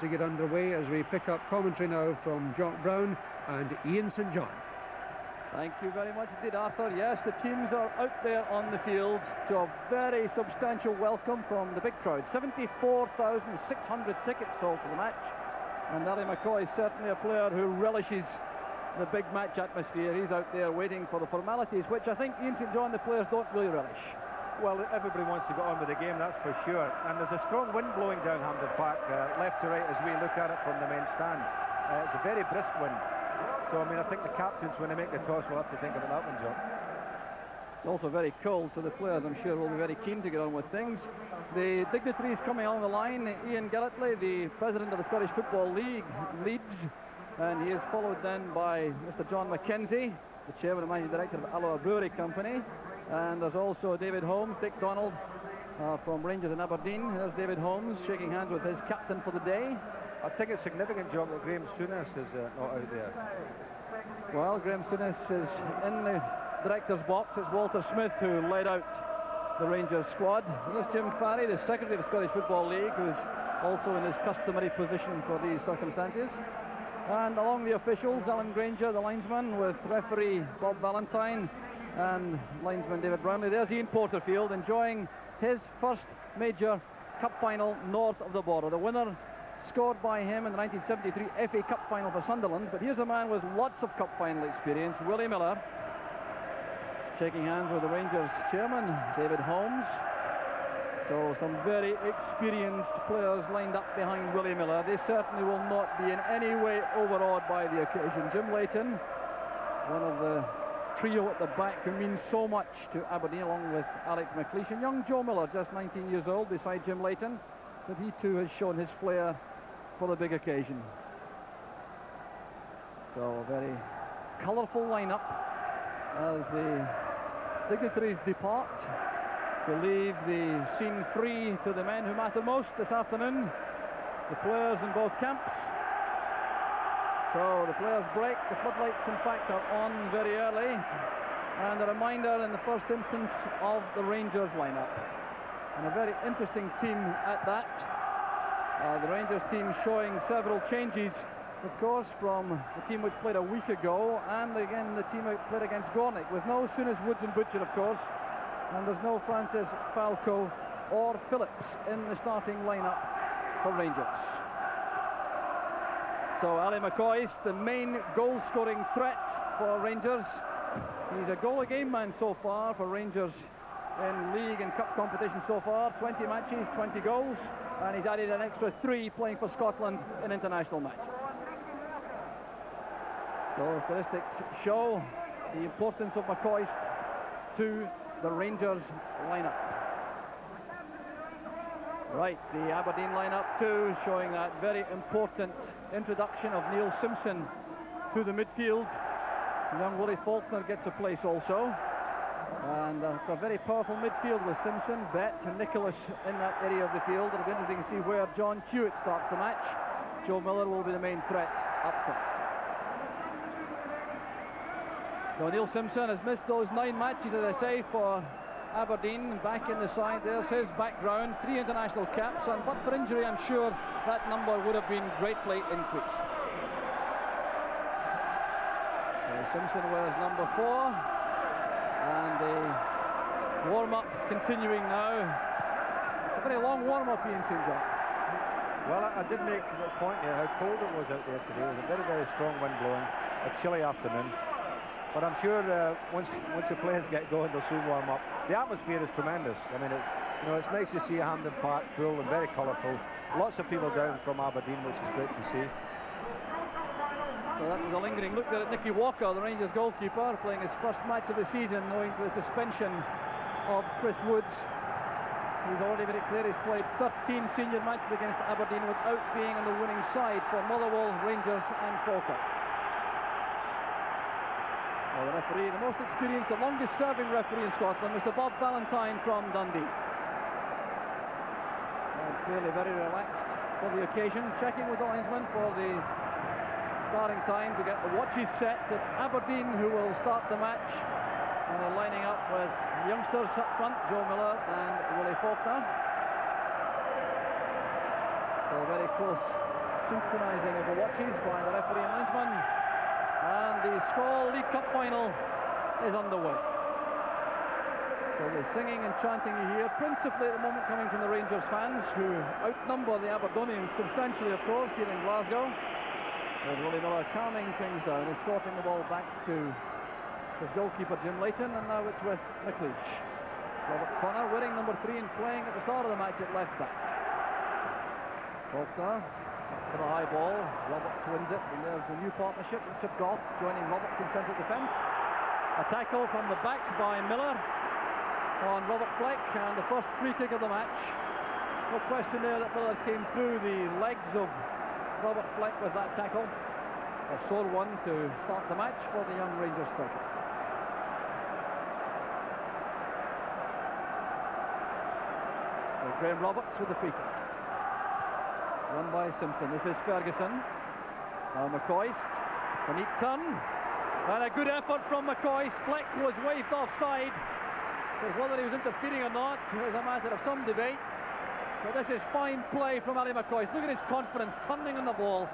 To get underway as we pick up commentary now from Jock Brown and Ian St John. Thank you very much indeed, Arthur. Yes, the teams are out there on the field to a very substantial welcome from the big crowd. 74,600 tickets sold for the match, and Ally McCoy is certainly a player who relishes the big match atmosphere. He's out there waiting for the formalities, which I think Ian St John, the players, don't really relish. Well, everybody wants to get on with the game, that's for sure. And there's a strong wind blowing down Hampden Park, left to right as we look at it from the men's stand. It's a very brisk wind. So, I mean, I think the captains, when they make the toss, will have to think about that one, John. It's also very cold, so the players, I'm sure, will be very keen to get on with things. The dignitaries coming along the line, Ian Gillitley, the president of the Scottish Football League, leads. And he is followed then by Mr. John McKenzie, the chairman and managing director of Alloa Brewery Company. And there's also David Holmes, Dick Donald from Rangers in Aberdeen. There's David Holmes shaking hands with his captain for the day. I think it's significant, John, that Graham Souness is not out there. Well, Graham Souness is in the director's box. It's Walter Smith who led out the Rangers squad. Here's Jim Farry, the secretary of the Scottish Football League, who's also in his customary position for these circumstances. And along the officials, Alan Granger, the linesman, with referee Bob Valentine and linesman David Brownlee. There's Ian Porterfield enjoying his first major cup final north of the border. The winner scored by him in the 1973 FA Cup final for Sunderland. But here's a man with lots of cup final experience, Willie Miller, shaking hands with the Rangers chairman, David Holmes. So some very experienced players lined up behind Willie Miller. They certainly will not be in any way overawed by the occasion. Jim Leighton, one of the trio at the back who means so much to Aberdeen, along with Alec McLeish, and young Joe Miller, just 19 years old, beside Jim Leighton. But he too has shown his flair for the big occasion. So a very colourful lineup as the dignitaries depart to leave the scene free to the men who matter most this afternoon, the players in both camps. So the players break. The floodlights, in fact, are on very early. And a reminder in the first instance of the Rangers lineup. And a very interesting team at that. The Rangers team showing several changes, of course, from the team which played a week ago, and again the team which played against Gornick, with no Souness, Woods and Butcher, of course, and there's no Francis, Falco or Phillips in the starting lineup for Rangers. So Ally McCoy, the main goal-scoring threat for Rangers. He's a goal-a-game man so far for Rangers in league and cup competition so far. 20 matches, 20 goals, and he's added an extra 3 playing for Scotland in international matches. So statistics show the importance of McCoy to the Rangers lineup. Right, the Aberdeen lineup too, showing that very important introduction of Neil Simpson to the midfield. Young Willie Faulkner gets a place also. And it's a very powerful midfield with Simpson, Bett and Nicholas in that area of the field. It'll be interesting to see where John Hewitt starts the match. Joe Miller will be the main threat up front. So Neil Simpson has missed those 9 matches, as I say, for Aberdeen. Back in the side, there's his background, 3 international caps, and but for injury, I'm sure that number would have been greatly increased. So Simpson wears number 4. And the warm-up continuing now. A very long warm-up, Ian St John. Well, I did make the point here how cold it was out there today. It was a very, very strong wind blowing, a chilly afternoon. But I'm sure once the players get going, they'll soon warm up. The atmosphere is tremendous. I mean, it's nice to see Hampden Park full and very colourful. Lots of people down from Aberdeen, which is great to see. So that was a lingering look there at Nicky Walker, the Rangers goalkeeper, playing his first match of the season, owing to the suspension of Chris Woods. He's already made it clear he's played 13 senior matches against Aberdeen without being on the winning side for Motherwell, Rangers and Falkirk. Well, the referee, the most experienced, the longest serving referee in Scotland, Mr. Bob Valentine from Dundee. And clearly very relaxed for the occasion, checking with the linesman for the starting time to get the watches set. It's Aberdeen who will start the match, and they're lining up with youngsters up front, Joe Miller and Willie Faulkner. So very close synchronising of the watches by the referee and linesman. And the Skol League Cup final is underway. So the singing and chanting you hear, principally at the moment coming from the Rangers fans, who outnumber the Aberdonians substantially, of course, here in Glasgow. With Willie Miller calming things down, escorting the ball back to his goalkeeper Jim Leighton, and now it's with McLeish. Robert Connor wearing number 3 and playing at the start of the match at left back. Faulkner to the high ball, Roberts wins it, and there's the new partnership, Richard Goff joining Roberts in central defence. A tackle from the back by Miller on Robert Fleck, and the first free kick of the match. No question there that Miller came through the legs of Robert Fleck with that tackle. A sore one to start the match for the young Rangers striker. So Graham Roberts with the free kick. It's won by Simpson. This is Ferguson. Now McCoist. It's a neat turn. And a good effort from McCoist. Fleck was waved offside. But whether he was interfering or not is a matter of some debate. But this is fine play from Ali McCoist. Look at his confidence, turning on the ball,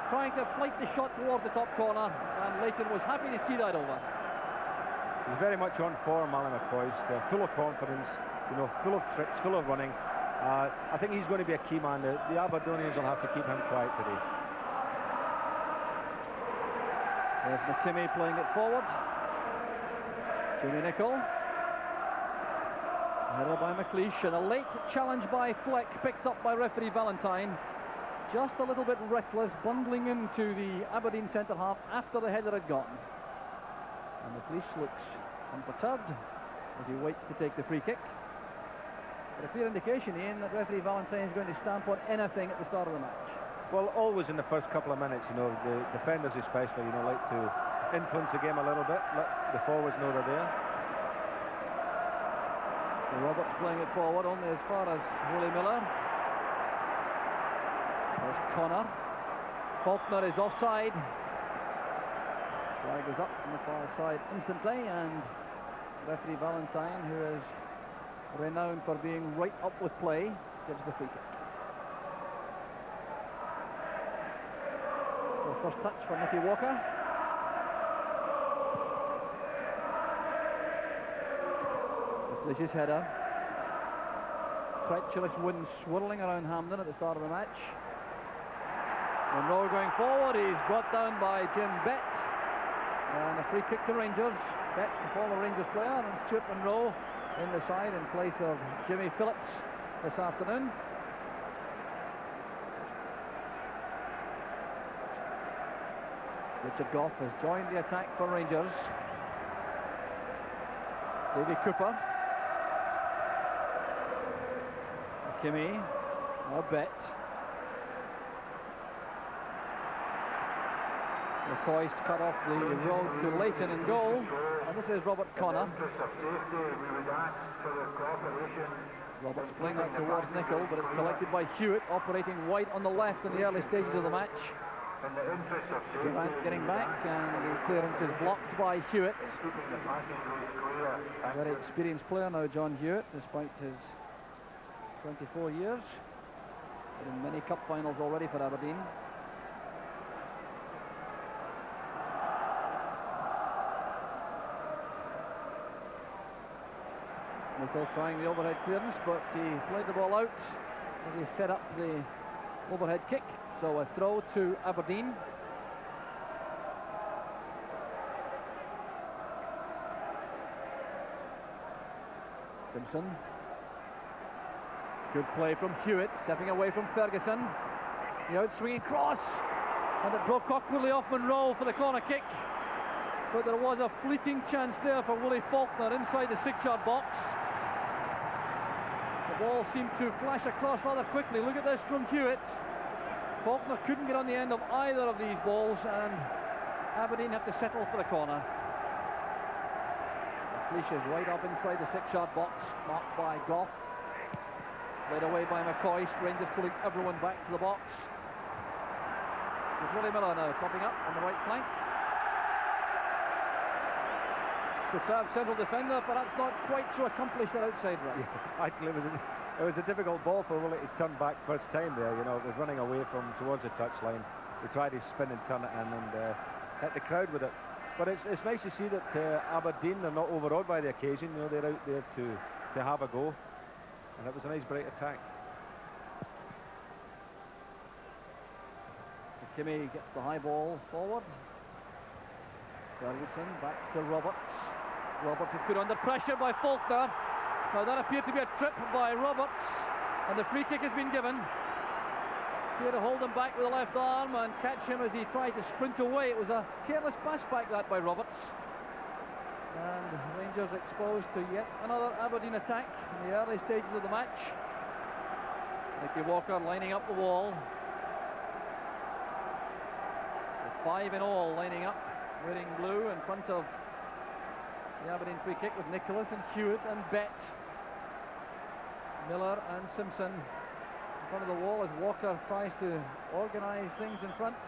trying to flight the shot towards the top corner, and Leighton was happy to see that over. He's very much on form, Ali McCoist, full of confidence, you know, full of tricks, full of running. I think he's going to be a key man. The Aberdonians will have to keep him quiet today. There's McKimmie playing it forward. Jimmy Nicholl. Header by McLeish, and a late challenge by Fleck, picked up by referee Valentine. Just a little bit reckless, bundling into the Aberdeen centre-half after the header had gone. And McLeish looks unperturbed as he waits to take the free kick. But a clear indication, Ian, that referee Valentine is going to stamp on anything at the start of the match. Well, always in the first couple of minutes, you know, the defenders especially, you know, like to influence the game a little bit, let the forwards know they're there. Roberts playing it forward only as far as Willie Miller. There's Connor. Faulkner is offside. Flag is up on the far side instantly, and referee Valentine, who is renowned for being right up with play, gives the free kick. Well, first touch for Nicky Walker. McLeish's header. Treacherous wind swirling around Hampden at the start of the match. Monroe going forward, he's brought down by Jim Bett. And a free kick to Rangers. Bett, a former Rangers player, and Stuart Monroe in the side in place of Jimmy Phillips this afternoon. Richard Goff has joined the attack for Rangers. Davy Cooper. McKimmie, a Bett. McCoist cut off the road to Leighton in goal, and this is Robert Connor. Roberts playing out towards Nicholl, but it's collected by Hewitt, operating wide on the left in the early stages of the match. Durant getting back, and the clearance is blocked by Hewitt. Very experienced player now, John Hewitt, despite his 24 years. Been in many cup finals already for Aberdeen. Nicholl trying the overhead clearance, but he played the ball out as he set up the overhead kick. So a throw to Aberdeen. Simpson. Good play from Hewitt, stepping away from Ferguson. The out-swinging cross, and it broke awkwardly off Monroe for the corner kick. But there was a fleeting chance there for Willie Faulkner inside the 6-yard box. The ball seemed to flash across rather quickly. Look at this from Hewitt. Faulkner couldn't get on the end of either of these balls, and Aberdeen have to settle for the corner. McLeish is right up inside the 6-yard box, marked by Goff. Played away by McCoist. Rangers pulling everyone back to the box. There's Willie Miller now popping up on the right flank. Superb central defender, perhaps not quite so accomplished at outside right. Yes, actually, it was It was a difficult ball for Willie to turn back first time there. You know, it was running away from towards the touchline. He tried to spin and turn it in and hit the crowd with it. But it's nice to see that Aberdeen are not overawed by the occasion. You know, they're out there to have a go, and it was a nice bright attack. McKimmie gets the high ball forward. Ferguson back to Roberts. Roberts is put under pressure by Faulkner. Now that appeared to be a trip by Roberts, and the free kick has been given. Here to hold him back with the left arm and catch him as he tried to sprint away. It was a careless pass back that by Roberts. And Rangers exposed to yet another Aberdeen attack in the early stages of the match. Nicky Walker lining up the wall. With 5 in all lining up, wearing blue in front of the Aberdeen free kick with Nicholas and Hewitt and Bett. Miller and Simpson in front of the wall as Walker tries to organise things in front.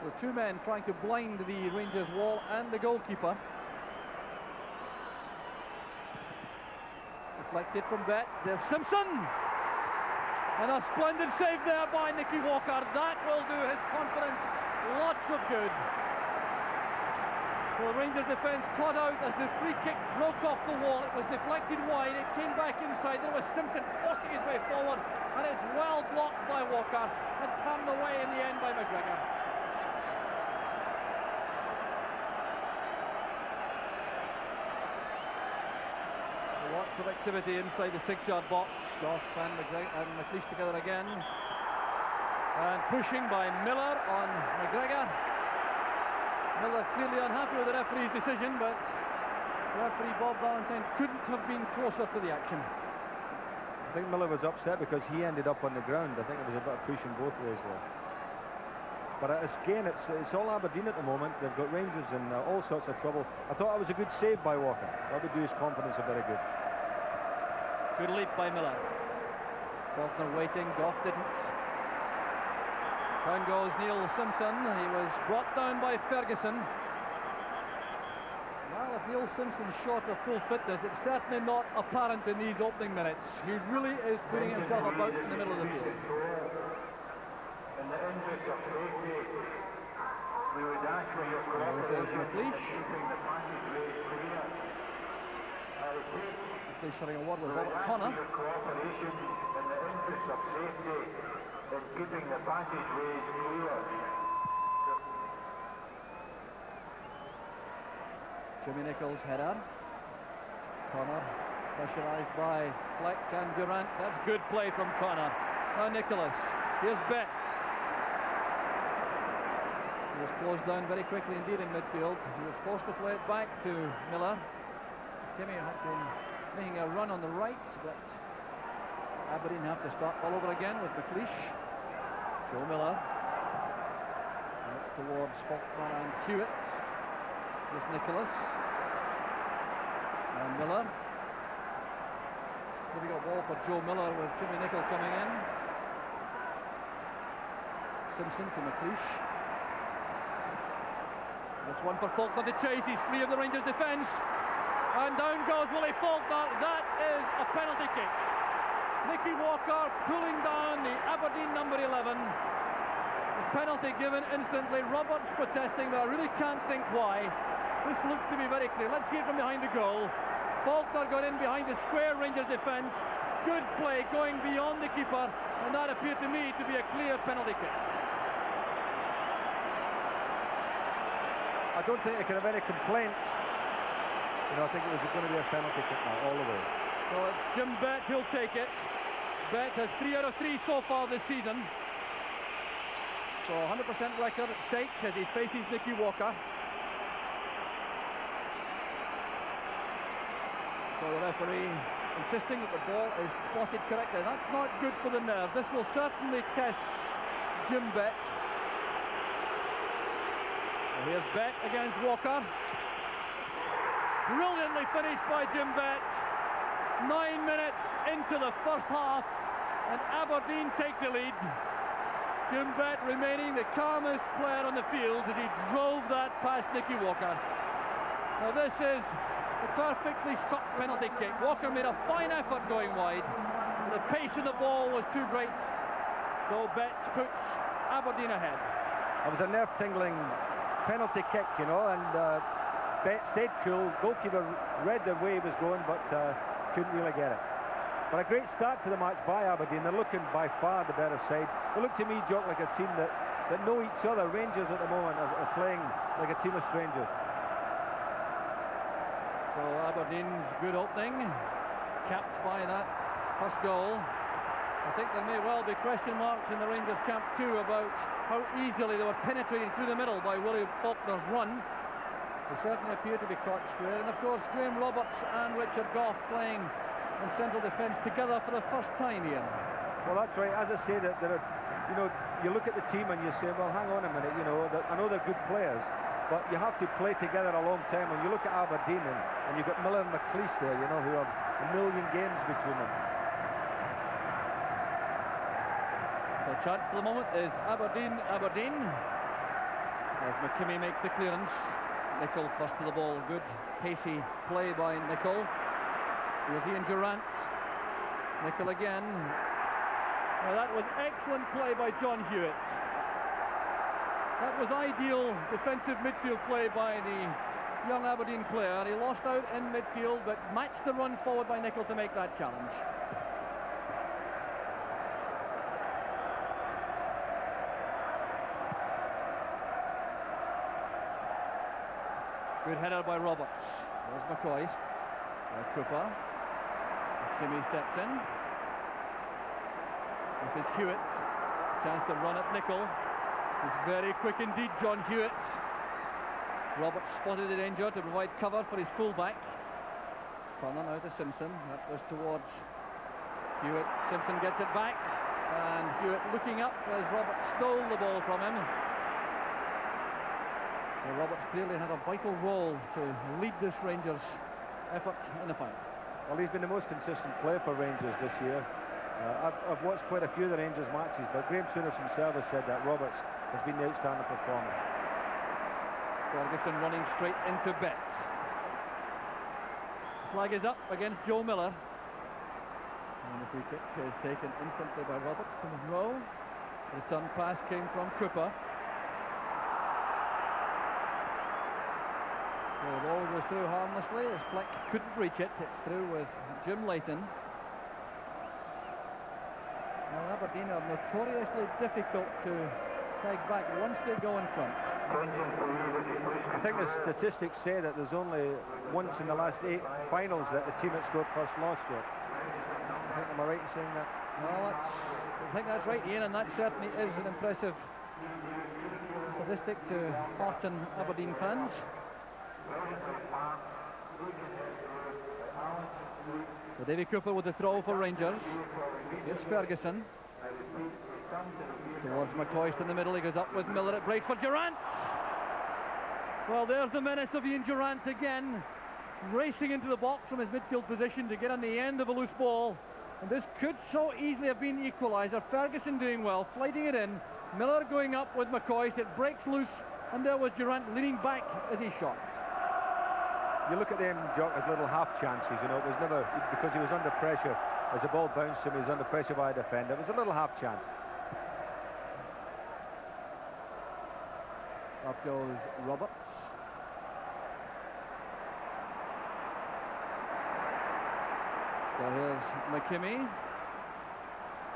So 2 men trying to blind the Rangers wall and the goalkeeper. Deflected from Bett. There's Simpson! And a splendid save there by Nicky Walker. That will do his confidence lots of good. Well, the Rangers defence caught out as the free kick broke off the wall. It was deflected wide, it came back inside. There was Simpson forcing his way forward, and it's well blocked by Walker and turned away in the end by McGregor. Lots of activity inside the 6-yard box. Goff and McLeish together again. And pushing by Miller on McGregor. Miller clearly unhappy with the referee's decision, but referee Bob Valentine couldn't have been closer to the action. I think Miller was upset because he ended up on the ground. I think it was a bit of pushing both ways there. But again, it's all Aberdeen at the moment. They've got Rangers in all sorts of trouble. I thought that was a good save by Walker. That would do his confidence a very good. Good leap by Miller. Faulkner waiting, Goff didn't. Down goes Neil Simpson. He was brought down by Ferguson. Well, if Neil Simpson's short of full fitness, it's certainly not apparent in these opening minutes. He really is putting himself about in the middle of the field. In the interest of safety, we would ask for your cooperation in keeping the passageway clear. McLeish sharing a word with Robert Connor. Your cooperation in the interest of safety in keeping the passageways clear. Jimmy Nichols header. Connor pressurised by Fleck and Durant. That's good play from Connor. Now Nicholas. Here's Bett. He was closed down very quickly indeed in midfield. He was forced to play it back to Miller. Timmy had been making a run on the right, but Aberdeen have to start all over again with McLeish. Joe Miller. And it's towards Faulkner and Hewitt. Here's Nicholas. And Miller. Difficult ball for Joe Miller with Jimmy Nicholl coming in. Simpson to McLeish. This one for Faulkner to chase. He's free of the Rangers defence. And down goes Willie Faulkner. That is a penalty kick. Nicky Walker pulling down the Aberdeen number 11. The penalty given instantly. Roberts protesting, but I really can't think why. This looks to be very clear. Let's see it from behind the goal. Faulkner got in behind the square Rangers defence. Good play going beyond the keeper, and that appeared to me to be a clear penalty kick. I don't think they can have any complaints. You know, I think it was going to be a penalty kick now, all the way. So it's Jim Bett who'll take it. Bett has 3 out of 3 so far this season. So 100% record at stake as he faces Nicky Walker. So the referee insisting that the ball is spotted correctly. That's not good for the nerves. This will certainly test Jim Bett. And here's Bett against Walker. Brilliantly finished by Jim Bett. 9 minutes into the first half, and Aberdeen take the lead. Jim Bett remaining the calmest player on the field as he drove that past Nicky Walker. Now this is A perfectly struck penalty kick. Walker made a fine effort going wide. The pace of the ball was too great. So Betts puts Aberdeen ahead. It was a nerve-tingling penalty kick, you know, and Betts stayed cool. Goalkeeper read the way he was going, but couldn't really get it. But a great start to the match by Aberdeen. They're looking by far the better side. They look to me, Jock, like a team that know each other. Rangers at the moment are playing like a team of strangers. So Aberdeen's good opening, capped by that first goal. I think there may well be question marks in the Rangers camp too about how easily they were penetrated through the middle by Willie Faulkner's run. They certainly appear to be caught square. And of course, Graham Roberts and Richard Gough playing in central defence together for the first time, Ian. Well, that's right. As I say, that you know, you look at the team and you say, well, hang on a minute, you know, I know they're good players, but you have to play together a long time. When you look at Aberdeen and you've got Miller and McLeish there, you know, who have a million games between them. The chant for the moment is Aberdeen, Aberdeen. As McKimmie makes the clearance. Nicol first to the ball. Good pacey play by Nicol. Here's Ian Durrant. Nicol again. Well, that was excellent play by John Hewitt. That was ideal defensive midfield play by the young Aberdeen player. He lost out in midfield, but matched the run forward by Nicol to make that challenge. Good header by Roberts. There's McCoist. Cooper. McKimmie steps in. This is Hewitt. Chance to run at Nicol. He's very quick indeed, John Hewitt. Roberts spotted the danger to provide cover for his fullback. Corner now to Simpson. That was towards Hewitt. Simpson gets it back. And Hewitt looking up as Roberts stole the ball from him. Well, Roberts clearly has a vital role to lead this Rangers effort in the final. Well, he's been the most consistent player for Rangers this year. I've watched quite a few of the Rangers matches, but Graham Souness himself has said that Roberts has been the outstanding performer. Ferguson running straight into Betts. Flag is up against Joe Miller. And the free kick is taken instantly by Roberts to Monroe. The return pass came from Cooper. So the ball goes through harmlessly as Fleck couldn't reach it. It's through with Jim Leighton. Well, Aberdeen are notoriously difficult to peg back once they go in front. I think the statistics say that there's only once in the last 8 finals that the team that scored first lost yet. Am I right in saying that? Well, I think that's right, Ian, and that certainly is an impressive statistic to hearten Aberdeen fans. So Davy Cooper with the throw for Rangers. Here's Ferguson. Towards McCoist in the middle. He goes up with Miller. It breaks for Durrant. Well, there's the menace of Ian Durrant again. Racing into the box from his midfield position to get on the end of a loose ball. And this could so easily have been the equaliser. Ferguson doing well, flighting it in. Miller going up with McCoist. It breaks loose. And there was Durrant leaning back as he shot. You look at them, Jock, as little half chances, you know. It was never, because he was under pressure. As the ball bounced him, he was under pressure by a defender. It was a little half chance. Up goes Roberts. So here's McKimmie.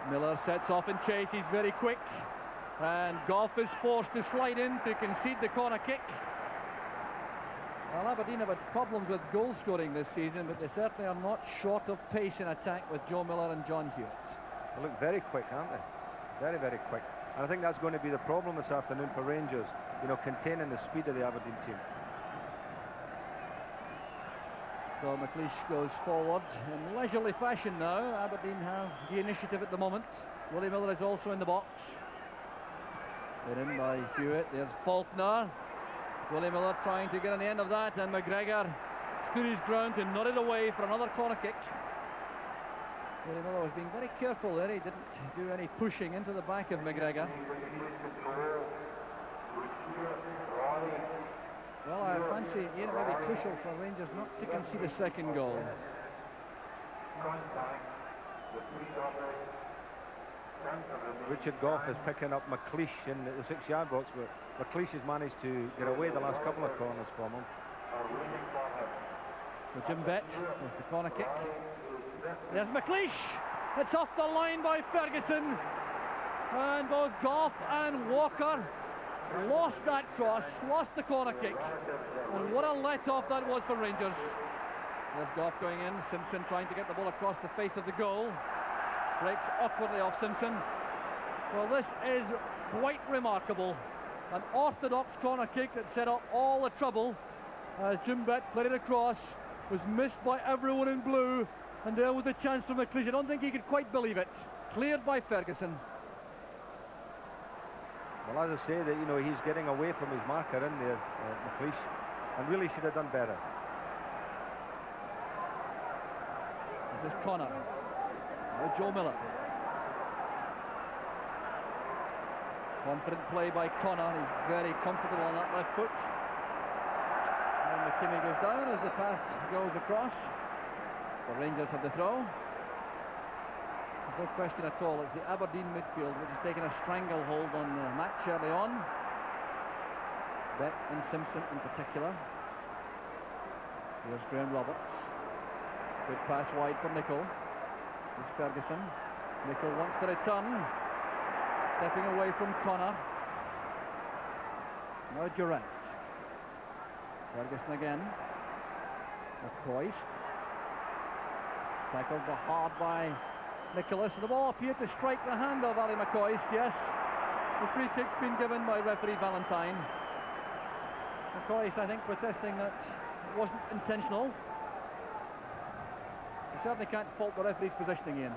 Miller sets off in chase. He's very quick. And Gough is forced to slide in to concede the corner kick. Well, Aberdeen have had problems with goal scoring this season, but they certainly are not short of pace in attack with Joe Miller and John Hewitt. They look very quick, aren't they? Very, very quick. And I think that's going to be the problem this afternoon for Rangers, you know, containing the speed of the Aberdeen team. So McLeish goes forward in leisurely fashion now. Aberdeen have the initiative at the moment. Willie Miller is also in the box. They're in by Hewitt. There's Faulkner. Willie Miller trying to get on the end of that, and McGregor stood his ground and nodded away for another corner kick. Willie Miller was being very careful there. He didn't do any pushing into the back of McGregor. Well, I fancy it may be crucial for Rangers not to concede a second goal. Richard Gough is picking up McLeish in the 6-yard box, but McLeish has managed to get away the last couple of corners from him. So Jim Bett with the corner kick. There's McLeish. It's off the line by Ferguson. And both Gough and Walker lost that cross, lost the corner kick. And what a let-off that was for Rangers. There's Gough going in, Simpson trying to get the ball across the face of the goal. Breaks awkwardly off Simpson. Well, this is quite remarkable. An orthodox corner kick that set up all the trouble as Jim Bett played it across, was missed by everyone in blue, and there was a chance for McLeish. I don't think he could quite believe it. Cleared by Ferguson. Well, as I say, that he's getting away from his marker in there, McLeish, and really should have done better. This is Connor. Now Joe Miller. Confident play by Connor. He's very comfortable on that left foot. And McKimmie goes down as the pass goes across. The Rangers have the throw. There's no question at all. It's the Aberdeen midfield which has taken a stranglehold on the match early on. Bett and Simpson in particular. Here's Graham Roberts. Good pass wide for Nicol. Here's Ferguson. Nicol wants to return. Stepping away from Connor. Now Durant. Ferguson again. McCoist. Tackled hard by Nicholas. The ball appeared to strike the hand of Ali McCoist, yes. The free kick's been given by referee Valentine. McCoist, I think, protesting that it wasn't intentional. You certainly can't fault the referee's positioning, Ian.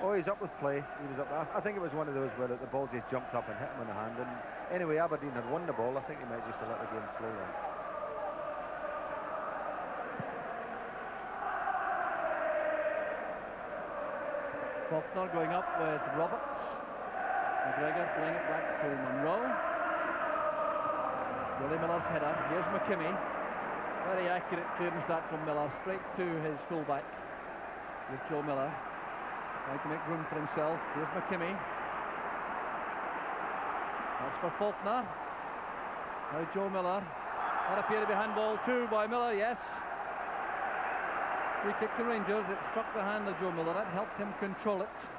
Oh, he's up with play. He was up. I think it was one of those where the ball just jumped up and hit him in the hand. And anyway, Aberdeen had won the ball. I think he might just have let the game flow then. Faulkner going up with Roberts. McGregor playing it back to Monroe. Willie Miller's header. Here's McKimmie. Very accurate clearance that from Miller, straight to his fullback. Here's Joe Miller, trying to make room for himself. Here's McKimmie. That's for Faulkner. Now Joe Miller. That appeared to be handball too by Miller, yes. Free kick to Rangers. It struck the hand of Joe Miller. That helped him control it.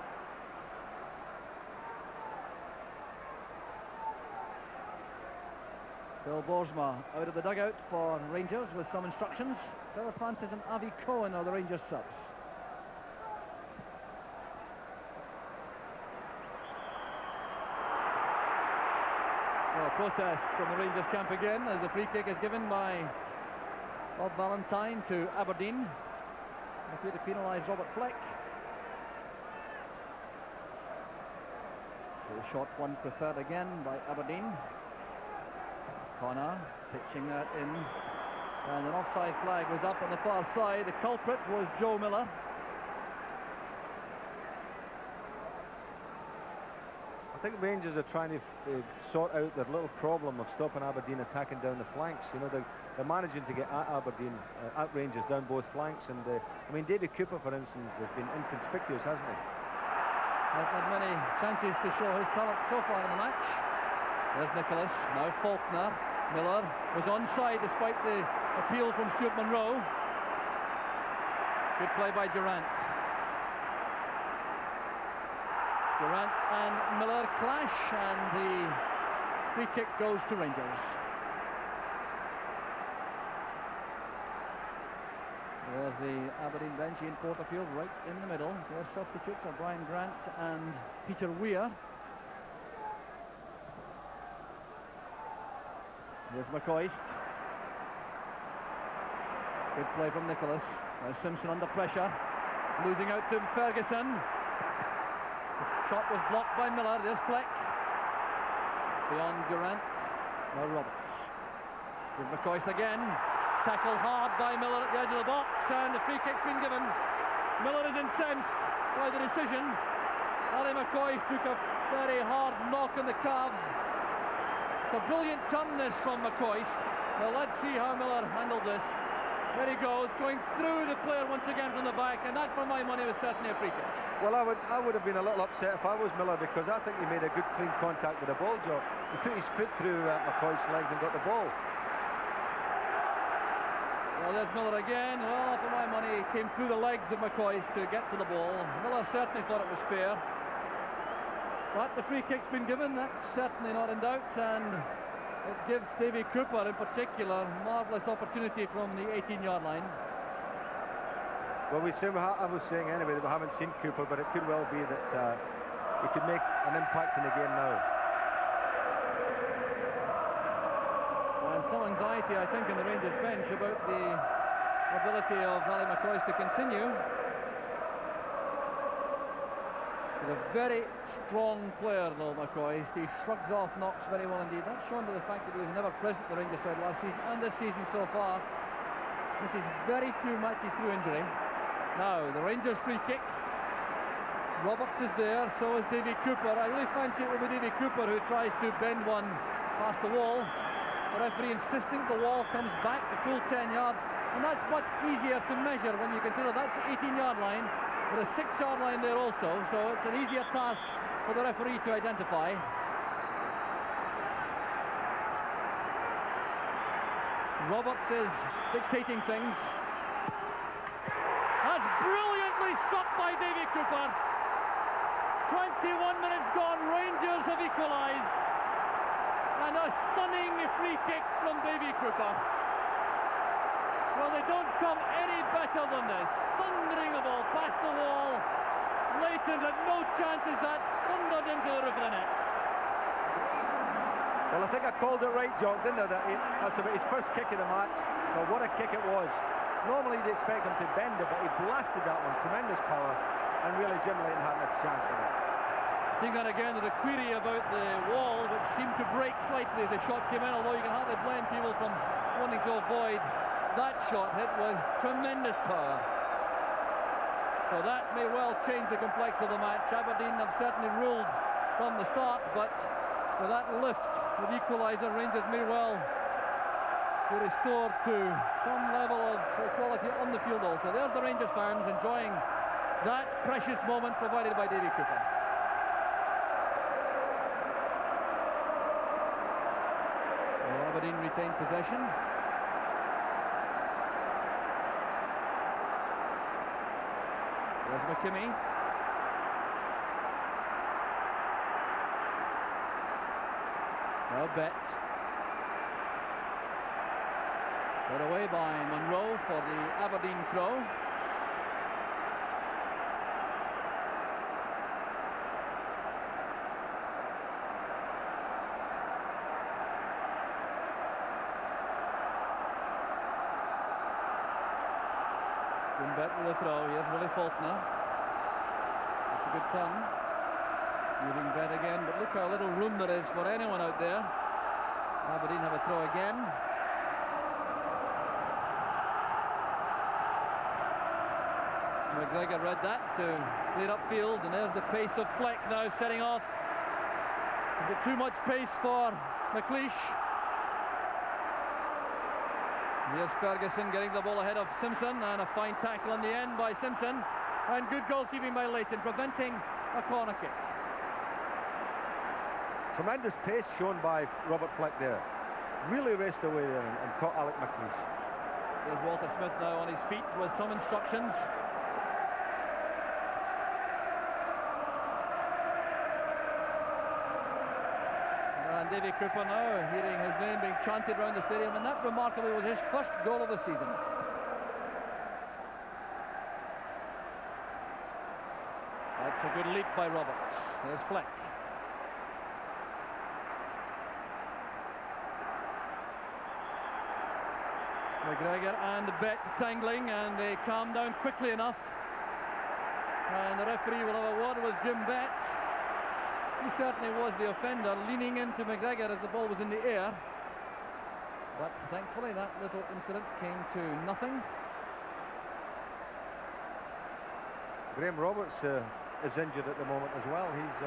Bill Boersma out of the dugout for Rangers with some instructions. Trevor Francis and Avi Cohen are the Rangers subs. So a protest from the Rangers camp again as the free kick is given by Bob Valentine to Aberdeen. They appear to penalise Robert Fleck. So a short one preferred again by Aberdeen. Connor pitching that in, and an offside flag was up on the far side. The culprit was Joe Miller. I think Rangers are trying to sort out their little problem of stopping Aberdeen attacking down the flanks. They're managing to get at Aberdeen, at Rangers down both flanks. And I mean, David Cooper, for instance, has been inconspicuous, hasn't he? Hasn't had many chances to show his talent so far in the match. There's Nicholas, now Faulkner. Miller was onside despite the appeal from Stuart Monroe. Good play by Durant. Durant and Miller clash, and the free kick goes to Rangers. There's the Aberdeen bench. Ian Porterfield right in the middle. Their substitutes are Brian Grant and Peter Weir. Here's McCoist. Good play from Nicholas. Now Simpson under pressure. Losing out to Ferguson. The shot was blocked by Miller. There's Fleck. It's beyond Durant. Now Roberts. With McCoist again. Tackled hard by Miller at the edge of the box, and the free kick's been given. Miller is incensed by the decision. Ali McCoist took a very hard knock on the calves. It's a brilliant turn this from McCoist. Well, let's see how Miller handled this. There he goes, going through the player once again from the back, and that, for my money, was certainly a free kick. Well, I would have been a little upset if I was Miller, because I think he made a good, clean contact with the ball, Joe. He put his foot through McCoy's legs and got the ball. Well, there's Miller again. Well, for my money, he came through the legs of McCoy's to get to the ball. Miller certainly thought it was fair. But the free kick's been given, that's certainly not in doubt, and it gives Davy Cooper, in particular, a marvellous opportunity from the 18-yard line. Well, I was saying anyway that we haven't seen Cooper, but it could well be that he could make an impact in the game now. And some anxiety, I think, in the Rangers bench about the ability of Ali McCoy to continue. He's a very strong player, though, McCoy. He shrugs off knocks very well indeed. That's shown by the fact that he was never present at the Rangers side last season and this season so far. This is very few matches through injury. Now, the Rangers free kick. Roberts is there, so is Davy Cooper. I really fancy it will be Davy Cooper who tries to bend one past the wall. The referee insisting the wall comes back the full 10 yards, and that's much easier to measure when you consider that's the 18-yard line. There's a 6-yard line there also, so it's an easier task for the referee to identify. Roberts is dictating things. That's brilliantly struck by Davy Cooper. 21 minutes gone, Rangers have equalised. And a stunning free kick from Davy Cooper. Well, they don't come any better than this. Thundering the ball past the wall. Leighton had no chances, that thundered into the roof of the net. Well, I think I called it right, John, didn't I? That's about his first kick of the match. Well, what a kick it was. Normally you'd expect him to bend it, but he blasted that one. Tremendous power, and really Jim Leighton hadn't a chance for it. Seeing that again, there's a query about the wall, which seemed to break slightly as the shot came in, although you can hardly blame people from wanting to avoid that shot hit with tremendous power. So that may well change the complexity of the match. Aberdeen have certainly ruled from the start, but with that lift, with equaliser, Rangers may well be restored to some level of equality on the field also. There's the Rangers fans enjoying that precious moment provided by Davy Cooper. Well, Aberdeen retained possession. There's McKimmie. Now Bet. Put away by Monroe for the Aberdeen throw. Bet with the throw. Here's Willie Faulkner. That's a good turn. Using Bet again, but look how little room there is for anyone out there. Aberdeen have a throw again. McGregor read that to clear upfield, and there's the pace of Fleck now setting off. He's got too much pace for McLeish. Here's Ferguson getting the ball ahead of Simpson, and a fine tackle in the end by Simpson, and good goalkeeping by Leighton, preventing a corner kick. Tremendous pace shown by Robert Fleck there. Really raced away there and caught Alec McLeish. There's Walter Smith now on his feet with some instructions. And Davy Cooper now hearing his name being chanted around the stadium, and that remarkably was his first goal of the season. That's a good leap by Roberts. There's Fleck. McGregor and Bet tangling, and they calm down quickly enough. And the referee will have a word with Jim Bet. He certainly was the offender, leaning into McGregor as the ball was in the air. But thankfully that little incident came to nothing. Graham Roberts is injured at the moment as well. He's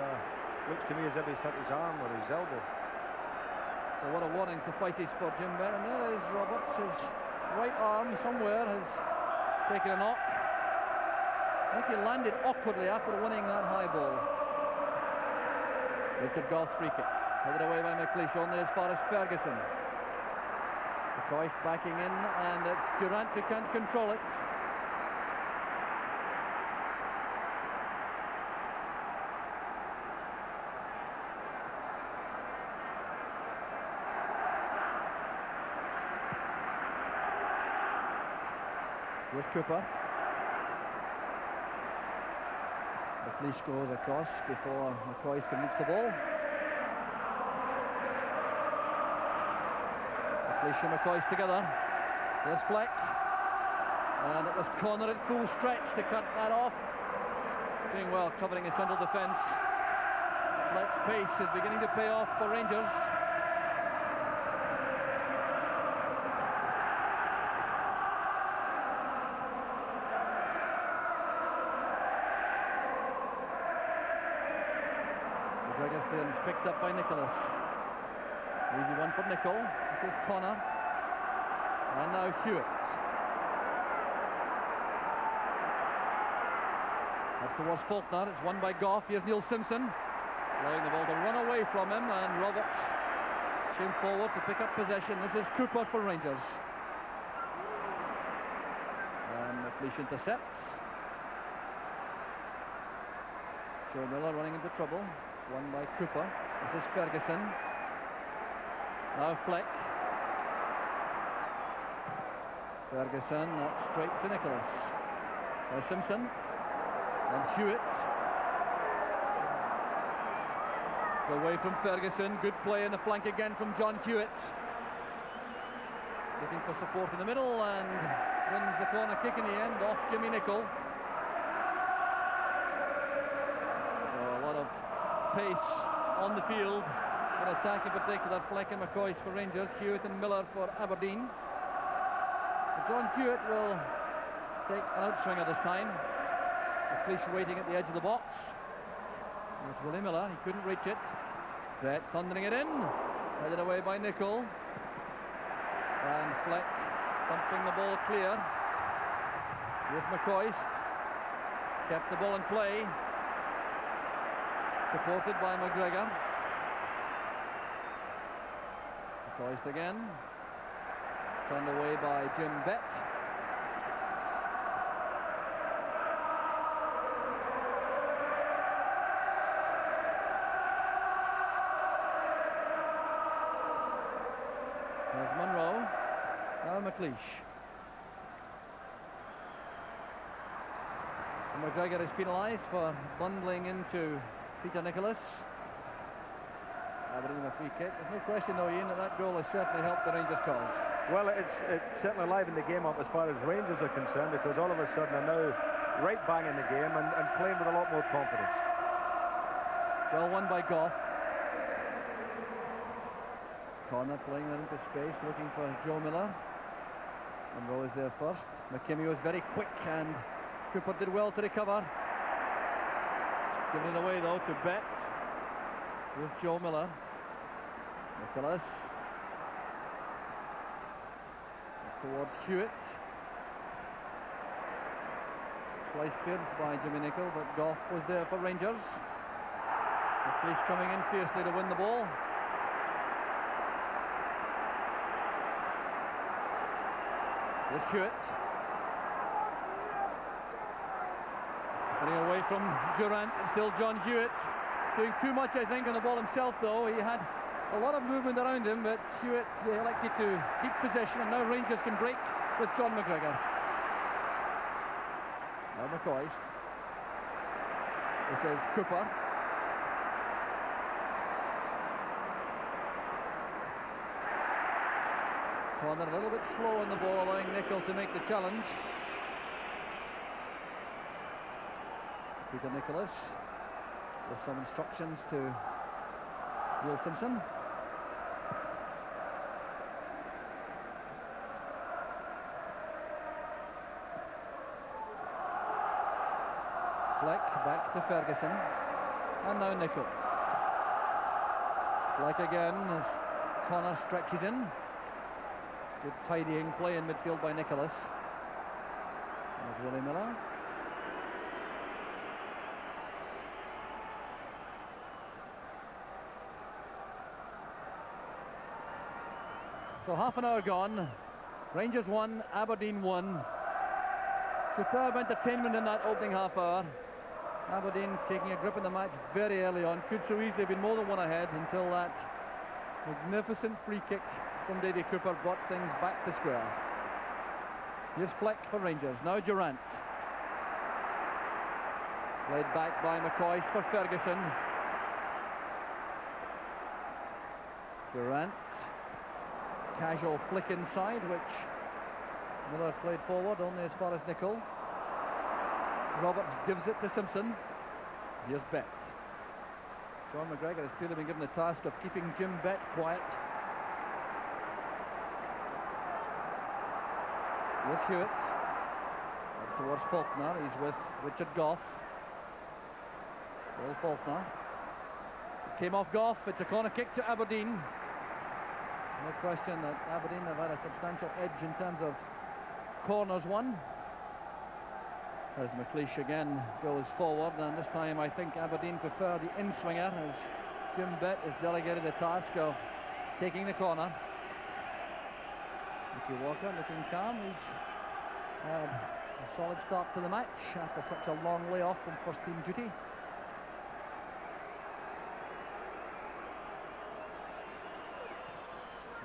looks to me as if he's hurt his arm or his elbow. Well, what a warning suffices for Jim Bett. And there is Roberts. His right arm somewhere has taken a knock. I think he landed awkwardly after winning that high ball. Richard Goff's free kick. Headed away by McLeish, only as far as Ferguson. McCoist backing in, and it's Durant who can't control it. Here's Cooper. McLeish goes across before McCoist can reach the ball. McLeish and McCoist together. There's Fleck. And it was Connor at full stretch to cut that off. Doing well, covering his central defence. Fleck's pace is beginning to pay off for Rangers. McGregor's clearance picked up by Nicholas. Easy one for Nicol. This is Connor. And now Hewitt. That's towards Faulkner. It's won by Goff. Here's Neil Simpson. Allowing the ball to run away from him. And Roberts came forward to pick up possession. This is Cooper for Rangers. And McLeish intercepts. Joe Miller running into trouble. It's won by Cooper. This is Ferguson. Now Fleck. Ferguson, that's straight to Nicholas. Now Simpson. And Hewitt. Away from Ferguson. Good play in the flank again from John Hewitt. Looking for support in the middle and wins the corner kick in the end off Jimmy Nicol. Oh, a lot of pace on the field. An attack in particular, Fleck and McCoist for Rangers, Hewitt and Miller for Aberdeen. But John Hewitt will take an outswinger this time. McLeish waiting at the edge of the box. There's Willie Miller, he couldn't reach it. Bett thundering it in, headed away by Nicol. And Fleck thumping the ball clear. Here's McCoist, kept the ball in play. Supported by McGregor. McCoist again, turned away by Jim Bett. There's Munro, now McLeish. And McGregor is penalised for bundling into Peter Nicholas. Aberdeen a free kick. There's no question though, Ian, that goal has certainly helped the Rangers cause. Well, it's certainly livened the game up as far as Rangers are concerned, because all of a sudden are now right bang in the game and playing with a lot more confidence. Well won by Goff. Connor playing that into space, looking for Joe Miller. Munro is there first. McKimmie was very quick and Cooper did well to recover. Giving it away though to Bett. Here's Joe Miller. Nicholas. It's towards Hewitt. Slice clearance by Jimmy Nicol, but Goff was there for Rangers. McLeish coming in fiercely to win the ball. Here's Hewitt. Getting away from Durant, it's still John Hewitt. Doing too much, I think, on the ball himself, though. He had a lot of movement around him, but Hewitt elected to keep possession, and now Rangers can break with John McGregor. Now McCoist. This is Cooper. Connor a little bit slow on the ball, allowing Nicol to make the challenge. Peter Nicholas with some instructions to Neil Simpson. Fleck back to Ferguson, and now Nicol. Fleck again has Connor stretches in. Good tidying play in midfield by Nicholas. There's Willie Miller. So half an hour gone. Rangers 1, Aberdeen 1. Superb entertainment in that opening half hour. Aberdeen taking a grip in the match very early on. Could so easily have been more than one ahead until that magnificent free kick from Davy Cooper brought things back to square. Here's Fleck for Rangers. Now Durant. Played back by McCoist for Ferguson. Durant. Casual flick inside, which Miller played forward only as far as Nicol. Roberts gives it to Simpson. Here's Bett. John McGregor has clearly been given the task of keeping Jim Bett quiet. Here's Hewitt. That's towards Faulkner. He's with Richard Gough. Bill Faulkner. Came off Gough. It's a corner kick to Aberdeen. No question that Aberdeen have had a substantial edge in terms of corners won. As McLeish again goes forward, and this time I think Aberdeen prefer the in-swinger as Jim Bett is delegated the task of taking the corner. Nicky Walker looking calm. He's had a solid start to the match after such a long layoff from first team duty.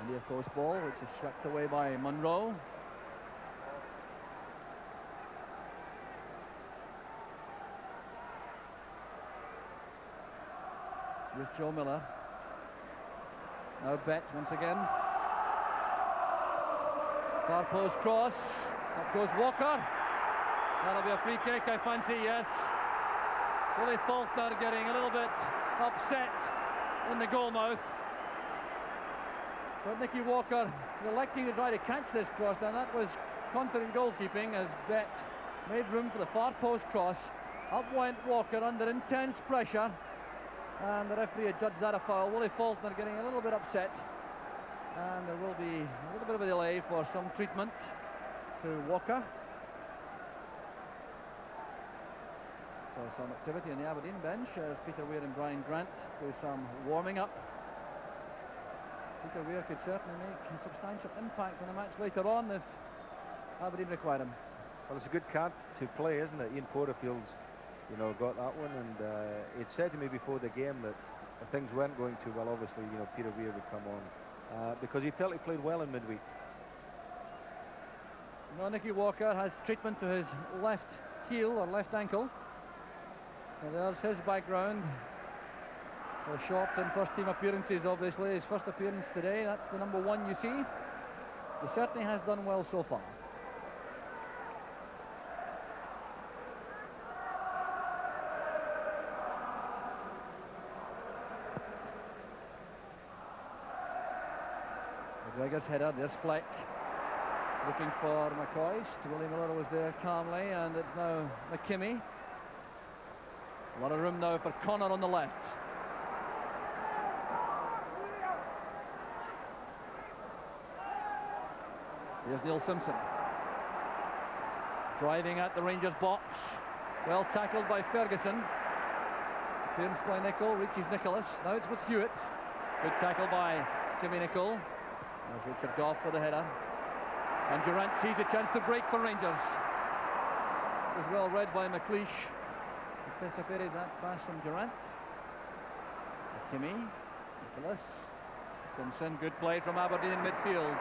Near post ball, which is swept away by Munro. With Joe Miller. Now Bett once again. Far post cross. Up goes Walker. That'll be a free kick, I fancy, yes. Willie Faulkner getting a little bit upset in the goal mouth. But Nicky Walker electing to try to catch this cross. Now that was confident goalkeeping as Bett made room for the far post cross. Up went Walker under intense pressure, and the referee had judged that a foul. Willie Faulkner getting a little bit upset, and there will be a little bit of a delay for some treatment to Walker. So some activity in the Aberdeen bench as Peter Weir and Brian Grant do some warming up. Peter Weir could certainly make a substantial impact on the match later on if Aberdeen required him. Well, it's a good card to play, isn't it? Ian Porterfield's, you know, got that one, and it said to me before the game that if things weren't going too well, obviously, you know, Peter Weir would come on because he felt he played well in midweek. Now Nicky Walker has treatment to his left heel or left ankle. And there's his background. So short in first team appearances, obviously. His first appearance today, that's the number 1 you see. He certainly has done well so far. McGregor's header, there's Fleck. Looking for McCoist. Willie Miller was there calmly, and it's now McKimmie. A lot of room now for Connor on the left. Here's Neil Simpson. Driving at the Rangers box. Well tackled by Ferguson. Clearance by Nicol, reaches Nicholas. Now it's with Hewitt. Good tackle by Jimmy Nicol. There's Richard Gough for the header. And Durant sees the chance to break for Rangers. It was well read by McLeish. Anticipated that pass from Durant. McKimmie. Nicholas. Simpson, good play from Aberdeen in midfield.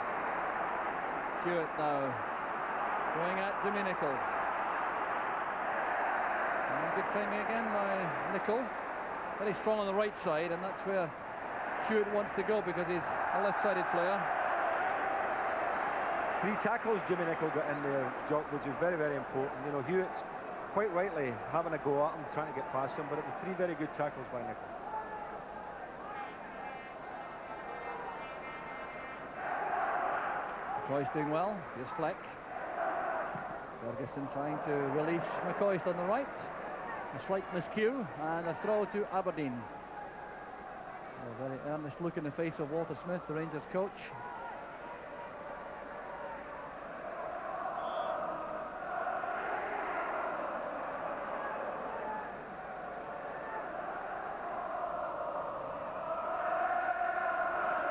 Hewitt now going at Jimmy Nicol. And good timing again by Nicol. Very strong on the right side, and that's where Hewitt wants to go because he's a left-sided player. 3 tackles Jimmy Nicol got in there, Jock, which is very, very important. You know, Hewitt, quite rightly, having a go at him, trying to get past him, but it was 3 very good tackles by Nicol. McCoist doing well. Here's Fleck. Ferguson trying to release McCoist on the right. A slight miscue and a throw to Aberdeen. A very earnest look in the face of Walter Smith, the Rangers coach.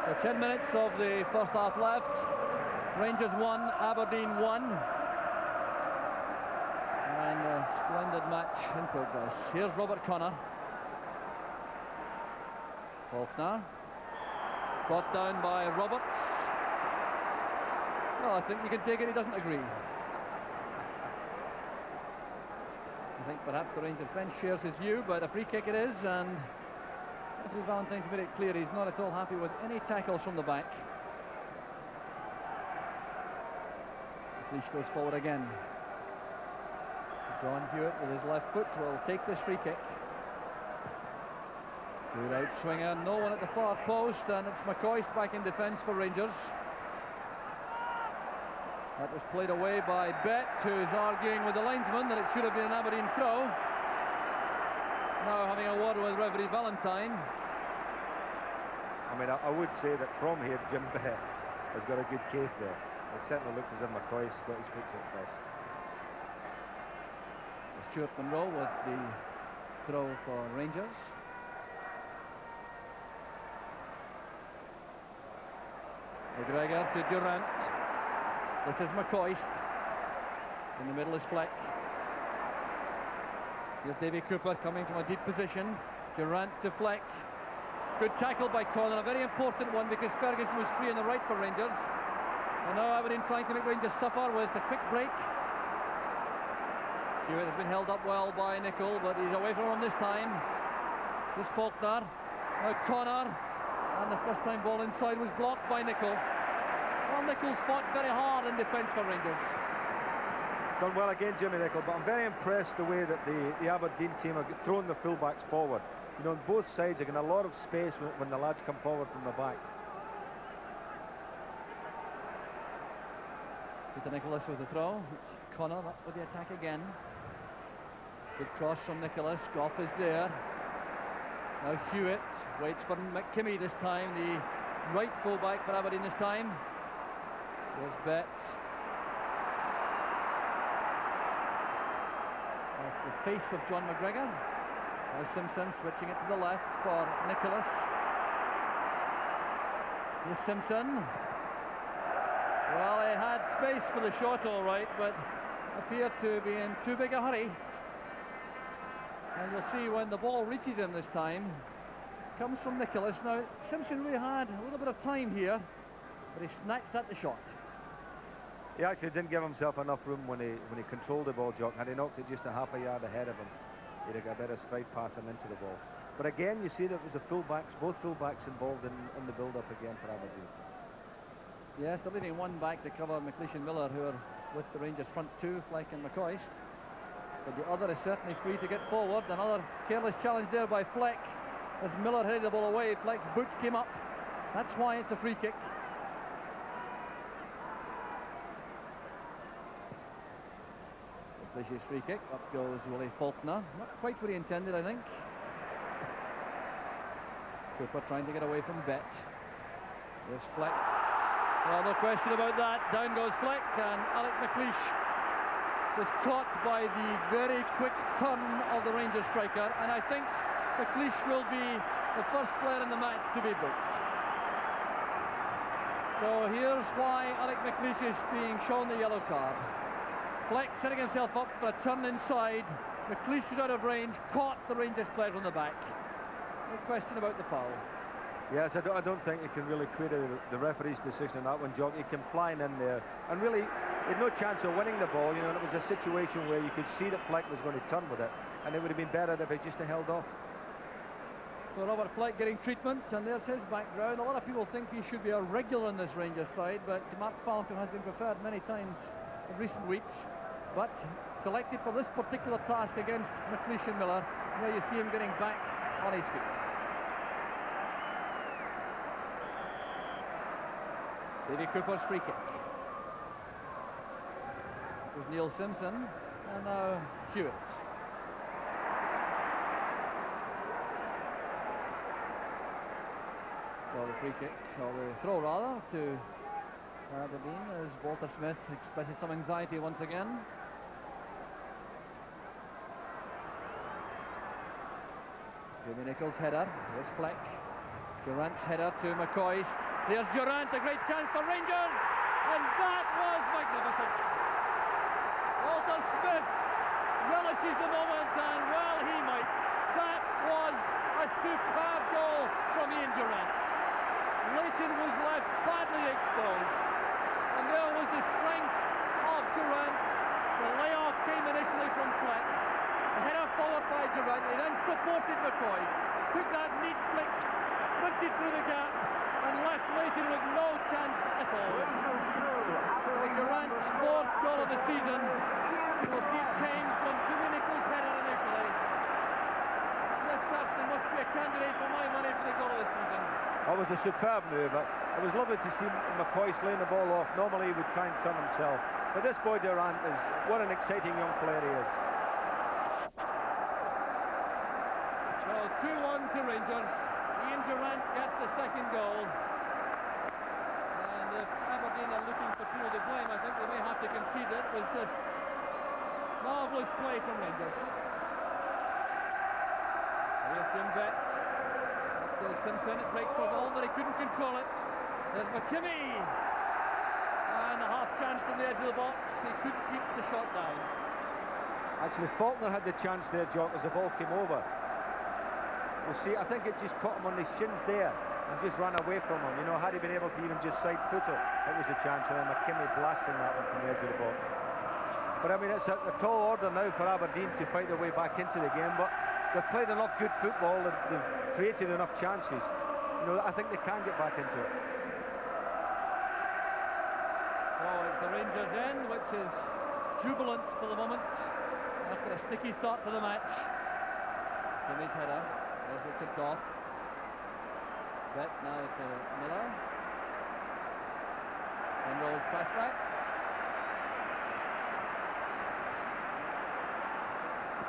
So 10 minutes of the first half left. Rangers 1, Aberdeen 1. And a splendid match in progress. Here's Robert Connor. Faulkner. Brought down by Roberts. Well, I think you can take it, he doesn't agree. I think perhaps the Rangers bench shares his view, but a free kick it is, and Anthony Valentine's made it clear he's not at all happy with any tackles from the back. Leash goes forward again. John Hewitt with his left foot will take this free kick. Good out swinger, no one at the far post, and it's McCoist back in defence for Rangers. That was played away by Bett, who's arguing with the linesman that it should have been an Aberdeen throw. Now having a word with referee Valentine. I mean, I would say that from here, Jim Bett has got a good case there. It certainly looks as if McCoist got his foot at first. Stuart Monroe with the throw for Rangers. McGregor to Durant. This is McCoist. In the middle is Fleck. Here's Davy Cooper coming from a deep position. Durant to Fleck. Good tackle by Connor, a very important one because Ferguson was free on the right for Rangers. And now Aberdeen trying to make Rangers suffer with a quick break. Hewitt has been held up well by Nicol, but he's away from him this time. Here's Faulkner. Now Connor. And the first time ball inside was blocked by Nicol. Well, Nicol's fought very hard in defence for Rangers. Done well again, Jimmy Nicol, but I'm very impressed the way that the Aberdeen team are throwing the fullbacks forward. You know, on both sides, they're getting a lot of space when the lads come forward from the back. Peter Nicholas with the throw. It's Connor up with the attack again. Good cross from Nicholas. Goff is there. Now Hewitt waits for McKimmie this time, the right fullback for Aberdeen this time. There's Bett. Off the face of John McGregor. Now Simpson switching it to the left for Nicholas. Here's Simpson. Well, he had space for the shot all right, but appeared to be in too big a hurry. And you'll see when the ball reaches him this time. Comes from Nicholas. Now, Simpson really had a little bit of time here, but he snatched at the shot. He actually didn't give himself enough room when he controlled the ball, Jock. Had he knocked it just a half a yard ahead of him, he'd have got a better stride passing into the ball. But again, you see that it was the fullbacks, both fullbacks involved in the build-up again for Aberdeen. Yes, they're leaving one back to cover McLeish and Miller, who are with the Rangers front two, Fleck and McCoist. But the other is certainly free to get forward. Another careless challenge there by Fleck. As Miller headed the ball away, Fleck's boot came up. That's why it's a free kick. McLeish's free kick. Up goes Willie Faulkner. Not quite what he intended, I think. Cooper trying to get away from Bett. There's Fleck. Well, no question about that. Down goes Fleck, and Alec McLeish was caught by the very quick turn of the Rangers striker, and I think McLeish will be the first player in the match to be booked. So here's why Alec McLeish is being shown the yellow card. Fleck setting himself up for a turn inside. McLeish was out of range, caught the Rangers player from the back. No question about the foul. Yes, I don't think you can really credit the referee's decision on that one, Jock. He came flying in there, and really he had no chance of winning the ball. You know, and it was a situation where you could see that Fleck was going to turn with it, and it would have been better if he just held off. So Robert Fleck getting treatment, and there's his background. A lot of people think he should be a regular in this Rangers side, but Mark Falcon has been preferred many times in recent weeks. But selected for this particular task against McLeish and Miller. Now you see him getting back on his feet. Davy Cooper's free kick. It was Neil Simpson, and now Hewitt. free kick, or the throw rather, to Aberdeen as Walter Smith expresses some anxiety once again. Jamie Nicholls' header, here's Fleck. Durant's header to McCoist. There's Durant, a great chance for Rangers, and that was magnificent. Walter Smith relishes the moment, and well he might. That was a superb goal from Ian Durant. Leighton was left badly exposed, and there was the strength of Durant. The layoff came initially from Fleck. The header followed by Durant. He then supported McCoist, took that neat flick, sprinted through the gap, and left Leighton with no chance at all. Durant's fourth goal of the season. You will see it came from Jimmy Nicholls' header initially. This certainly must be a candidate for my money for the goal of the season. That was a superb move. It was lovely to see McCoist laying the ball off. Normally he would try and turn himself, but this boy Durant is what an exciting young player he is. So 2-1 to Rangers. Ian Durant gets the second goal. And if Aberdeen are looking for people to blame, I think they may have to concede it. It was just marvellous play from Rangers. Here's Jim Bett. Up goes Simpson. It breaks for Volner. He couldn't control it. There's McKimmie. And a half chance on the edge of the box. He couldn't keep the shot down. Actually, Faulkner had the chance there, Jock, as the ball came over. You see, I think it just caught him on the shins there and just ran away from him. You know, had he been able to even just side foot it, it was a chance. And then McKimmie blasting that one from the edge of the box. But I mean, it's a tall order now for Aberdeen to fight their way back into the game. But they've played enough good football, they've created enough chances. You know, I think they can get back into it. So it's the Rangers end, which is jubilant for the moment after a sticky start to the match. Kimmie's header. There's Richard Goff. Beck now to Miller. Kendall's pass back.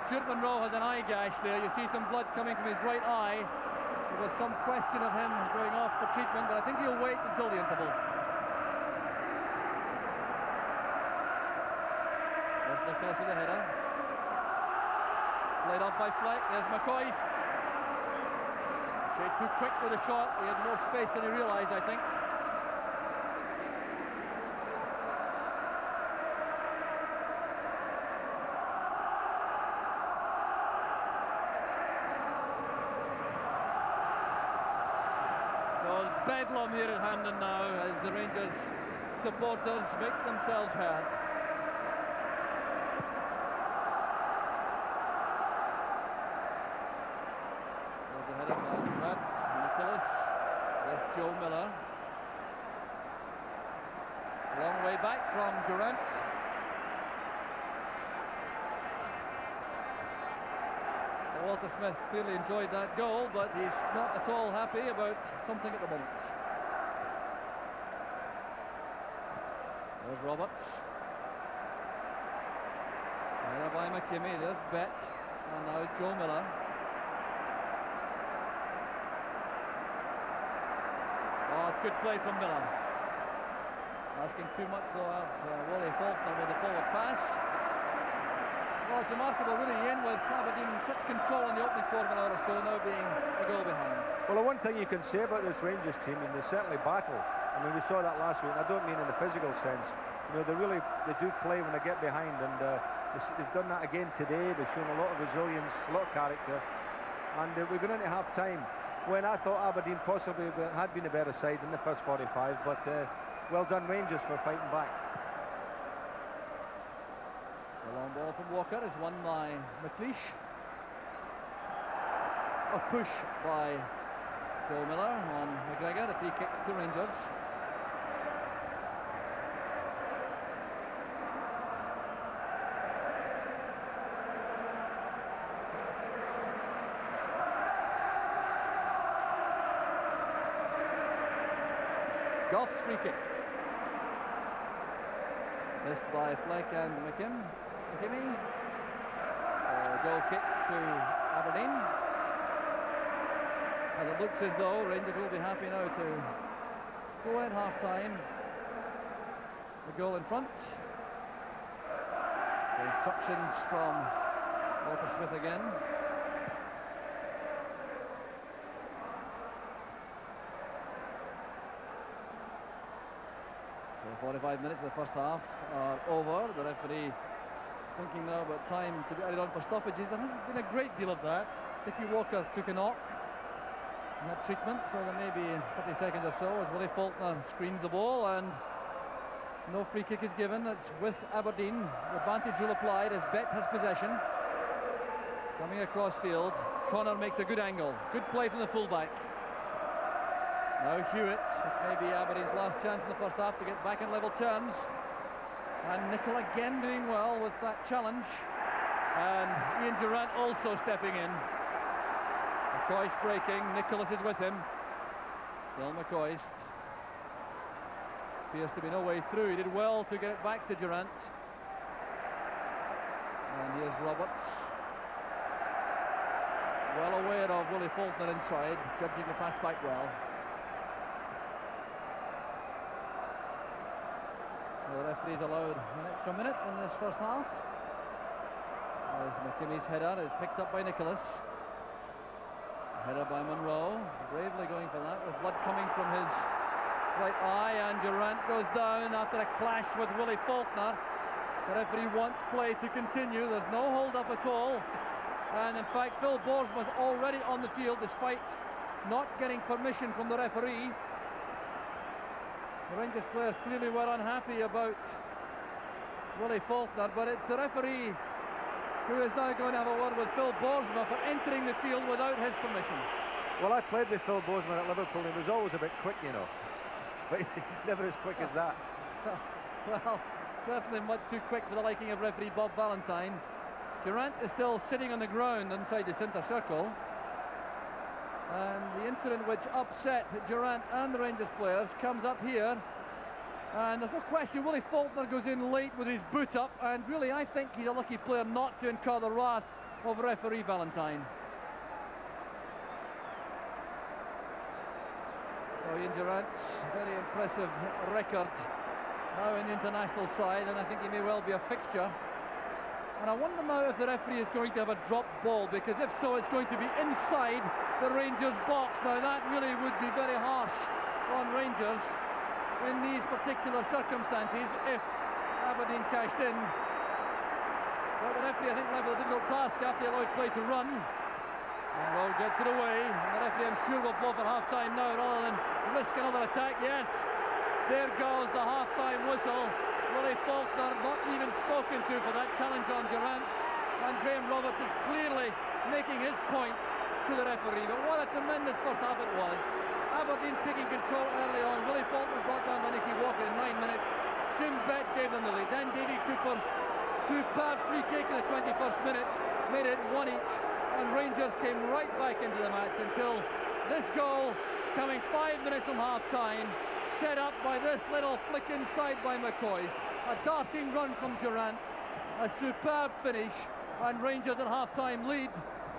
Stuart Monroe has an eye gash there. You see some blood coming from his right eye. There was some question of him going off for treatment, but I think he'll wait until the interval. There's Nicholas with the header. Laid off by Fleck. There's McCoist. Okay, too quick with the shot. He had more space than he realised, I think. So bedlam here at Hampden now as the Rangers supporters make themselves heard. Joe Miller. Long way back from Durant. Walter Smith clearly enjoyed that goal, but he's not at all happy about something at the moment. There's Roberts. There by McKimmie. There's Bett. And now it's Joe Miller. Oh, it's good play from Miller. Asking too much though of Wally Faulkner with the forward pass. Well, it's remarkable really, Ian, with Aberdeen in such control in the opening quarter of an hour or so, now being a goal behind. Well, the one thing you can say about this Rangers team, and they certainly battle. I mean, we saw that last week. I don't mean in the physical sense. You know, they do play when they get behind, and they've done that again today. They've shown a lot of resilience, a lot of character. And we're going into half-time, when I thought Aberdeen possibly had been a better side in the first 45, but well done Rangers for fighting back. The long ball from Walker is won by McLeish. A push by Joe Miller on McGregor, a free kick to Rangers. Goff's free kick. Missed by Fleck and McKimmie. Goal kick to Aberdeen. And it looks as though Rangers will be happy now to go at half-time. The goal in front. The instructions from Walter Smith again. So 45 minutes of the first half are over. The referee thinking now about time to be added on for stoppages. There hasn't been a great deal of that. Dickie Walker took a knock in that treatment, so there may be 30 seconds or so as Willie Faulkner screens the ball, and no free kick is given. It's with Aberdeen. The advantage rule applied as Bet has possession. Coming across field, Connor makes a good angle. Good play from the fullback. Now Hewitt. This may be Aberdeen's last chance in the first half to get back in level terms. And Nicol again doing well with that challenge. And Ian Durrant also stepping in. McCoist breaking. Nicholas is with him. Still McCoist. Appears to be no way through. He did well to get it back to Durrant. And here's Roberts. Well aware of Willie Faulkner inside, judging the pass back well. The referee's allowed an extra minute in this first half. As McKimmy's header is picked up by Nicholas. Header by Monroe, bravely going for that, with blood coming from his right eye, and Durrant goes down after a clash with Willie Faulkner. The referee wants play to continue. There's no hold up at all, and in fact Phil Borsma's already on the field despite not getting permission from the referee. The Rangers players clearly were unhappy about Willie Faulkner, but it's the referee who is now going to have a word with Phil Borsma for entering the field without his permission. Well, I played with Phil Borsma at Liverpool, and he was always a bit quick, you know. But never as quick as that. Well, certainly much too quick for the liking of referee Bob Valentine. Durrant is still sitting on the ground inside the centre circle. And the incident which upset Durrant and the Rangers players comes up here. And there's no question Willie Faulkner goes in late with his boot up, and really I think he's a lucky player not to incur the wrath of referee Valentine. So Ian Durrant's very impressive record now in the international side, and I think he may well be a fixture. And I wonder now if the referee is going to have a drop ball, because if so, it's going to be inside the Rangers box. Now that really would be very harsh on Rangers in these particular circumstances if Aberdeen cashed in. But the referee, I think, level a difficult task after he allowed play to run. Monroe gets it away, and the referee, I'm sure, will blow for half-time now rather than risk another attack. Yes, there goes the half-time whistle. Willie Faulkner not even spoken to for that challenge on Durrant, and Graham Roberts is clearly making his point to the referee. But what a tremendous first half it was. Aberdeen taking control early on. Willie Faulkner brought down by Nicky Walker in 9 minutes. Jim Bett gave them the lead. Then Davy Cooper's superb free kick in the 21st minute made it 1 each, and Rangers came right back into the match until this goal coming 5 minutes from half-time, set up by this little flick inside by McCoist. A darting run from Durrant, a superb finish, and Rangers at half-time lead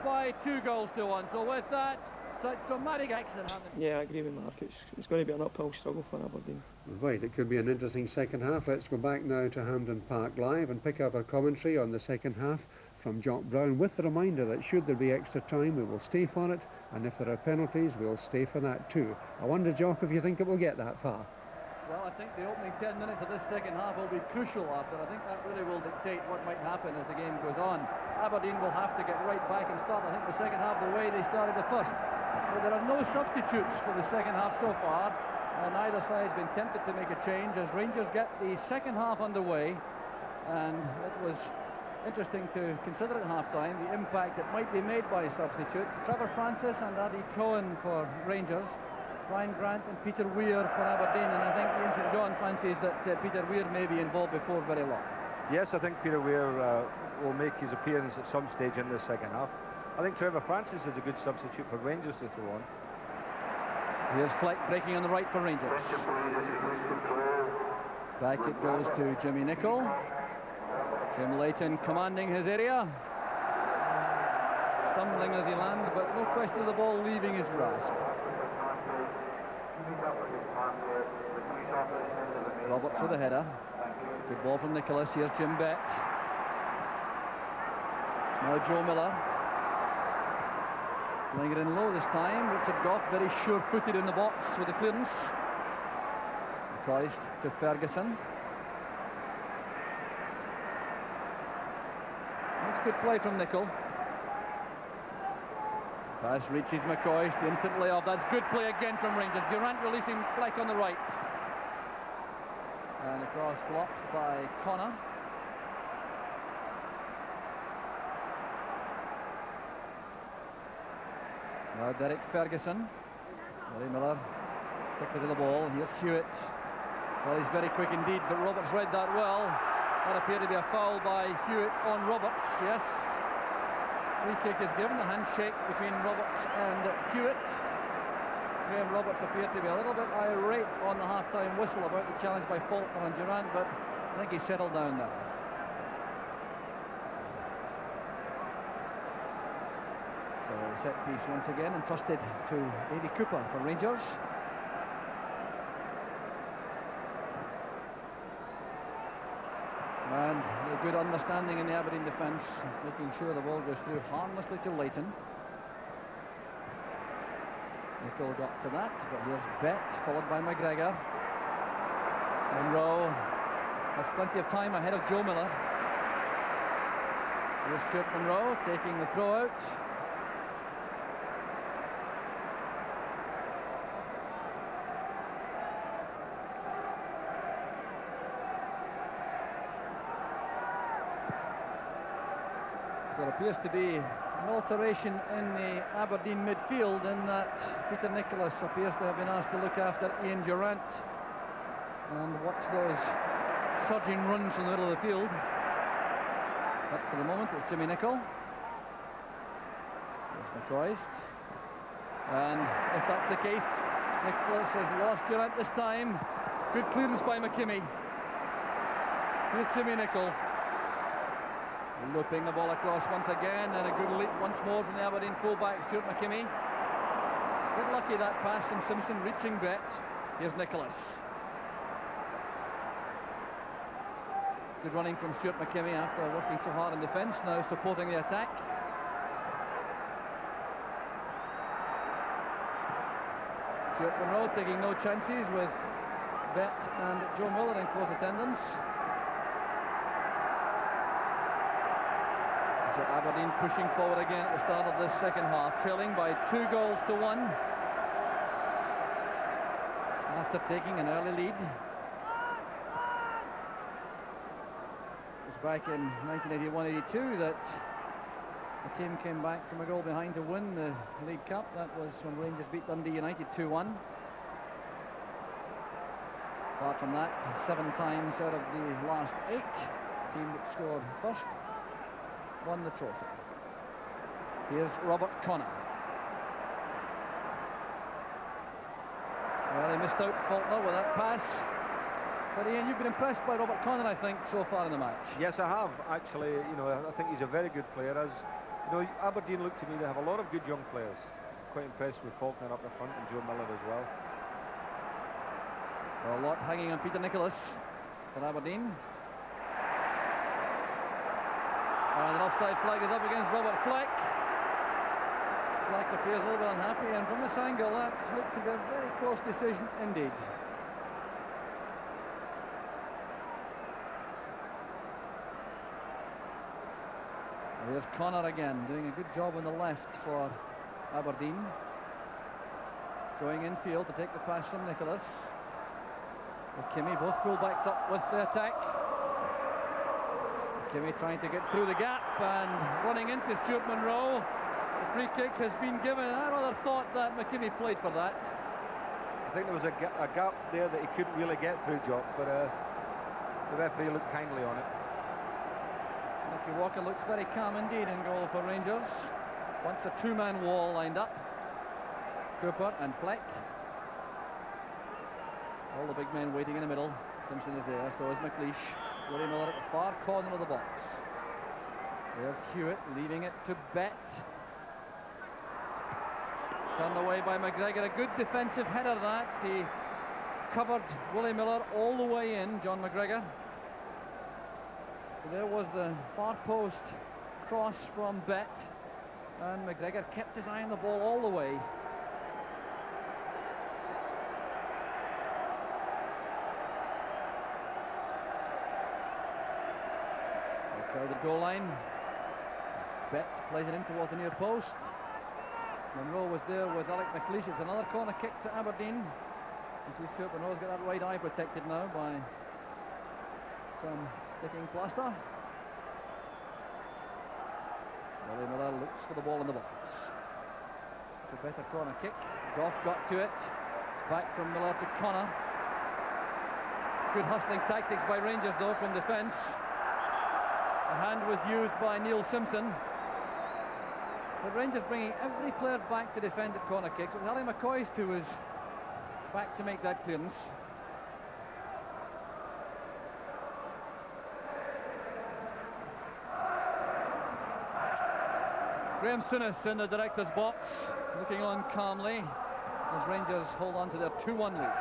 by 2-1. So with that, such dramatic action in Hampden. Yeah, I agree with Mark. It's going to be an uphill struggle for Aberdeen. Right, it could be an interesting second half. Let's go back now to Hampden Park Live and pick up a commentary on the second half from Jock Brown, with the reminder that should there be extra time, we will stay for it, and if there are penalties, we'll stay for that too. I wonder, Jock, if you think it will get that far? Well, I think the opening 10 minutes of this second half will be crucial, Arthur. I think that really will dictate what might happen as the game goes on. Aberdeen will have to get right back and start, I think, the second half the way they started the first. But there are no substitutes for the second half so far, and neither side has been tempted to make a change as Rangers get the second half underway. And it was interesting to consider at half-time the impact that might be made by substitutes. Trevor Francis and Adi Cohen for Rangers, Ryan Grant and Peter Weir for Aberdeen, and I think Ian St John fancies that Peter Weir may be involved before very long. Yes, I think Peter Weir will make his appearance at some stage in the second half. I think Trevor Francis is a good substitute for Rangers to throw on. Here's Fleck breaking on the right for Rangers. Back it goes to Jimmy Nicol. Jim Leighton commanding his area. stumbling as he lands, but no question of the ball leaving his grasp. Roberts with a header. Good ball from Nicholas. Here's Jim Bett. Now Joe Miller. Playing it in low this time. Richard Goff very sure-footed in the box with the clearance. McCoist to Ferguson. That's good play from Nicholl. Pass reaches McCoist. The instant layoff. That's good play again from Rangers. Durant releasing Fleck on the right. And the cross blocked by Connor. Now Derek Ferguson. Willie Miller quickly to the ball. Here's Hewitt. Well, he's very quick indeed, but Roberts read that well. That appeared to be a foul by Hewitt on Roberts, yes. Free kick is given, a handshake between Roberts and Hewitt. Graham Roberts appeared to be a little bit irate on the half-time whistle about the challenge by Faulkner and Durant, but I think he's settled down now. So the set piece once again entrusted to Davy Cooper for Rangers. And a good understanding in the Aberdeen defence, making sure the ball goes through harmlessly to Leighton. Nicholl got to that, but here's Bett, followed by McGregor. Monroe has plenty of time ahead of Joe Miller. Here's Stuart Monroe taking the throw out. There appears to be an alteration in the Aberdeen midfield in that Peter Nicholas appears to have been asked to look after Ian Durant and watch those surging runs from the middle of the field. But for the moment it's Jimmy Nicholl. There's McCoist. And if that's the case, Nicholas has lost Durant this time. Good clearance by McKimmie. Here's Jimmy Nicholl. Looping the ball across once again, and a good leap once more from the Aberdeen fullback Stuart McKimmie. Good lucky that pass from Simpson reaching Bett. Here's Nicholas. Good running from Stuart McKimmie after working so hard in defence, now supporting the attack. Stuart Monroe taking no chances with Bett and Joe Miller in close attendance. So Aberdeen pushing forward again at the start of this second half, trailing by 2-1 after taking an early lead. It was back in 1981-82 that the team came back from a goal behind to win the League Cup. That was when Rangers beat Dundee United 2-1. Apart from that, 7 times out of the last 8, the team that scored first won the trophy. Here's Robert Connor. Well, he missed out Faulkner with that pass. But Ian, you've been impressed by Robert Connor, I think, so far in the match. Yes, I have, actually. You know, I think he's a very good player. As you know, Aberdeen look to me, they have a lot of good young players. Quite impressed with Faulkner up the front and Joe Miller as well. A lot hanging on Peter Nicholas for Aberdeen. And an offside flag is up against Robert Fleck. Fleck appears a little bit unhappy, and from this angle that's looked to be a very close decision indeed. Here's Connor again, doing a good job on the left for Aberdeen. Going infield to take the pass from Nicholas. McKimmie, both fullbacks up with the attack. McKimmie trying to get through the gap and running into Stuart Monroe. The free kick has been given. I rather thought that McKimmie played for that. I think there was a gap there that he couldn't really get through, Jock, but the referee looked kindly on it. Nicky Walker looks very calm indeed in goal for Rangers. Once a 2-man wall lined up. Cooper and Fleck. All the big men waiting in the middle. Simpson is there, so is McLeish. Willie Miller at the far corner of the box. There's Hewitt leaving it to Bett. Turned away by McGregor. A good defensive header that. He covered Willie Miller all the way in, John McGregor. So there was the far post cross from Bet, and McGregor kept his eye on the ball all the way. Crowded goal line. Bet plays it in towards the near post. Monroe was there with Alec McLeish. It's another corner kick to Aberdeen. You see Stuart Monroe's got that right eye protected now by some sticking plaster. Willie Miller looks for the ball in the box. It's a better corner kick. Goff got to it. It's back from Miller to Connor. Good hustling tactics by Rangers though from defence. A hand was used by Neil Simpson. But Rangers bringing every player back to defend at corner kicks. It was Ali McCoist who was back to make that clearance. Graham Souness in the director's box, looking on calmly as Rangers hold on to their 2-1 lead.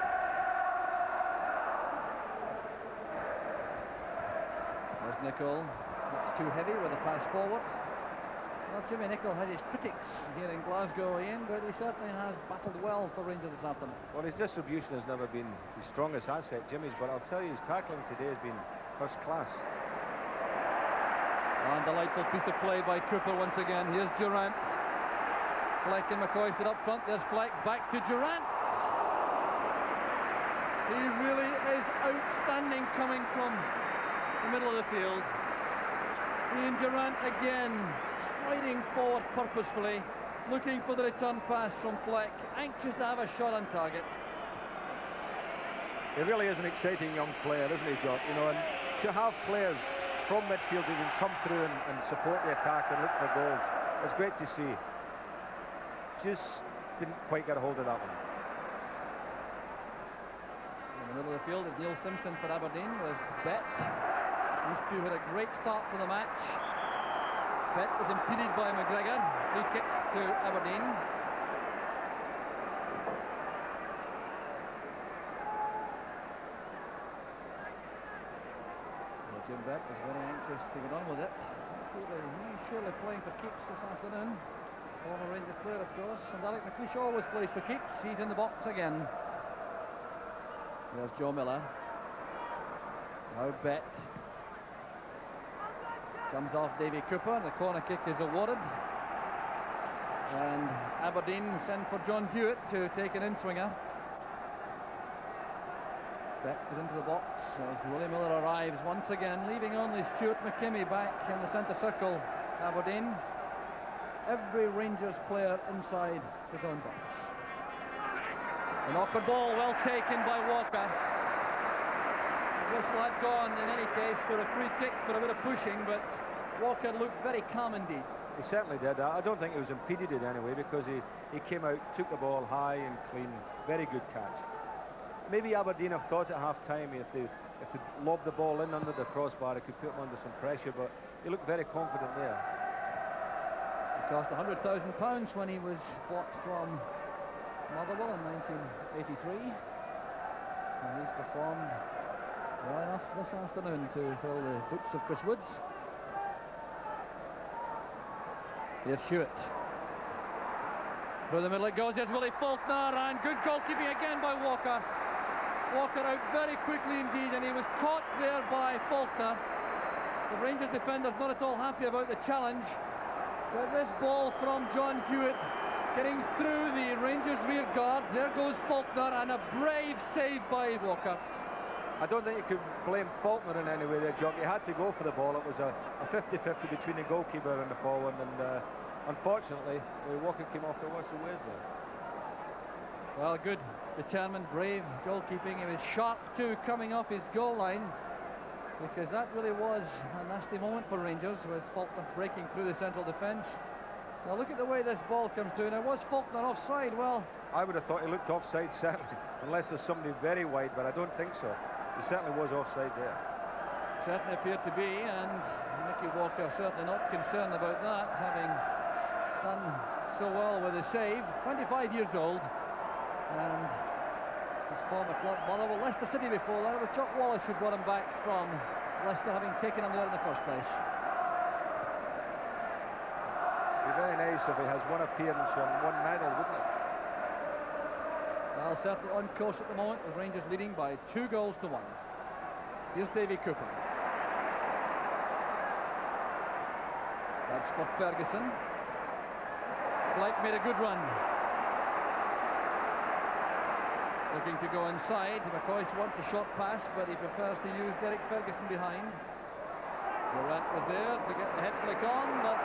There's Nicol. Looks too heavy with a pass forward. Well, Jimmy Nicol has his critics here in Glasgow, Ian, but he certainly has battled well for Rangers this afternoon. Well, his distribution has never been his strongest asset, Jimmy's, but I'll tell you, his tackling today has been first class. And delightful piece of play by Cooper once again. Here's Durant. Fleck and McCoy stood up front. There's Fleck back to Durant. He really is outstanding coming from the middle of the field. Ian Durant again striding forward purposefully, looking for the return pass from Fleck, anxious to have a shot on target. He really is an exciting young player, isn't he, John? You know, and to have players from midfield who can come through and support the attack and look for goals, it's great to see. Just didn't quite get a hold of that one. In the middle of the field is Neil Simpson for Aberdeen with Bet. These two had a great start to the match. Bet is impeded by McGregor. Free kick to Aberdeen. Well, Jim Bet is very anxious to get on with it. He's surely playing for keeps this afternoon. Former Rangers player, of course. And Alec McLeish always plays for keeps. He's in the box again. There's Joe Miller. Now Bet. Comes off Davy Cooper. The corner kick is awarded. And Aberdeen send for John Hewitt to take an in-swinger. Bet goes into the box as Willie Miller arrives once again, leaving only Stuart McKimmie back in the centre circle. Aberdeen. Every Rangers player inside his own box. An awkward ball, well taken by Walker. Whistle had gone in any case for a free kick for a bit of pushing, but Walker looked very calm indeed. He certainly did. I don't think he was impeded in any way because he came out, took the ball high and clean. Very good catch. Maybe Aberdeen have thought at half-time if they lobbed the ball in under the crossbar, it could put them under some pressure, but he looked very confident there. It cost £100,000 when he was bought from Motherwell in 1983. And he's performed well enough this afternoon to fill the boots of Chris Woods. Here's Hewitt. Through the middle it goes. There's Willie Faulkner, and good goalkeeping again by Walker. Walker out very quickly indeed, and he was caught there by Faulkner. The Rangers defender's not at all happy about the challenge. But this ball from John Hewitt getting through the Rangers rear guards. There goes Faulkner, and a brave save by Walker. I don't think you could blame Faulkner in any way there, Jock. He had to go for the ball. It was a 50-50 between the goalkeeper and the forward, and unfortunately, Walker came off the worst of ways there. Well, good, determined, brave goalkeeping. He was sharp too, coming off his goal line, because that really was a nasty moment for Rangers, with Faulkner breaking through the central defence. Now look at the way this ball comes through. Now, was Faulkner offside? Well, I would have thought he looked offside, certainly, unless there's somebody very wide, but I don't think so. He certainly was offside there. Certainly appeared to be, and Nicky Walker certainly not concerned about that, having done so well with his save. 25 years old, and his former club mother, well, Leicester City before that. It was Chuck Wallace who brought him back from Leicester, having taken him there in the first place. It'd be very nice if he has one appearance and one medal, wouldn't it? Well, certainly on course at the moment, with Rangers leading by 2 goals to 1. Here's Davy Cooper. That's for Ferguson. Blake made a good run. Looking to go inside. McCoy wants a short pass, but he prefers to use Derek Ferguson behind. Durant was there to get the head flick on, but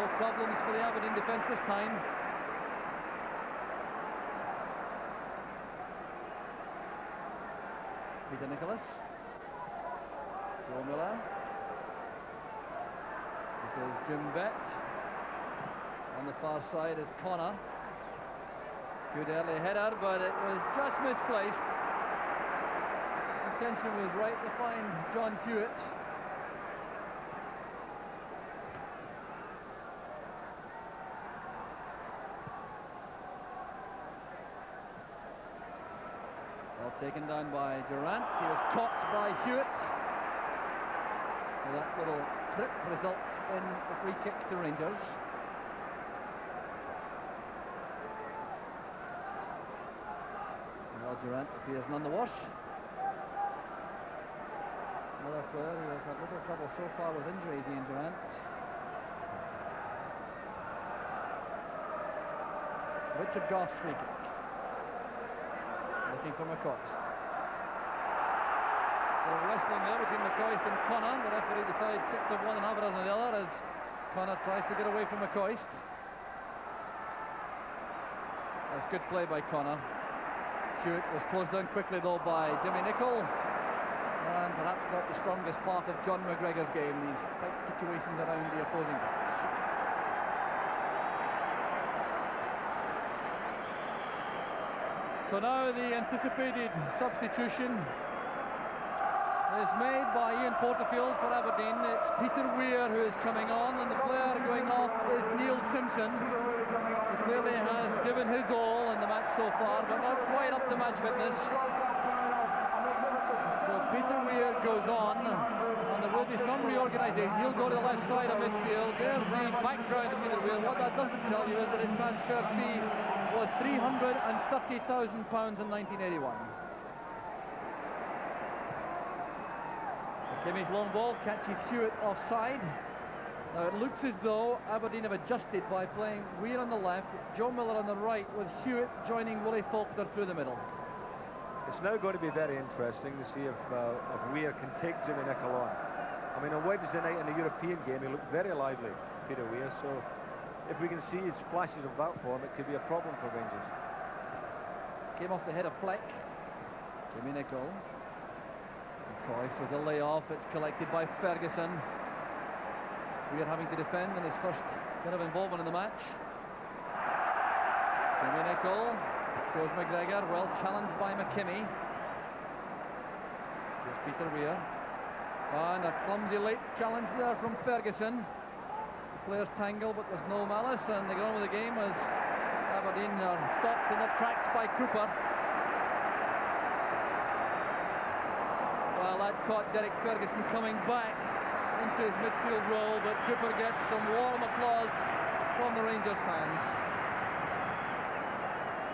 no problems for the Aberdeen defence this time. Peter Nicholas. Joe Miller. This is Jim Bett. On the far side is Connor. Good early header, but it was just misplaced. Intention was right to find John Hewitt. Well taken down by Durant. He was caught by Hewitt. So that little trip results in a free kick to Rangers. Well, Durant appears none the worse. Another player who has had little trouble so far with injuries, Ian Durant. Richard Goff's free kick. Looking for McCoist. They're wrestling there between McCoist and Connor. The referee decides 6 of one and half a dozen of the other as Connor tries to get away from McCoist. That's good play by Connor. Hewitt was closed down quickly though by Jimmy Nicholl, and perhaps not the strongest part of John McGregor's game, these tight situations around the opposing backs. So now the anticipated substitution is made by Ian Porterfield for Aberdeen. It's Peter Weir who is coming on, and the player going off is Neil Simpson, who clearly has given his all in the match so far, but not quite up to match fitness. So Peter Weir goes on, and there will be some reorganisation. He'll go to the left side of midfield. There's the background of Peter Weir. What that doesn't tell you is that his transfer fee was £330,000 in 1981. Kimmy's long ball catches Hewitt offside. Now it looks as though Aberdeen have adjusted by playing Weir on the left, Joe Miller on the right, with Hewitt joining Willie Faulkner through the middle. It's now going to be very interesting to see if Weir can take Jimmy Nicholl on. I mean, on Wednesday night in the European game, he looked very lively, Peter Weir, so if we can see his flashes of that form, it could be a problem for Rangers. Came off the head of Fleck. Jimmy Nicholl. McCoy with the layoff. It's collected by Ferguson. Weir having to defend in his first bit of involvement in the match. Jimmy Nicholl. Goes McGregor, well challenged by McKimmie. Here's Peter Weir. And a clumsy late challenge there from Ferguson. The players tangle, but there's no malice, and they get on with the game as Aberdeen are stopped in their tracks by Cooper. Well, that caught Derek Ferguson coming back into his midfield role, but Cooper gets some warm applause from the Rangers fans.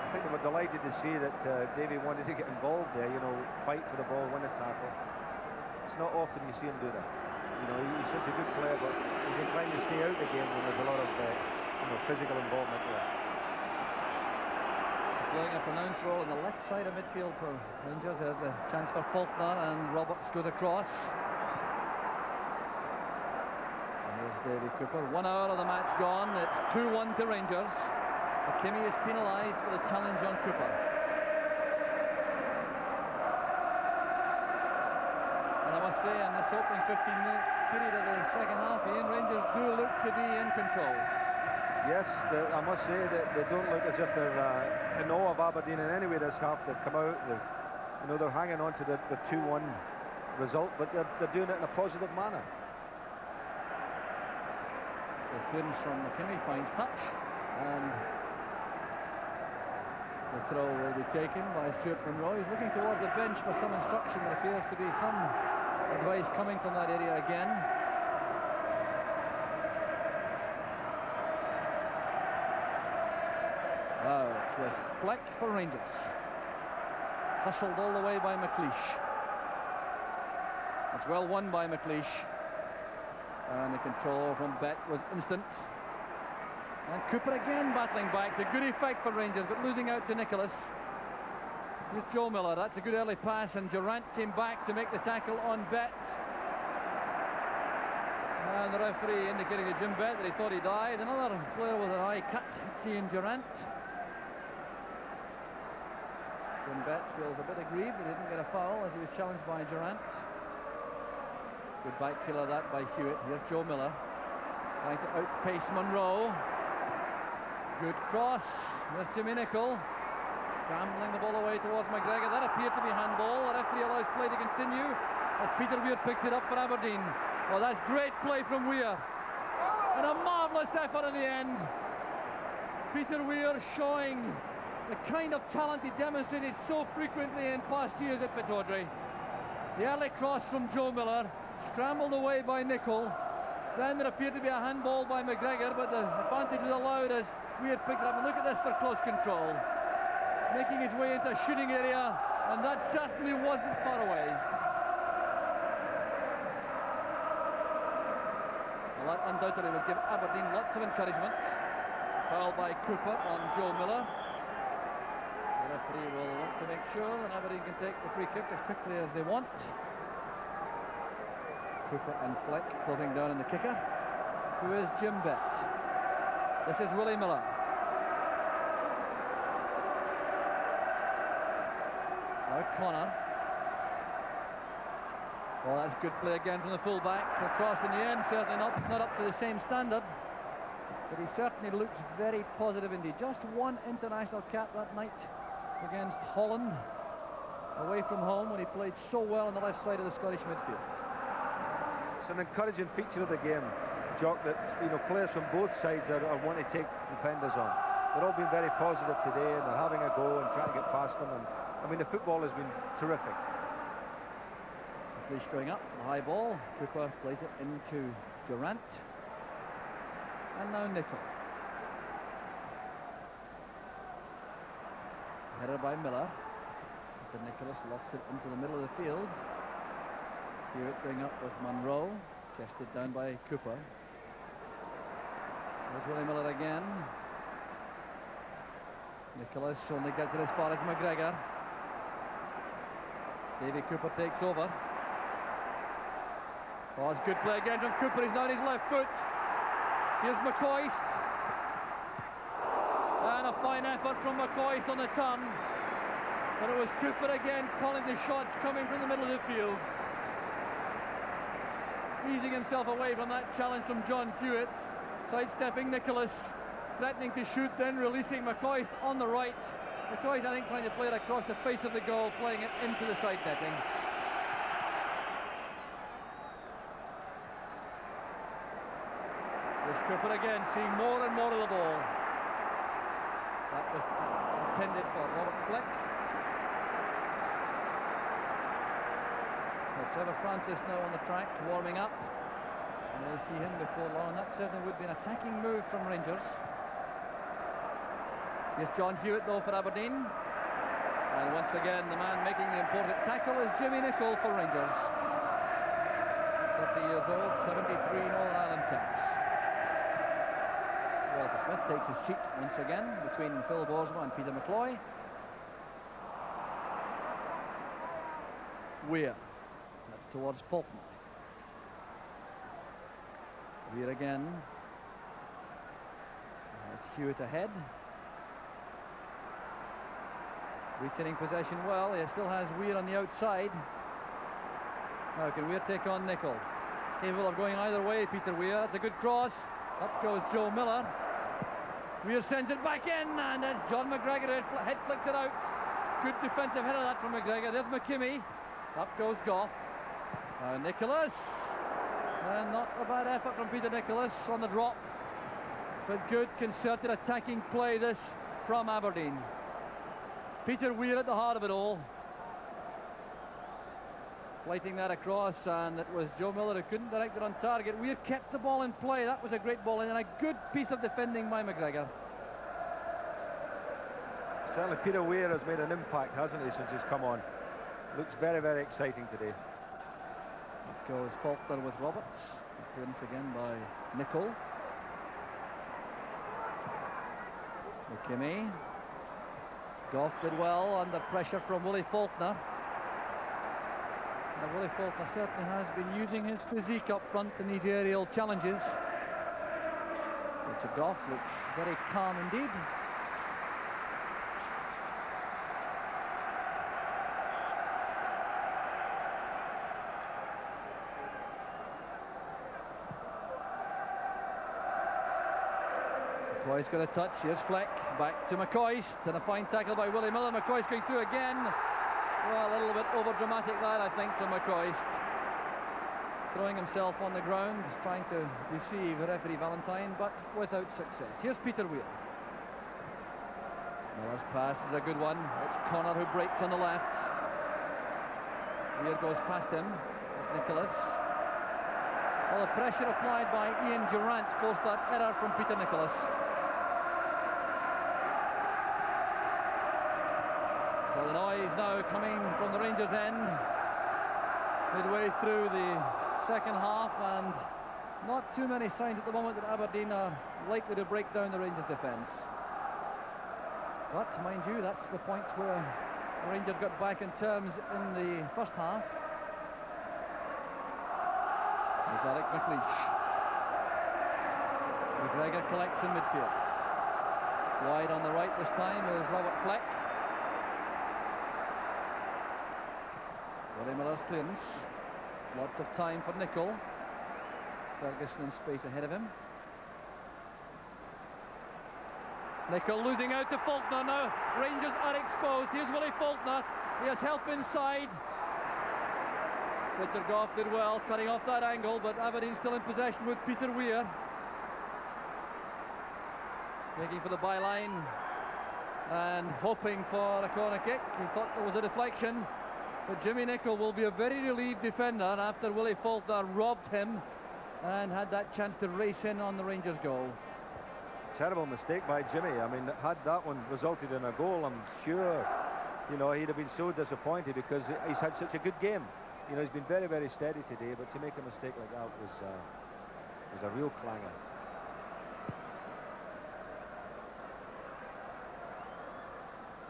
I think they were delighted to see that Davy wanted to get involved there, you know, fight for the ball, win a tackle. It's not often you see him do that. You know, he's such a good player, but he's inclined to stay out of the game when there's a lot of physical involvement there. Playing a pronounced role on the left side of midfield for Rangers. There's the chance for Faulkner, and Roberts goes across. And here's Davy Cooper. 1 hour of the match gone. It's 2-1 to Rangers. McKimmie is penalised for the challenge on Cooper. And I must say, in this opening 15-minute period of the second half, Ian, Rangers do look to be in control. Yes, I must say that they don't look as if they're in awe of Aberdeen in any way this half. They've come out, they're hanging on to the 2-1 result, but they're doing it in a positive manner. The clearance from McKinney finds touch, and the throw will be taken by Stuart Monroe. He's looking towards the bench for some instruction. There appears to be some advice coming from that area again. It's with Fleck for Rangers. Hustled all the way by McLeish. It's well won by McLeish. And the control from Beck was instant. And Cooper again battling back to good effect for Rangers, but losing out to Nicholas. Here's Joe Miller. That's a good early pass, and Durant came back to make the tackle on Bet. And the referee indicating to Jim Bett that he thought he died. Another player with a high cut, seeing Durant. Jim Bett feels a bit aggrieved he didn't get a foul as he was challenged by Durant. Good back killer that by Hewitt. Here's Joe Miller trying to outpace Monroe. Good cross. There's Jimmy Nicholl scrambling the ball away towards McGregor. That appeared to be handball. The referee allows play to continue as Peter Weir picks it up for Aberdeen. Well, that's great play from Weir and a marvellous effort in the end. Peter Weir showing the kind of talent he demonstrated so frequently in past years at Pittodrie. The early cross from Joe Miller, scrambled away by Nicholl. Then there appeared to be a handball by McGregor, but the advantage was allowed as Weir picked it up. And look at this for close control. Making his way into a shooting area, and that certainly wasn't far away. Well, that undoubtedly will give Aberdeen lots of encouragement. Foul by Cooper on Joe Miller. The referee will want to make sure that Aberdeen can take the free kick as quickly as they want. Cooper and Fleck closing down on the kicker, who is Jim Bett. This is Willie Miller. Now Connor. Well, that's good play again from the fullback. The cross in the end, certainly not up to the same standard, but he certainly looked very positive indeed. Just one international cap that night against Holland, away from home, when he played so well on the left side of the Scottish midfield. It's an encouraging feature of the game, Jock, that players from both sides are wanting to take defenders on. They're all being very positive today, and they're having a go and trying to get past them. And I mean, the football has been terrific. McLeish going up, the high ball. Cooper plays it into Durant, and now Nicholl. Header by Miller. Peter Nicholas lofts it into the middle of the field. Hewitt going up with Monroe, chested down by Cooper. There's Willie Miller again. Nicholas only gets it as far as McGregor. Davy Cooper takes over. Oh, it's good play again from Cooper. He's now on his left foot. Here's McCoist. And a fine effort from McCoist on the turn. But it was Cooper again calling the shots coming from the middle of the field. Easing himself away from that challenge from John Hewitt. Sidestepping Nicholas, threatening to shoot, then releasing McCoist on the right. McCoist, I think, trying to play it across the face of the goal, playing it into the side netting. There's Cooper again, seeing more and more of the ball. That was intended for Robert Fleck. Trevor Francis now on the track, warming up. And they see him before long. That certainly would be an attacking move from Rangers. Here's John Hewitt, though, for Aberdeen. And once again, the man making the important tackle is Jimmy Nicholl for Rangers. 30 years old, 73 Northern Ireland caps. Walter Smith takes his seat once again between Phil Borsma and Peter McCloy. Weir. That's towards Faulkner. Weir again. There's Hewitt ahead. Retaining possession well. He still has Weir on the outside. Now can Weir take on Nicholl? Capable of going either way, Peter Weir. That's a good cross. Up goes Joe Miller. Weir sends it back in, and it's John McGregor who head flicks it out. Good defensive header that from McGregor. There's McKimmie. Up goes Goff. Now Nicholas. And not a bad effort from Peter Nicholas on the drop. But good concerted attacking play this from Aberdeen. Peter Weir at the heart of it all. Flighting that across, and it was Joe Miller who couldn't direct it on target. Weir kept the ball in play. That was a great ball in, and a good piece of defending by McGregor. Certainly Peter Weir has made an impact, hasn't he, since he's come on. Looks very, very exciting today. Up goes Faulkner with Roberts. Clearance again by Nicol. McKimmie. Goff did well under pressure from Willie Faulkner. Now, Willie Faulkner certainly has been using his physique up front in these aerial challenges. Richard Goff looks very calm indeed. McCoy's got a touch. Here's Fleck. Back to McCoist. And a fine tackle by Willie Miller. McCoist going through again. Well, a little bit over-dramatic that, I think, from McCoist. Throwing himself on the ground, trying to deceive referee Valentine, but without success. Here's Peter Weir. Miller's pass is a good one. It's Connor who breaks on the left. Weir goes past him. There's Nicholas. Well, the pressure applied by Ian Durant forced that error from Peter Nicholas. Well, the noise now coming from the Rangers' end. Midway through the second half, and not too many signs at the moment that Aberdeen are likely to break down the Rangers' defence. But, mind you, that's the point where the Rangers got back in terms in the first half. There's Alec McLeish. McGregor collects in midfield. Wide on the right this time is Robert Fleck. Willie Miller's clearance. Lots of time for Nicol. Ferguson in space ahead of him. Nicol losing out to Faulkner now. Rangers are exposed. Here's Willie Faulkner. He has help inside. Richard Goff did well cutting off that angle, but Aberdeen still in possession with Peter Weir. Making for the byline and hoping for a corner kick. He thought there was a deflection. But Jimmy Nicol will be a very relieved defender after Willie Faulkner robbed him and had that chance to race in on the Rangers goal. Terrible mistake by Jimmy. I mean, had that one resulted in a goal, I'm sure, you know, he'd have been so disappointed because he's had such a good game. You know, he's been very, very steady today, but to make a mistake like that was a real clanger.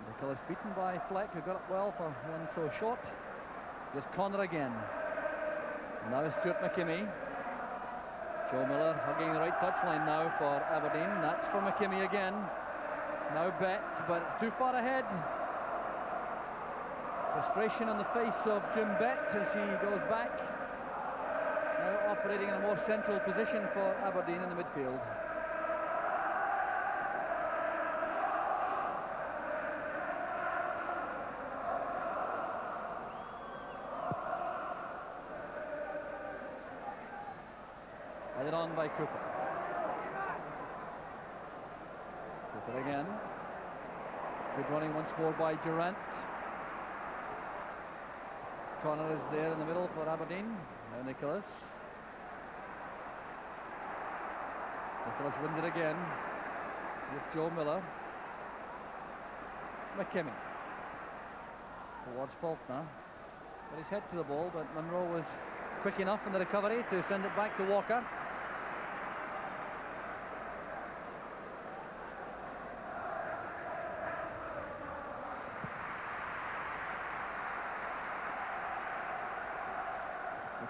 Nicholas beaten by Fleck, who got it well for one so short. Here's Connor again. And now Stuart McKimmie. Joe Miller hugging the right touchline now for Aberdeen. That's for McKimmie again. Now Bet, but it's too far ahead. Frustration on the face of Jim Bet as he goes back. Now operating in a more central position for Aberdeen in the midfield. Headed on by Cooper. Cooper again. Good running once more by Durant. Connor is there in the middle for Aberdeen. Now Nicholas. Nicholas wins it again. Here's Joe Miller. McKimmie. Towards Faulkner. But he's head to the ball, but Monroe was quick enough in the recovery to send it back to Walker.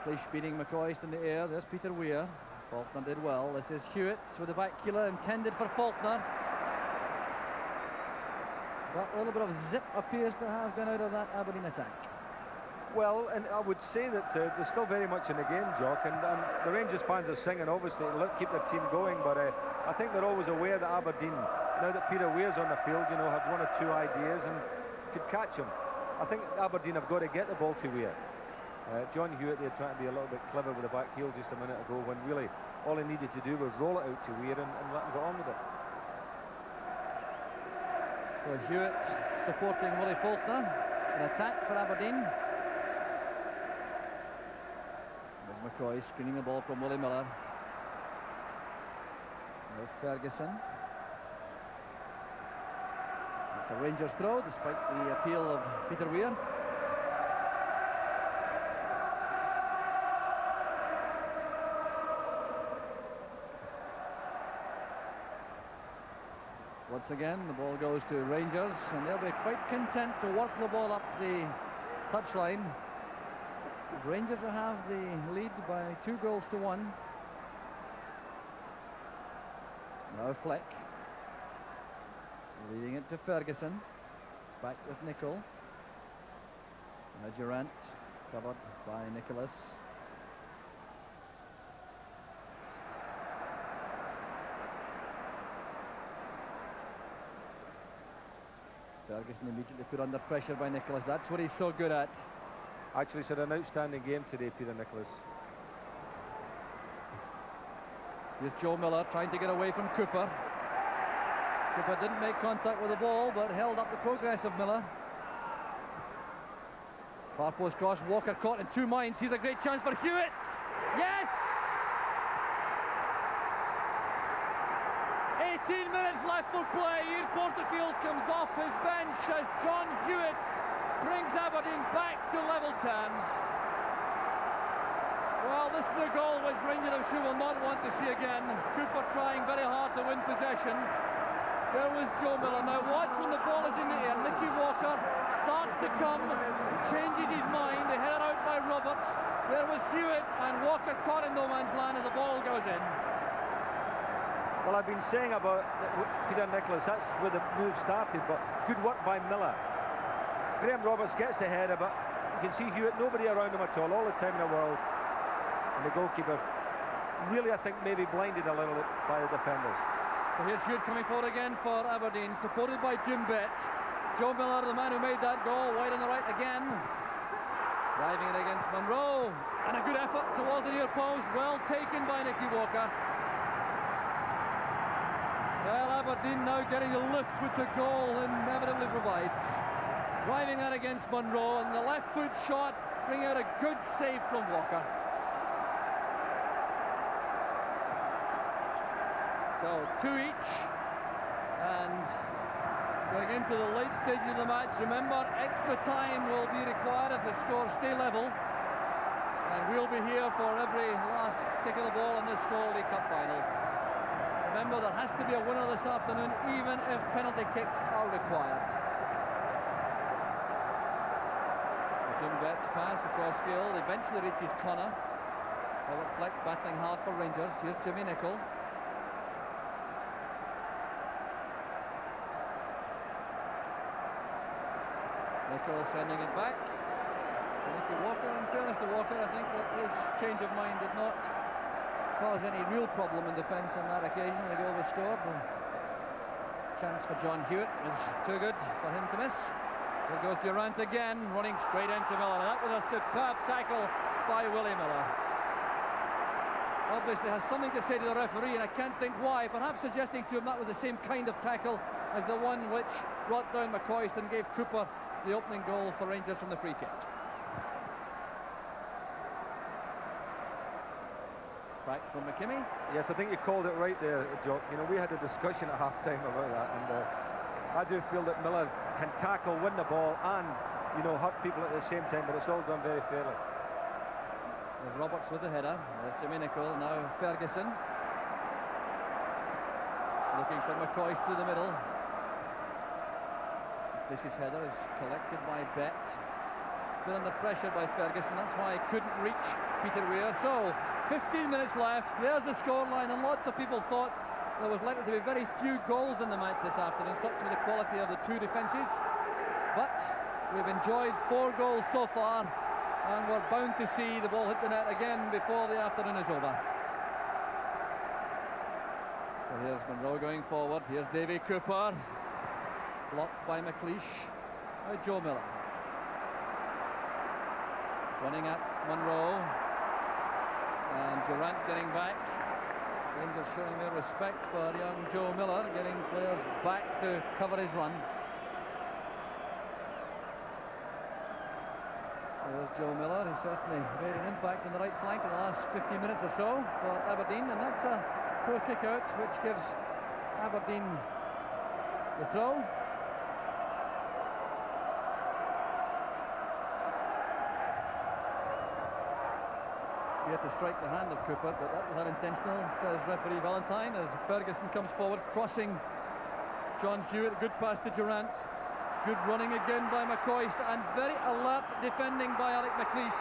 McLeish beating McCoist in the air. There's Peter Weir. Faulkner did well. This is Hewitt with the back keeler intended for Faulkner. But a little bit of zip appears to have gone out of that Aberdeen attack. Well, and I would say that they're still very much in the game, Jock, and the Rangers fans are singing, obviously, to keep their team going, but I think they're always aware that Aberdeen, now that Peter Weir's on the field, you know, have one or two ideas and could catch him. I think Aberdeen have got to get the ball to Weir. John Hewitt there trying to be a little bit clever with the back heel just a minute ago when really all he needed to do was roll it out to Weir and let him get on with it. Well, Hewitt supporting Willie Faulkner in attack for Aberdeen. There's McCoy screening the ball from Willie Miller. Now Ferguson. It's a Rangers throw despite the appeal of Peter Weir. Once again, the ball goes to Rangers, and they'll be quite content to work the ball up the touchline. Rangers will have the lead by 2-1. Now Fleck. Leading it to Ferguson. It's back with Nicol. Now Durant, covered by Nicholas. Ferguson immediately put under pressure by Nicholas. That's what he's so good at. Actually, he's had an outstanding game today, Peter Nicholas. Here's Joe Miller trying to get away from Cooper. Cooper didn't make contact with the ball, but held up the progress of Miller. Far post cross, Walker caught in two minds. Here's a great chance for Hewitt. Yes! 18 minutes left for play. Ian Porterfield comes off his bench as John Hewitt brings Aberdeen back to level terms. Well, this is a goal which Rangers I'm sure will not want to see again. Cooper trying very hard to win possession. There was Joe Miller. Now watch when the ball is in the air. Nicky Walker starts to come, changes his mind. They head it out by Roberts. There was Hewitt, and Walker caught in no man's land as the ball goes in. Well, I've been saying about Peter Nicholas, that's where the move started, but good work by Miller. Graham Roberts gets the header, but you can see Hewitt, nobody around him at all the time in the world. And the goalkeeper really, I think, maybe blinded a little bit by the defenders. So here's Hewitt coming forward again for Aberdeen, supported by Jim Bett. Joe Miller, the man who made that goal, wide on the right again. Driving it against Monroe. And a good effort towards the near post, well taken by Nicky Walker. Well, Aberdeen now getting the lift which a goal inevitably provides. Driving that against Monroe, and the left foot shot bringing out a good save from Walker. So 2 each, and going into the late stages of the match, remember extra time will be required if the scores stay level, and we'll be here for every last kick of the ball in this Scottish League Cup final. Remember, there has to be a winner this afternoon, even if penalty kicks are required. Jim Bett's pass across field eventually reaches Connor. Robert Fleck battling hard for Rangers. Here's Jimmy Nicol. Nicol sending it back. Nicky Walker, in fairness to Walker, I think that his change of mind did not cause any real problem in defence on that occasion when the goal was scored. The chance for John Hewitt was too good for him to miss. There goes Durant again, running straight into Miller. That was a superb tackle by Willie Miller. Obviously has something to say to the referee, and I can't think why. Perhaps suggesting to him that was the same kind of tackle as the one which brought down McCoist and gave Cooper the opening goal for Rangers from the free kick. Back from McKimmie. Yes, I think you called it right there, Joe. You know, we had a discussion at half-time about that, and I do feel that Miller can tackle, win the ball, and, you know, hurt people at the same time, but it's all done very fairly. There's Roberts with the header. There's Jimmy Nicol, now Ferguson. Looking for McCoy through the middle. Fish's header is collected by Bett. Put under pressure by Ferguson, that's why he couldn't reach Peter Weir. So 15 minutes left, there's the scoreline, and lots of people thought there was likely to be very few goals in the match this afternoon, such was the quality of the two defences. But we've enjoyed 4 goals so far, and we're bound to see the ball hit the net again before the afternoon is over. So here's Monroe going forward, here's Davy Cooper, blocked by McLeish. Now Joe Miller. Running at Monroe. And Durant getting back. Rangers showing their respect for young Joe Miller, getting players back to cover his run. There's Joe Miller. He certainly made an impact on the right flank in the last 15 minutes or so for Aberdeen, and that's a poor kick out, which gives Aberdeen the throw. He had to strike the hand of Cooper, but that was unintentional, says referee Valentine, as Ferguson comes forward, crossing John Hewitt. Good pass to Durant. Good running again by McCoist, and very alert defending by Alec McLeish,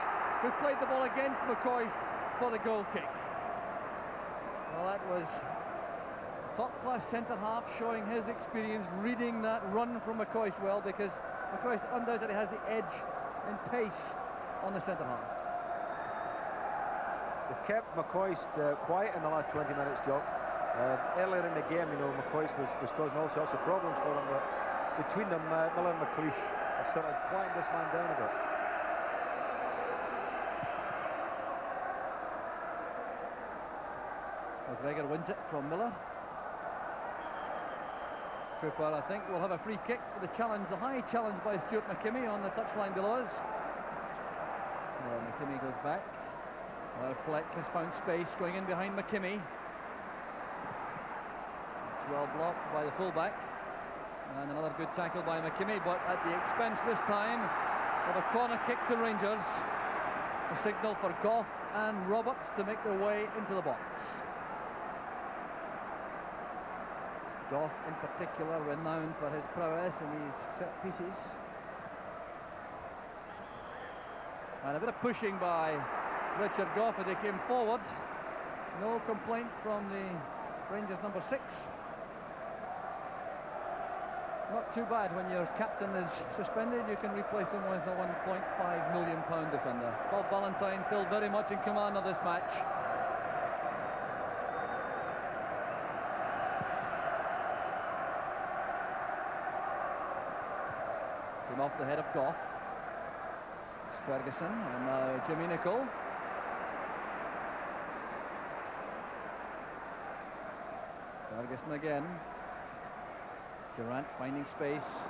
who played the ball against McCoist for the goal kick. Well, that was top-class centre-half, showing his experience, reading that run from McCoist well, because McCoist undoubtedly has the edge in pace on the centre-half. They've kept McCoist quiet in the last 20 minutes, Jock. Earlier in the game, you know, McCoist was causing all sorts of problems for them, but between them, Miller and McLeish have started quieting this man down a bit. McGregor wins it from Miller. Cooper, I think, will have a free kick for the challenge, the high challenge by Stuart McKimmie on the touchline below us. Well, McKimmie goes back. Fleck has found space going in behind McKimmie. It's well blocked by the fullback. And another good tackle by McKimmie, but at the expense this time of a corner kick to Rangers. A signal for Goff and Roberts to make their way into the box. Goff, in particular, renowned for his prowess in these set pieces. And a bit of pushing by Richard Goff as he came forward. No complaint from the Rangers number 6. Not too bad when your captain is suspended. You can replace him with a £1.5 million defender. Bob Valentine still very much in command of this match. Came off the head of Goff. Ferguson and now Jimmy Nicholl. Ferguson again. Durant finding space.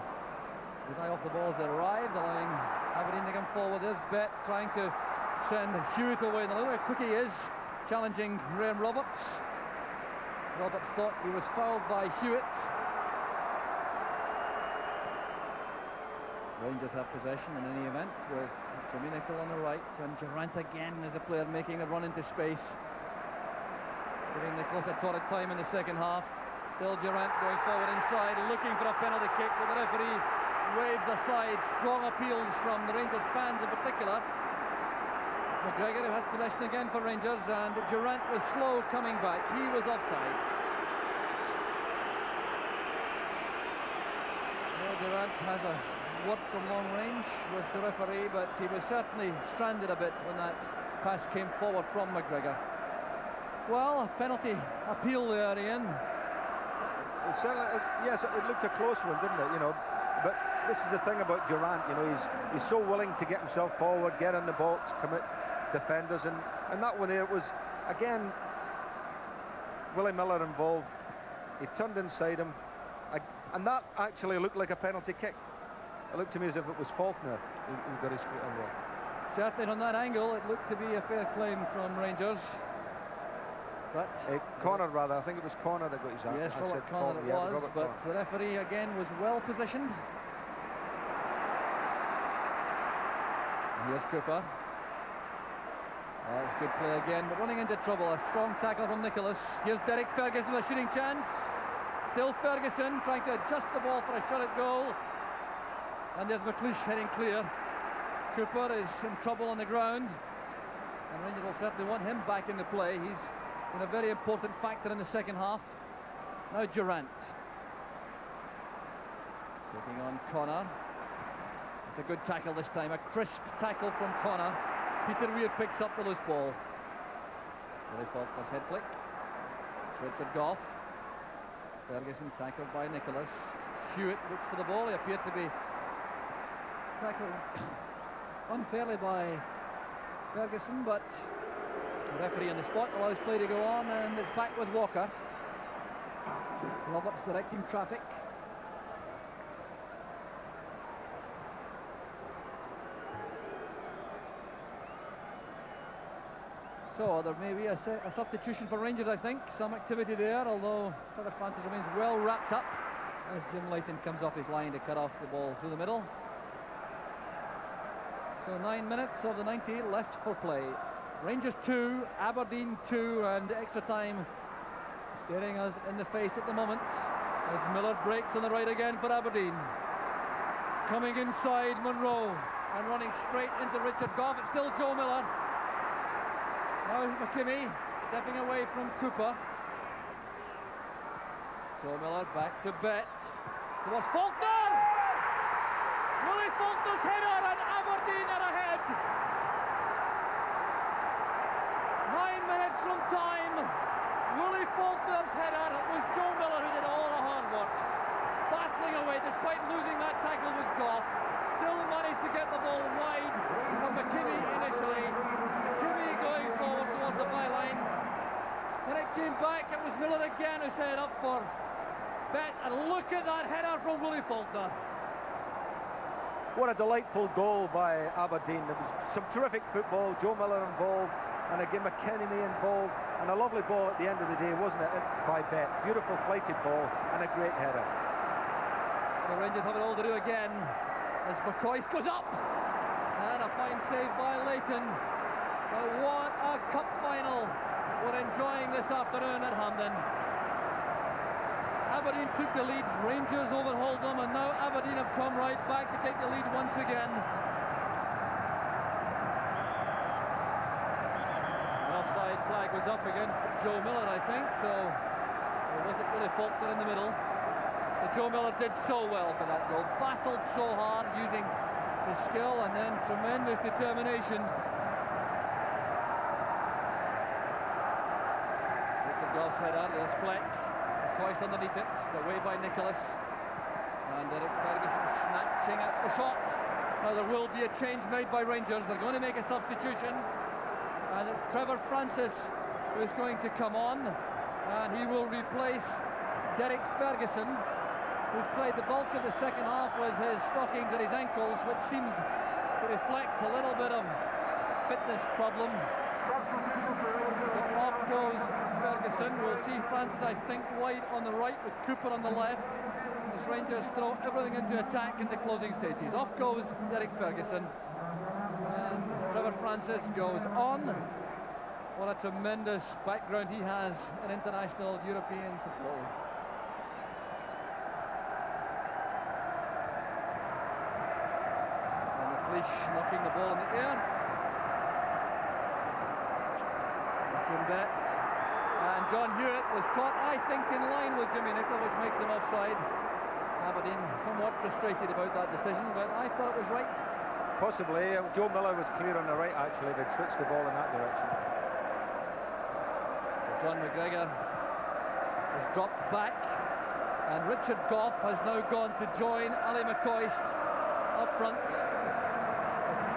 His eye off the ball as they arrived, allowing Aberdeen to come forward. There's Bet trying to send Hewitt away. And look how quick he is, challenging Graham Roberts. Roberts thought he was fouled by Hewitt. Rangers have possession in any event with Jimmy Nicholl on the right, and Durant again as a player making a run into space. Giving Nicholas a torrid time in the second half. Still Durant going forward inside, looking for a penalty kick, but the referee waves aside strong appeals from the Rangers fans in particular. It's McGregor who has possession again for Rangers, and Durant was slow coming back. He was offside. Well, Durant has a word from long range with the referee, but he was certainly stranded a bit when that pass came forward from McGregor. Well, a penalty appeal there, Ian. Yes, it looked a close one, didn't it? You know, but this is the thing about Durant. You know, he's so willing to get himself forward, get in the box, commit defenders, and that one there was again Willie Miller involved. He turned inside him, and that actually looked like a penalty kick. It looked to me as if it was Faulkner who got his foot in there. Certainly from that angle, it looked to be a fair claim from Rangers. But Connor, rather, I think it was Connor that got his hand. yes, Robert Connor it was, but the referee again was well positioned. Here's Cooper. That's good play again, but running into trouble. A strong tackle from Nicholas. Here's Derek Ferguson with a shooting chance. Still Ferguson trying to adjust the ball for a shot at goal. And there's McLeish heading clear. Cooper is in trouble on the ground, and Rangers will certainly want him back in the play. He's been a very important factor in the second half. Now Durant taking on Connor. It's a good tackle this time, a crisp tackle from Connor. Peter Weir picks up the loose ball. Very faultless head flick. It's Richard Goff. Ferguson tackled by Nicholas. Hewitt looks for the ball. He appeared to be tackled unfairly by Ferguson, but The referee on the spot allows play to go on, and it's back with Walker. Roberts directing traffic. So there may be a substitution for Rangers, I think. Some activity there, although Trevor Francis remains well wrapped up as Jim Leighton comes off his line to cut off the ball through the middle. So 9 minutes of the 90 left for play. Rangers 2, Aberdeen 2, and extra time staring us in the face at the moment as Miller breaks on the right again for Aberdeen. Coming inside Monroe and running straight into Richard Gough. It's still Joe Miller. Now McKimmie stepping away from Cooper. Joe Miller back to Bet. Towards Faulkner! Willie Faulkner's header and Aberdeen are ahead. 9 minutes from time. Willie Faulkner's header. It was Joe Miller who did all the hard work. Battling away despite losing that tackle with Gough. Still managed to get the ball wide from McKimmie initially. McKimmie going forward towards the byline. When it came back, it was Miller again who set it up for Bet. And look at that header from Willie Faulkner. What a delightful goal by Aberdeen. There was some terrific football, Joe Miller involved, and again McKinney involved, and a lovely ball at the end of the day, wasn't it, by Bet? Beautiful flighted ball and a great header. The Rangers have it all to do again as McCoist goes up, and a fine save by Leighton. But what a cup final we're enjoying this afternoon at Hampden. Aberdeen took the lead, Rangers overhauled them, and now Aberdeen have come right back to take the lead once again. The offside flag was up against Joe Miller, I think, so or was it Willie Faulkner in the middle? But Joe Miller did so well for that goal, battled so hard using his skill and then tremendous determination. Richard Gough's header, there's Fleck. Hoist underneath it, it's away by Nicholas, and Derek Ferguson snatching at the shot. Now there will be a change made by Rangers. They're going to make a substitution, and it's Trevor Francis who is going to come on, and he will replace Derek Ferguson, who's played the bulk of the second half with his stockings at his ankles, which seems to reflect a little bit of fitness problem. So off goes Ferguson. We'll see Francis, I think, wide on the right with Cooper on the left. As Rangers throw everything into attack in the closing stages. Off goes Derek Ferguson. And Trevor Francis goes on. What a tremendous background he has in international European football. And McLeish knocking the ball in the air. Bet. And John Hewitt was caught, I think, in line with Jimmy Nicholl, which makes him offside. Aberdeen somewhat frustrated about that decision, but I thought it was right. Possibly. Joe Miller was clear on the right, actually. They'd switched the ball in that direction. So John McGregor has dropped back, and Richard Gough has now gone to join Ali McCoist up front.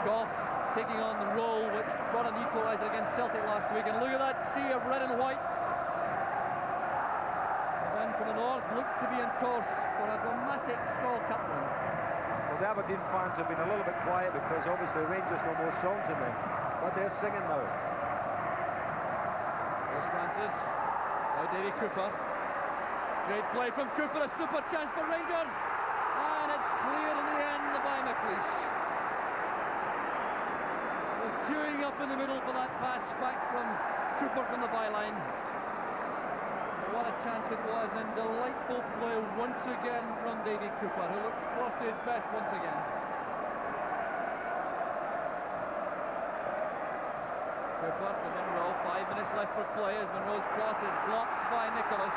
Gough taking on the role which brought an equaliser against Celtic last week, and look at that sea of red and white. The men from the north look to be on course for a dramatic Skull Cup win. Well, the Aberdeen fans have been a little bit quiet because obviously Rangers no more songs in them, but they're singing now. There's Francis, now Davy Cooper. Great play from Cooper, a super chance for Rangers, and it's cleared in the end by McLeish. Queuing up in the middle for that pass back from Cooper from the byline. What a chance it was, and delightful play once again from Davy Cooper, who looks close to his best once again. Cooper to Monroe, 5 minutes left for play as Monroe's cross is blocked by Nicholas.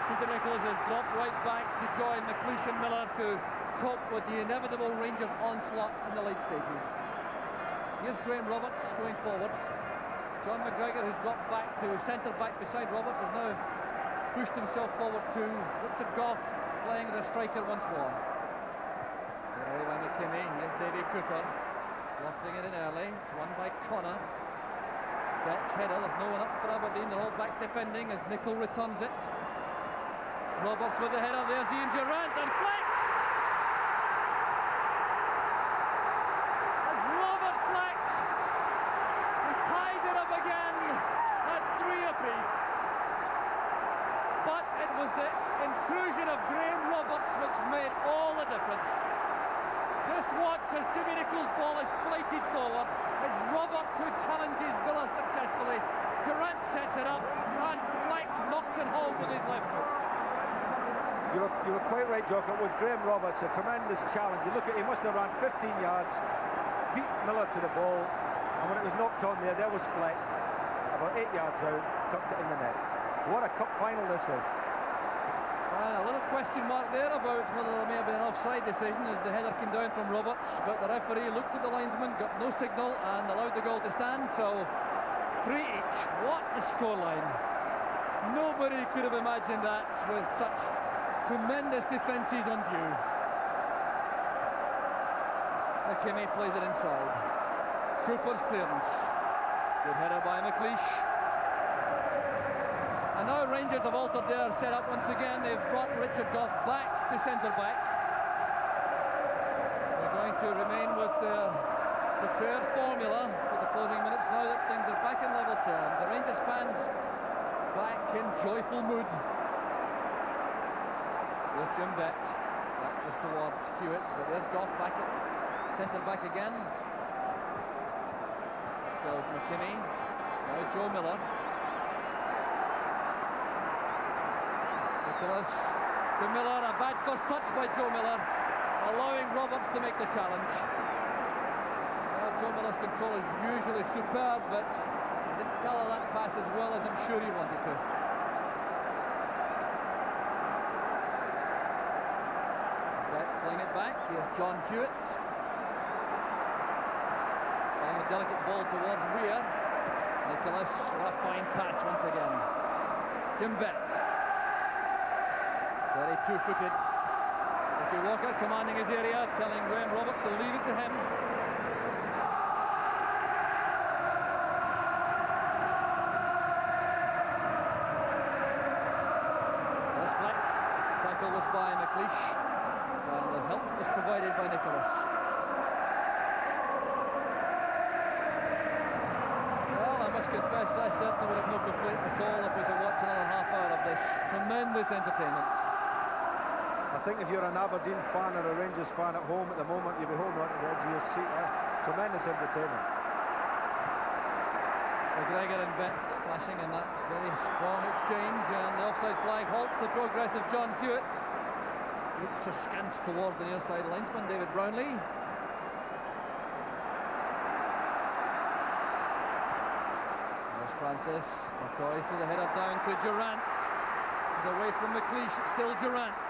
Peter Nicholas has dropped right back to join McLeish and Miller to cope with the inevitable Rangers onslaught in the late stages. Here's Graham Roberts going forward. John McGregor, who's dropped back to centre back beside Roberts, has now pushed himself forward to Richard Gough, playing as a striker once more. Away by McKimmie. Here's Davy Cooper, lofting it in early. It's won by Connor. Betts' header, there's no one up for Aberdeen, they're all back defending as Nicol returns it. Roberts with the header, there's Ian Durrant, and Fleck! As Robert Fleck, he ties it up again at 3 apiece. But it was the intrusion of Graham Roberts which made all the difference. Just watch as Jimmy Nicol's ball is flighted forward. It's Roberts who challenges Miller successfully. Durrant sets it up, and Fleck knocks it home with his left foot. You were quite right, Jock. It was Graham Roberts, a tremendous challenge. You look at, he must have run 15 yards, beat Miller to the ball, and when it was knocked on there was Fleck, about 8 yards out, tucked it in the net. What a cup final this is. A little question mark there about whether there may have been an offside decision as the header came down from Roberts, but the referee looked at the linesman, got no signal, and allowed the goal to stand. So 3 each. What a scoreline! Nobody could have imagined that with such tremendous defences on view. McKimmie plays it inside. Cooper's clearance. Good header by McLeish. And now Rangers have altered their setup once again. They've brought Richard Gough back to centre-back. They're going to remain with their prepared formula for the closing minutes now that things are back in level term. The Rangers fans back in joyful mood. There's Jim Bett. That was towards Hewitt, but there's Gough back at centre-back again. Goes McKimmie. Now Joe Miller. Nicholas to Miller, a bad first touch by Joe Miller, allowing Roberts to make the challenge. Well, Joe Miller's control is usually superb, but he didn't colour that pass as well as I'm sure he wanted to. Beck playing it back, here's John Hewitt. Playing a delicate ball towards rear. Nicholas, a fine pass once again. Jim Bett. Very two-footed. Ricky Walker commanding his area, telling Graham Roberts to leave it to him. There's Fleck. Tackle was by McLeish, and the help was provided by Nicholas. Well, I must confess, I certainly would have no complaint at all if we could watch another half hour of this. Tremendous entertainment. I think if you're an Aberdeen fan or a Rangers fan at home at the moment, you'll be holding on to the edge of your seat. Tremendous entertainment. McGregor and Bett clashing in that very strong exchange, and the offside flag halts the progress of John Hewitt. Looks askance towards the near side linesman, David Brownlee. There's Francis. McCoy with the header down to Durrant. He's away from McLeish, it's still Durrant.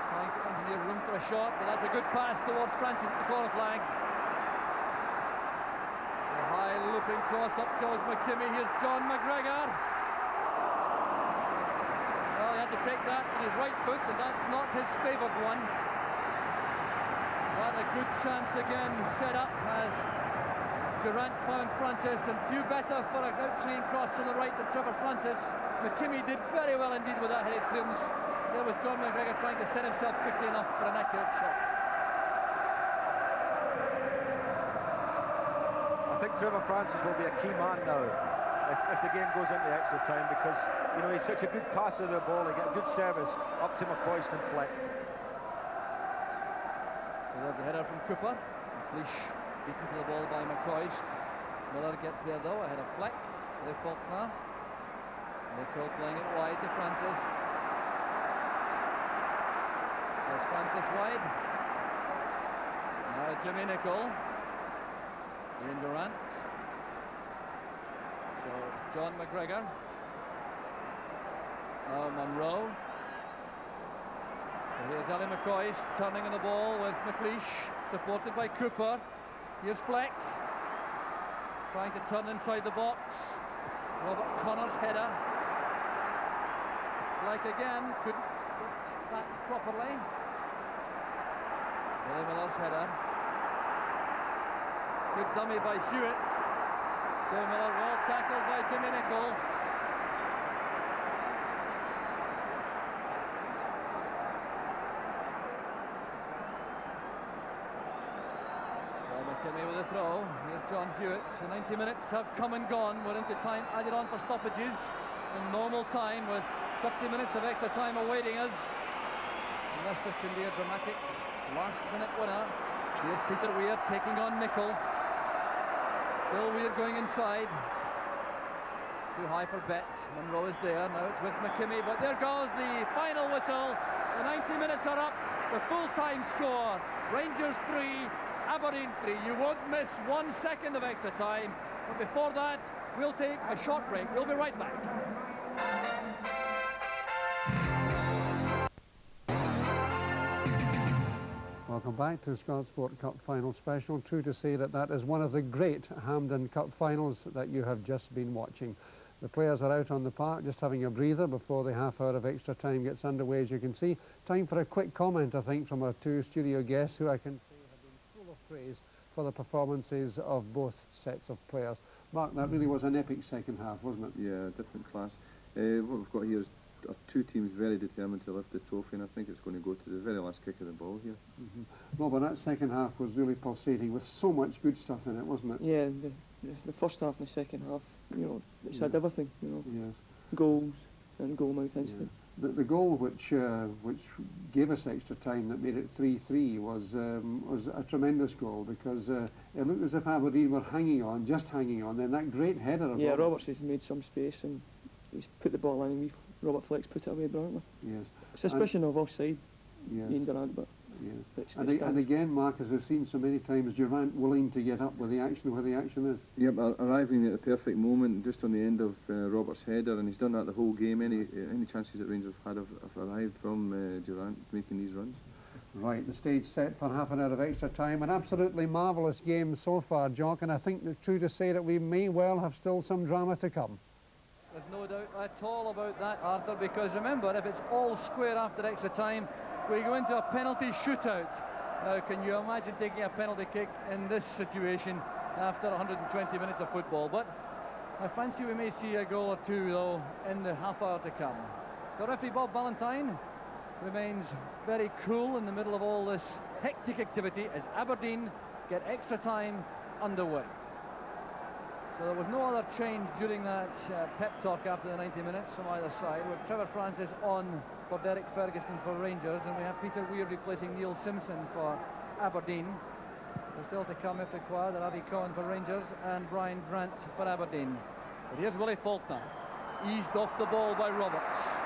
Trying to engineer room for a shot, but that's a good pass towards Francis at the corner flag. A high looping cross, up goes McKimmie. Here's John McGregor. Well, he had to take that with his right foot, and that's not his favoured one. But a good chance again set up as Durrant found Francis, and few better for an outswinging cross on the right than Trevor Francis. McKimmie did very well indeed with that headed clearance. There was John McGregor trying to set himself quickly enough for an accurate shot. I think Trevor Francis will be a key man now if the game goes into extra time, because you know he's such a good passer of the ball. He got a good service up to McCoist and Fleck. So there's the header from Cooper. McLeish beaten to the ball by McCoist. Miller gets there though, ahead of Fleck. Ray Faulkner. Nicol playing it wide to Francis. There's Francis wide. Now Jimmy Nicol. Ian Durrant. So it's John McGregor. Now Monroe. So here's Ali McCoist turning on the ball with McLeish, supported by Cooper. Here's Fleck. Trying to turn inside the box. Robert Connor's header. Fleck again, couldn't put that properly. Billy Miller's header. Good dummy by Hewitt. Joe Miller, well tackled by Jimmy Nicholl. McKinney with a throw. Here's John Hewitt. The 90 minutes have come and gone. We're into time added on for stoppages in normal time, with 30 minutes of extra time awaiting us. Unless there can be a dramatic last-minute winner. Here's Peter Weir taking on Nicholl. Bill Weir going inside. Too high for Bet. Munro is there. Now it's with McKinney, but there goes the final whistle. The 90 minutes are up. The full-time score. Rangers 3. Aberdeen 3. You won't miss 1 second of extra time. But before that, we'll take a short break. We'll be right back. Welcome back to Scott Sport Cup Final Special. True to say that that is one of the great Hampden Cup finals that you have just been watching. The players are out on the park just having a breather before the half hour of extra time gets underway, as you can see. Time for a quick comment, I think, from our two studio guests, who I can say have been full of praise for the performances of both sets of players. Mark, that really was an epic second half, wasn't it? Yeah, different class. What we've got here is two teams very determined to lift the trophy, and I think it's going to go to the very last kick of the ball here. No, but that second half was really pulsating with so much good stuff in it, wasn't it? Yeah, the first half and the second half, you know, it's had everything, you know. Yes. Goals and goal-mouth incident. Yeah. The goal which gave us extra time, that made it 3-3, was a tremendous goal, because it looked as if Aberdeen were just hanging on. Then that great header of Roberts has made some space and he's put the ball in, and Robert Flex put it away brilliantly. Yes. Suspicion of offside, yes. Ian Durant, but yes. And again, Mark, as we've seen so many times, Durant willing to get up with the action where the action is. Yep, arriving at the perfect moment, just on the end of Robert's header, and he's done that the whole game. Any chances that Rangers have had have arrived from Durant making these runs. Right, the stage set for half an hour of extra time. An absolutely marvellous game so far, Jock, and I think it's true to say that we may well have still some drama to come. There's no doubt at all about that, Arthur, because remember, if it's all square after extra time, we go into a penalty shootout. Now, can you imagine taking a penalty kick in this situation after 120 minutes of football? But I fancy we may see a goal or two, though, in the half hour to come. So referee Bob Valentine remains very cool in the middle of all this hectic activity as Aberdeen get extra time underway. So there was no other change during that pep talk after the 90 minutes from either side, with Trevor Francis on for Derek Ferguson for Rangers, and we have Peter Weir replacing Neil Simpson for Aberdeen. There's still to come, if required, Avi Cohen for Rangers and Brian Grant for Aberdeen. But here's Willie Faulkner, eased off the ball by Roberts.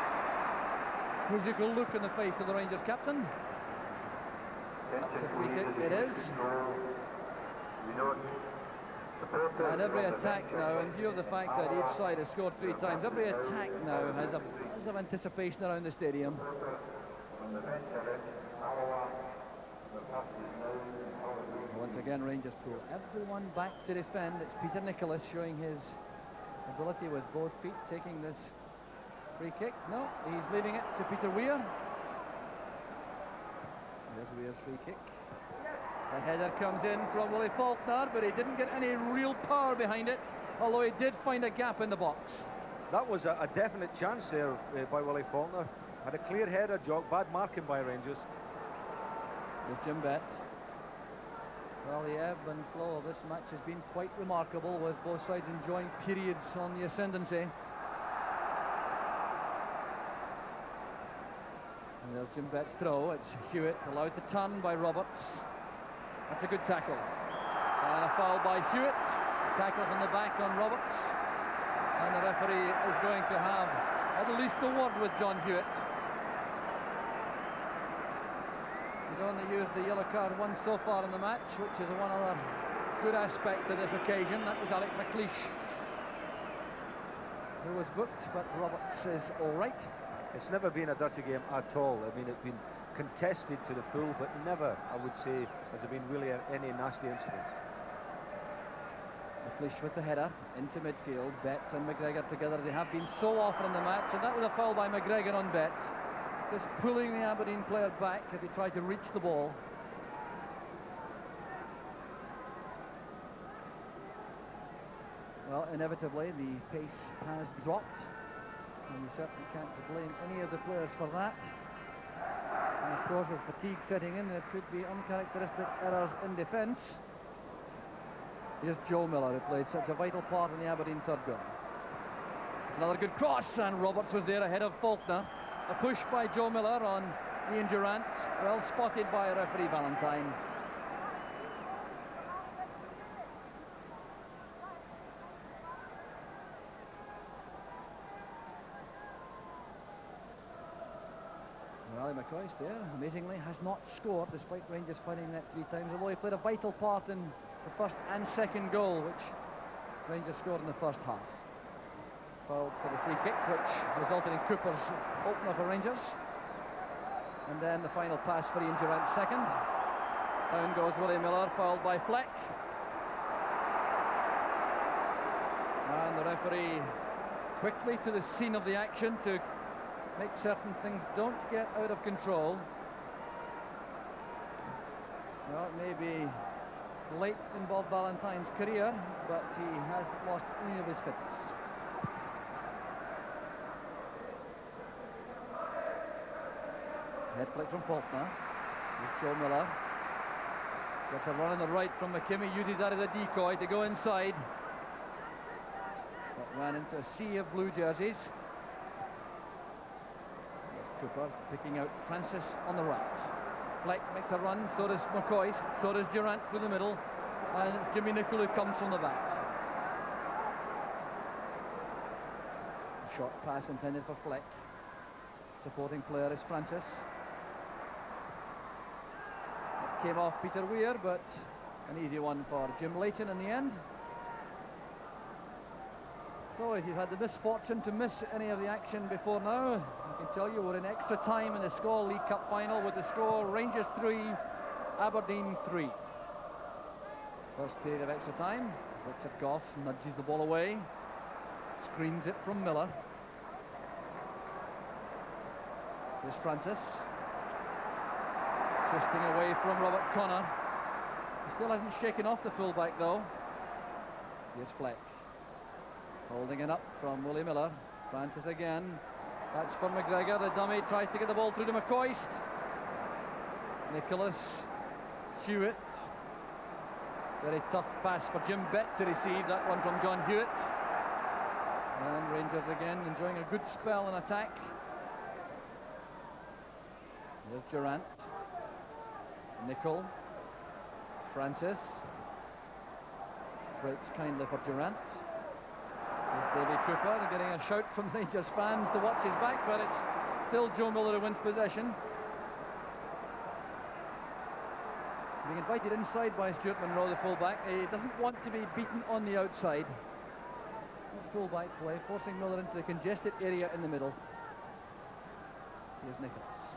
Quizzical look in the face of the Rangers captain. That's a free kick, it is. And every attack now, in view of the fact that each side has scored 3 times, every attack now has a buzz of anticipation around the stadium. So once again, Rangers pull everyone back to defend. It's Peter Nicholas showing his ability with both feet, taking this free kick. No, he's leaving it to Peter Weir. There's Weir's free kick. The header comes in from Willie Faulkner, but he didn't get any real power behind it, although he did find a gap in the box. That was a definite chance there by Willie Faulkner. Had a clear header, Jock. Bad marking by Rangers. There's Jim Bett. Well, the ebb and flow of this match has been quite remarkable, with both sides enjoying periods on the ascendancy. And there's Jim Bett's throw. It's Hewitt allowed to turn by Roberts. That's a good tackle. And a foul by Hewitt. A tackle from the back on Roberts. And the referee is going to have at least a word with John Hewitt. He's only used the yellow card once so far in the match, which is one other good aspect to this occasion. That was Alec McLeish, who was booked, but Roberts is all right. It's never been a dirty game at all. I mean, it's been contested to the full, but never, I would say, has there been really any nasty incidents. McLeish with the header into midfield. Bett and McGregor together, they have been so often in the match, and that was a foul by McGregor on Bett, just pulling the Aberdeen player back as he tried to reach the ball. Well, inevitably, the pace has dropped, and you certainly can't blame any of the players for that. And of course, with fatigue setting in, there could be uncharacteristic errors in defence. Here's Joe Miller, who played such a vital part in the Aberdeen third goal. It's another good cross, and Roberts was there ahead of Faulkner. A push by Joe Miller on Ian Durrant, well spotted by referee Valentine. Ali McCoist there, amazingly, has not scored despite Rangers finding that 3 times, although he played a vital part in the first and second goal, which Rangers scored in the first half. Fouled for the free kick, which resulted in Cooper's opener for Rangers. And then the final pass for Ian Durrant's second. Down goes Willie Miller, fouled by Fleck. And the referee quickly to the scene of the action to make certain things don't get out of control. Well, it may be late in Bob Valentine's career, but he hasn't lost any of his fitness. Head flick from Faulkner. With Joe Miller. Gets a run on the right from McKimmie, uses that as a decoy to go inside. But ran into a sea of blue jerseys. Cooper picking out Francis on the right. Fleck makes a run, so does McCoist, so does Durrant through the middle, and it's Jimmy Nicholl who comes from the back. A short pass intended for Fleck. Supporting player is Francis. It came off Peter Weir, but an easy one for Jim Leighton in the end. So if you've had the misfortune to miss any of the action before now, I can tell you we're in extra time in the Skol League Cup final with the score Rangers 3, Aberdeen 3. First period of extra time. Victor Goff nudges the ball away, screens it from Miller. Here's Francis, twisting away from Robert Connor. He still hasn't shaken off the fullback though. Here's Fleck. Holding it up from Willie Miller. Francis again. That's for McGregor. The dummy tries to get the ball through to McCoist. Nicholas Hewitt. Very tough pass for Jim Bett to receive that one from John Hewitt. And Rangers again enjoying a good spell in attack. There's Durrant. Nicholl. Francis. Breaks kindly for Durrant. There's Davy Cooper getting a shout from Rangers fans to watch his back, but it's still Joe Miller who wins possession. Being invited inside by Stuart Monroe, the fullback. He doesn't want to be beaten on the outside. Good fullback play, forcing Miller into the congested area in the middle. Here's Nicholas.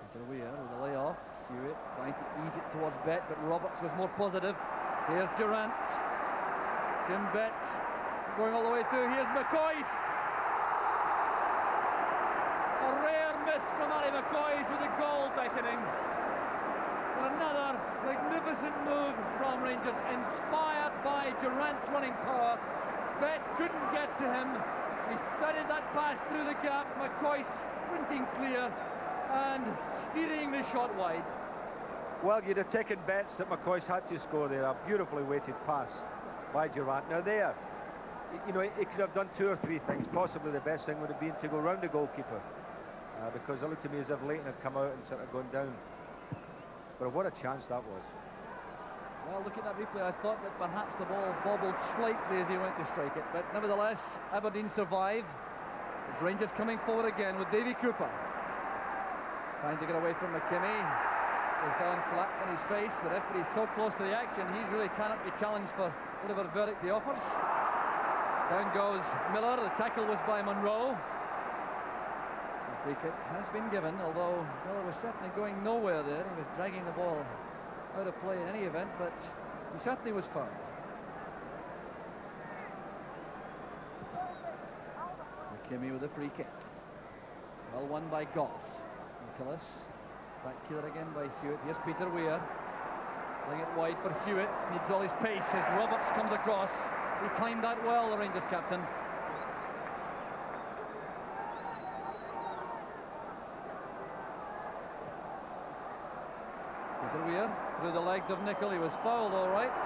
Peter Weir with a layoff. Hewitt trying to ease it towards Bett, but Roberts was more positive. Here's Durrant. Jim Bett going all the way through. Here's McCoist. A rare miss from Ali McCoist with a goal beckoning. Another magnificent move from Rangers, inspired by Durrant's running power. Bett couldn't get to him. He threaded that pass through the gap. McCoist sprinting clear and steering the shot wide. Well, you'd have taken bets that McCoist had to score there. A beautifully weighted pass by Durrant. Now there, you know, he could have done 2 or 3 things. Possibly the best thing would have been to go round the goalkeeper, because it looked to me as if Leighton had come out and sort of gone down. But what a chance that was. Well, looking at that replay, I thought that perhaps the ball bobbled slightly as he went to strike it, but nevertheless, Aberdeen survive. With Rangers coming forward again with Davy Cooper. Trying to get away from McKimmie. Goes down flat on his face. The referee's so close to the action, he really cannot be challenged for whatever verdict he offers. Down goes Miller. The tackle was by Monroe. The free kick has been given, although Miller was certainly going nowhere there. He was dragging the ball out of play in any event, but he certainly was fouled. McKimmie with a free kick. Well won by Goff. Nicholas. Back here again by Hewitt. Here's Peter Weir. Playing it wide for Hewitt, needs all his pace as Roberts comes across. He timed that well, the Rangers captain. Peter Weir through the legs of Nicol. He was fouled, all right.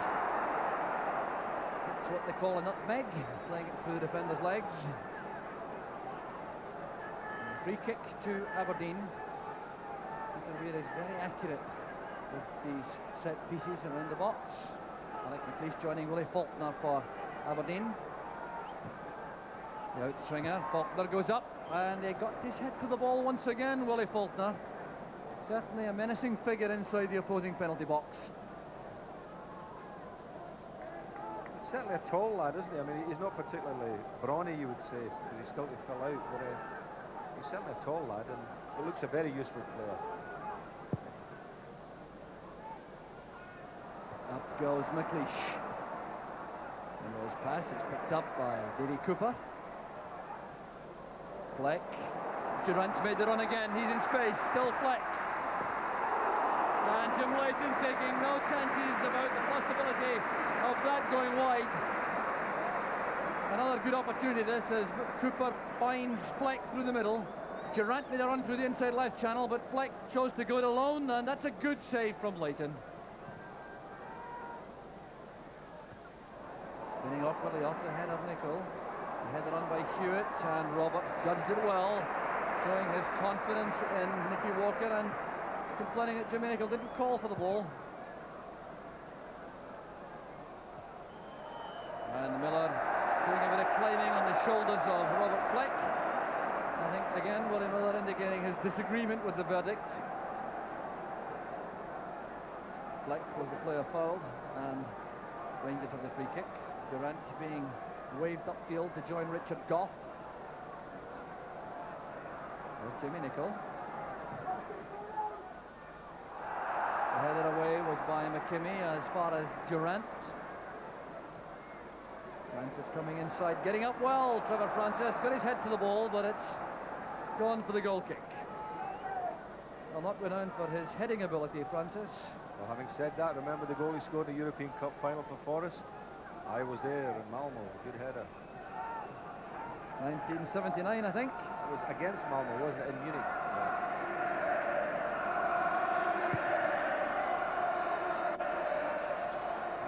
That's what they call a nutmeg, playing it through the defender's legs. And free kick to Aberdeen. Peter Weir is very accurate with these set pieces around the box. Alec McLeish joining Willie Faulkner for Aberdeen. The outswinger, Faulkner goes up, and he got his head to the ball once again, Willie Faulkner. Certainly a menacing figure inside the opposing penalty box. He's certainly a tall lad, isn't he? I mean, he's not particularly brawny, you would say, because he's still to fill out, but he's certainly a tall lad, and he looks a very useful player. Up goes McLeish. And those pass is picked up by Davy Cooper. Fleck. Durant's made the run again. He's in space. Still Fleck. And Jim Leighton taking no chances about the possibility of that going wide. Another good opportunity this as Cooper finds Fleck through the middle. Durant made a run through the inside left channel, but Fleck chose to go it alone, and that's a good save from Leighton. Spinning awkwardly off the head of Nicol. The header on by Hewitt, and Roberts judged it well, showing his confidence in Nicky Walker and complaining that Jimmy Nicol didn't call for the ball. And Miller doing a bit of climbing on the shoulders of Robert Fleck. I think again Willie Miller indicating his disagreement with the verdict. Fleck was the player fouled, and Rangers have the free kick. Durant being waved upfield to join Richard Gough. There's Jimmy Nicol. The header away was by McKimmie as far as Durant. Francis coming inside, getting up well. Trevor Francis got his head to the ball, but it's gone for the goal kick. Well, not renowned for his heading ability, Francis. Well, having said that, remember the goal he scored in the European Cup final for Forest? I was there in Malmo, good header. 1979, I think. It was against Malmo, wasn't it, in Munich? Yeah.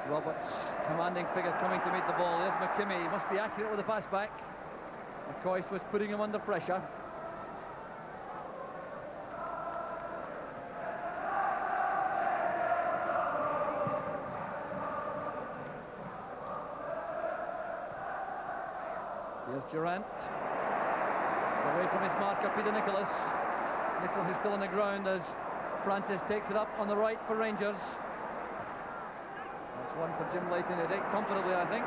Roberts, commanding figure, coming to meet the ball. There's McKimmie, he must be accurate with the pass back. McCoist was putting him under pressure. Here's Durant. Away from his marker, Peter Nicholas. Nicholas is still on the ground as Francis takes it up on the right for Rangers. That's one for Jim Leighton to take comfortably, I think.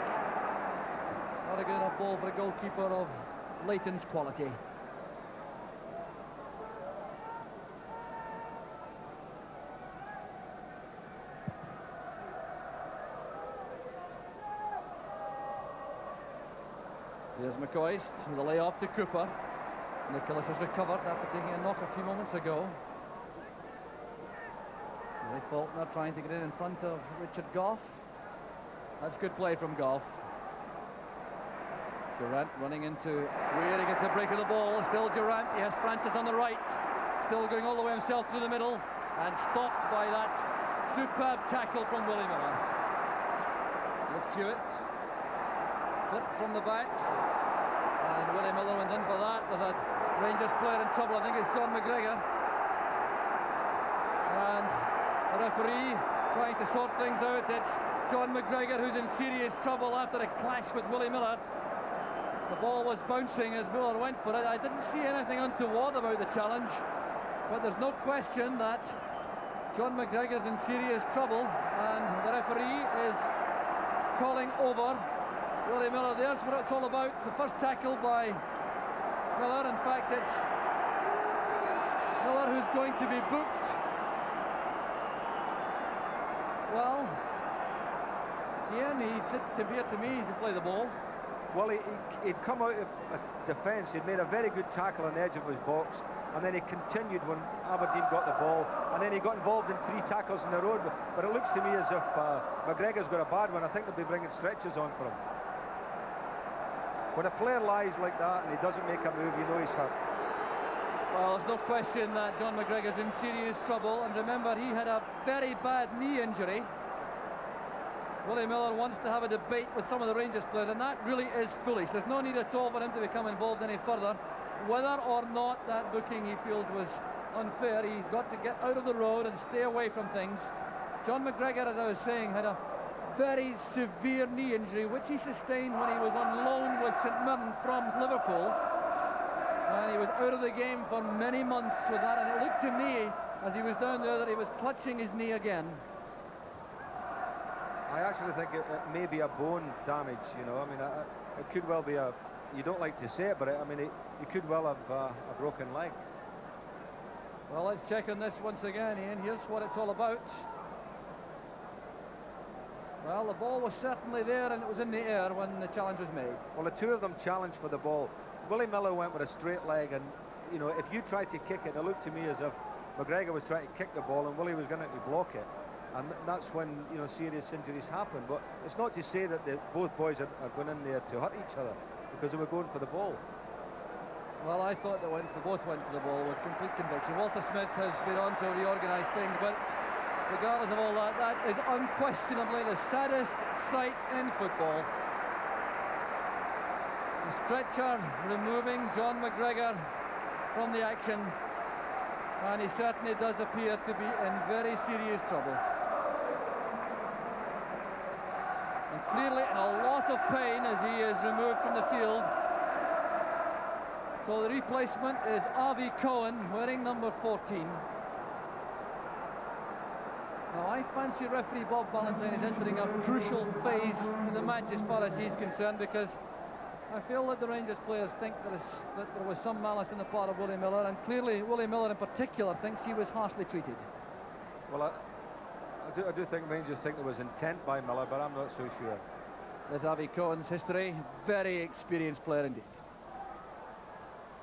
Not a good enough ball for a goalkeeper of Leighton's quality. Here's McCoist with a layoff to Cooper. Nicholas has recovered after taking a knock a few moments ago. Willie Faulkner trying to get in front of Richard Gough. That's good play from Gough. Durant running into Weir, he gets a break of the ball. Still Durant, he has Francis on the right. Still going all the way himself through the middle, and stopped by that superb tackle from Willie Miller. Here's Hewitt. Clip from the back, and Willie Miller went in for that. There's a Rangers player in trouble, I think it's John McGregor, and the referee trying to sort things out. It's John McGregor who's in serious trouble after a clash with Willie Miller. The ball was bouncing as Miller went for it. I didn't see anything untoward about the challenge, but there's no question that John McGregor's in serious trouble, and the referee is calling over Willie Miller. There's what it's all about. It's the first tackle by Miller. In fact, it's Miller who's going to be booked. Well, Ian, it appeared to me to play the ball. Well, he'd come out of defence. He'd made a very good tackle on the edge of his box. and then he continued when Aberdeen got the ball, and then he got involved in 3 tackles in a row. But it looks to me as if McGregor's got a bad one. I think they'll be bringing stretchers on for him. When a player lies like that and he doesn't make a move, you know he's hurt. Well, there's no question that John McGregor's in serious trouble, and remember, he had a very bad knee injury. Willie Miller wants to have a debate with some of the Rangers players, and that really is foolish. There's no need at all for him to become involved any further. Whether or not that booking he feels was unfair, he's got to get out of the road and stay away from things. John McGregor, as I was saying, had a very severe knee injury, which he sustained when he was on loan with St Mirren from Liverpool. And he was out of the game for many months with that, and it looked to me, as he was down there, that he was clutching his knee again. I actually think it may be a bone damage, you know. I mean, it could well be a... You don't like to say it, but I mean, he could well have a broken leg. Well, let's check on this once again, Ian. Here's what it's all about. Well, the ball was certainly there, and it was in the air when the challenge was made. Well, the two of them challenged for the ball. Willie Miller went with a straight leg, and, you know, if you tried to kick it, it looked to me as if McGregor was trying to kick the ball and Willie was going to block it. And that's when, you know, serious injuries happen. But it's not to say that both boys are going in there to hurt each other, because they were going for the ball. Well, I thought they both went for the ball with complete conviction. Walter Smith has been on to reorganise things, but regardless of all that, that is unquestionably the saddest sight in football. The stretcher removing John McGregor from the action, and he certainly does appear to be in very serious trouble. And clearly in a lot of pain as he is removed from the field. So the replacement is Avi Cohen, wearing number 14. Now I fancy referee Bob Valentine is entering a crucial phase in the match as far as he's concerned, because I feel that the Rangers players think that there was some malice in the part of Willie Miller, and clearly Willie Miller in particular thinks he was harshly treated. Well, I do think Rangers think there was intent by Miller, but I'm not so sure. There's Avi Cohen's history. Very experienced player indeed.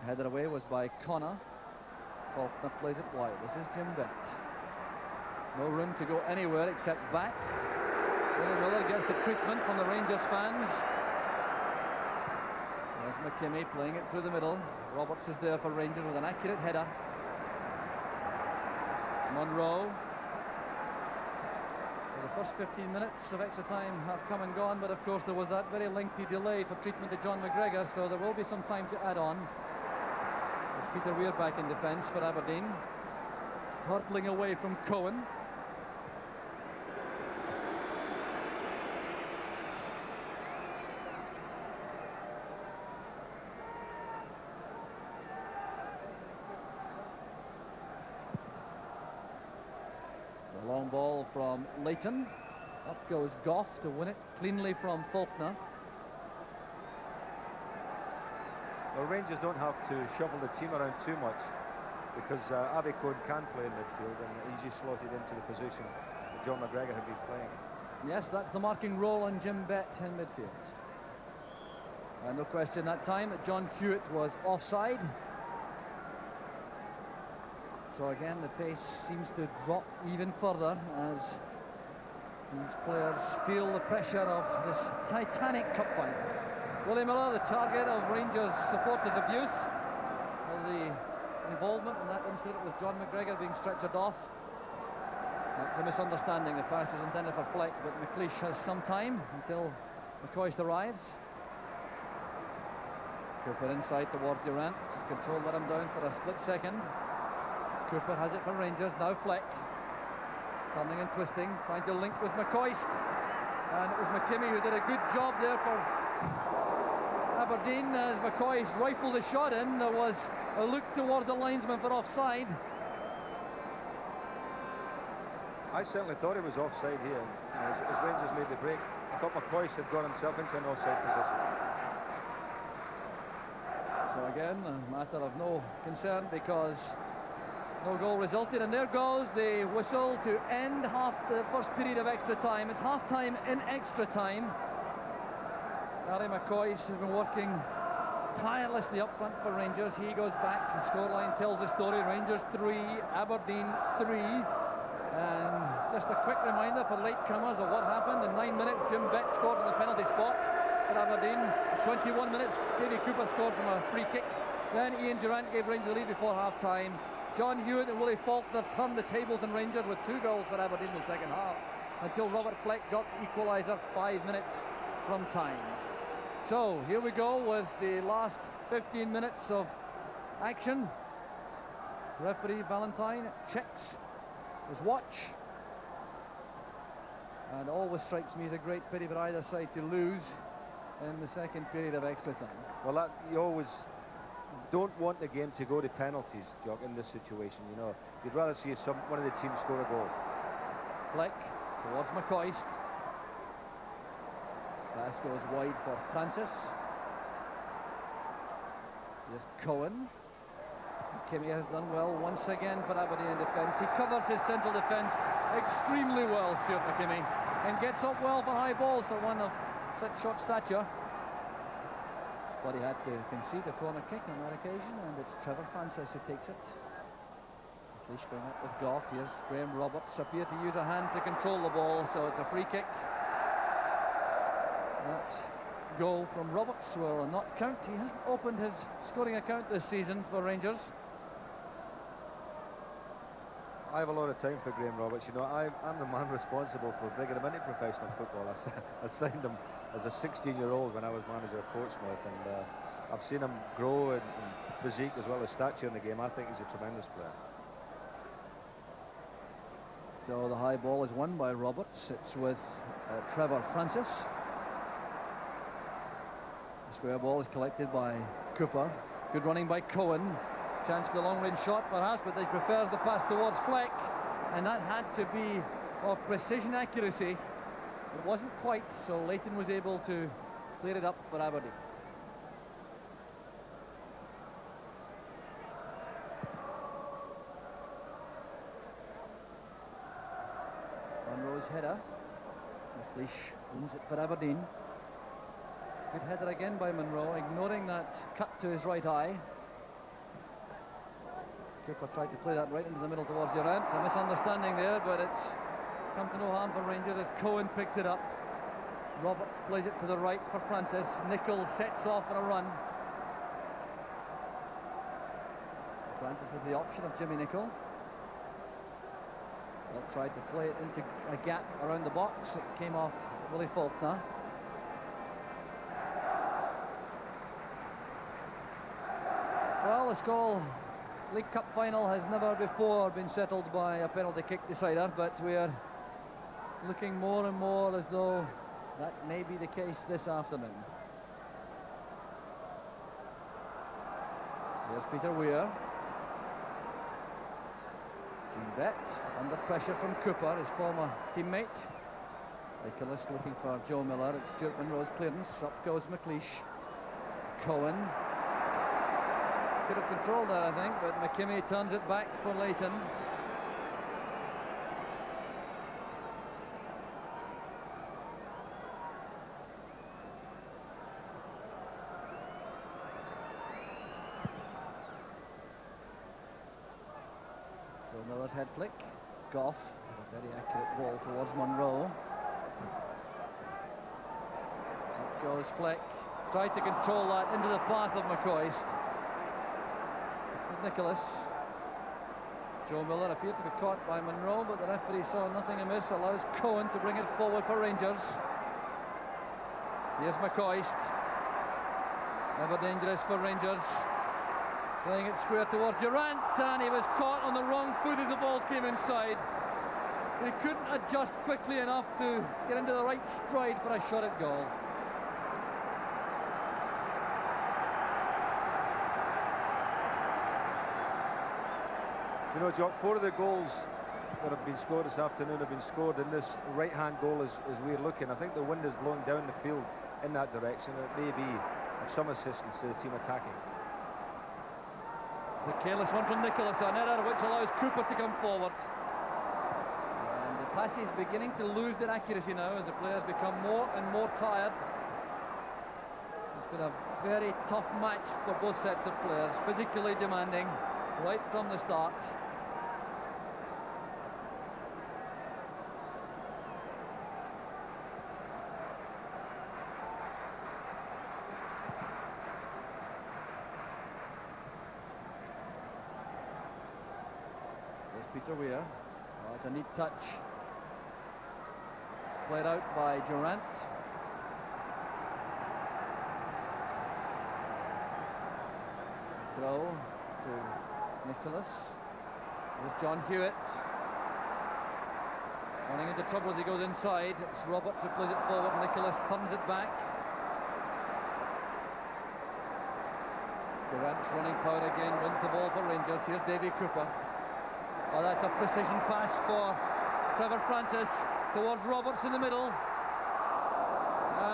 Header away was by Connor. Faulkner plays it wide. This is Jim Bett. No room to go anywhere except back. Willie Miller gets the treatment from the Rangers fans. There's McKimmie playing it through the middle. Roberts is there for Rangers with an accurate header. Monroe. So the first 15 minutes of extra time have come and gone, but of course there was that very lengthy delay for treatment to John McGregor, so there will be some time to add on. There's Peter Weir back in defence for Aberdeen. Hurtling away from Cohen. Long ball from Leighton. Up goes Goff to win it cleanly from Faulkner. Well, Rangers don't have to shuffle the team around too much, because Avi Cohen can play in midfield, and he's just slotted into the position that John McGregor had been playing. Yes, that's the marking role on Jim Bett in midfield. No question that time that John Hewitt was offside. So again, the pace seems to drop even further as these players feel the pressure of this titanic cup final. Willie Miller, the target of Rangers supporters' abuse, for the involvement in that incident with John McGregor being stretchered off. That's a misunderstanding. The pass was intended for Fleck, but McLeish has some time until McCoist arrives. Cooper inside towards Durant. His control let him down for a split second. Cooper has it for Rangers, now Fleck. Turning and twisting, trying to link with McCoist. And it was McKimmie who did a good job there for Aberdeen as McCoist rifled the shot in. There was a look towards the linesman for offside. I certainly thought he was offside here as Rangers made the break. I thought McCoist had got himself into an offside position. So again, a matter of no concern because no goal resulted, and there goes the whistle to end the first period of extra time. It's half-time in extra time. Gary McCoist has been working tirelessly up front for Rangers. He goes back, the scoreline tells the story. Rangers 3, Aberdeen 3. And just a quick reminder for latecomers of what happened. In 9 minutes, Jim Bett scored on the penalty spot for Aberdeen. In 21 minutes, Davy Cooper scored from a free kick. Then Ian Durrant gave Rangers the lead before half-time. John Hewitt and Willie Faulkner turned the tables in Rangers with 2 goals for Aberdeen in the second half, until Robert Fleck got the equaliser 5 minutes from time. So here we go with the last 15 minutes of action. Referee Valentine checks his watch, and always strikes me as a great pity for either side to lose in the second period of extra time. Well, you always don't want the game to go to penalties, Jock, in this situation. You know, you'd rather see one of the teams score a goal. Fleck towards McCoist. Pass goes wide for Francis. Here's Cohen. Kimmy has done well once again for Aberdeen in defence. He covers his central defence extremely well, Stuart McKimmie, and gets up well for high balls for one of such short stature. But he had to concede a corner kick on that occasion, and it's Trevor Francis who takes it. Leash going up with Goff. Here's Graham Roberts. Appeared to use a hand to control the ball, so it's a free kick. That goal from Roberts will not count. He hasn't opened his scoring account this season for Rangers. I have a lot of time for Graham Roberts. You know, I'm the man responsible for bringing him into professional football. I signed him as a 16-year-old when I was manager of Portsmouth, and I've seen him grow in physique as well as stature in the game. I think he's a tremendous player. So the high ball is won by Roberts. It's with Trevor Francis. The square ball is collected by Cooper. Good running by Cohen. Chance for the long-range shot, perhaps, but he prefers the pass towards Fleck. And that had to be of precision accuracy. It wasn't quite, so Leighton was able to clear it up for Aberdeen. Monroe's header. McLeish wins it for Aberdeen. Good header again by Monroe, ignoring that cut to his right eye. Cooper tried to play that right into the middle towards Durrant. A misunderstanding there, but it's come to no harm for Rangers as Cohen picks it up. Roberts plays it to the right for Francis. Nicol sets off on a run. Francis has the option of Jimmy Nicol. Well, tried to play it into a gap around the box. It came off Willie Faulkner. Well, the Skull League Cup final has never before been settled by a penalty kick decider, but we are looking more and more as though that may be the case this afternoon. Here's Peter Weir. Jim Bett under pressure from Cooper, his former teammate. Nicholas looking for Joe Miller. It's Stuart Monroe's clearance. Up goes McLeish. Cohen. Could have controlled that, I think, but McKimmie turns it back for Leighton. So Miller's head flick. Goff, a very accurate ball towards Monroe. Up goes Fleck. Tried to control that into the path of McCoist. Nicholas. Joe Miller appeared to be caught by Monroe, but the referee saw nothing amiss, allows Cohen to bring it forward for Rangers. Here's McCoist. Never dangerous for Rangers. Playing it square towards Durrant, and he was caught on the wrong foot as the ball came inside. He couldn't adjust quickly enough to get into the right stride for a shot at goal. You know, Jock, 4 of the goals that have been scored this afternoon have been scored in this right-hand goal as we're looking. I think the wind is blowing down the field in that direction. It may be of some assistance to the team attacking. It's a careless one from Nicholas, an error which allows Cooper to come forward. And the pass is beginning to lose their accuracy now as the players become more and more tired. As It's been a very tough match for both sets of players, physically demanding right from the start. There's Peter Weir. Oh, it's a neat touch. It's played out by Durant. Throw to Nicholas. There's John Hewitt. Running into trouble as he goes inside. It's Roberts who plays it forward. Nicholas turns it back. Durant's running power again, wins the ball for Rangers. Here's Davy Cooper. Oh, that's a precision pass for Trevor Francis towards Roberts in the middle.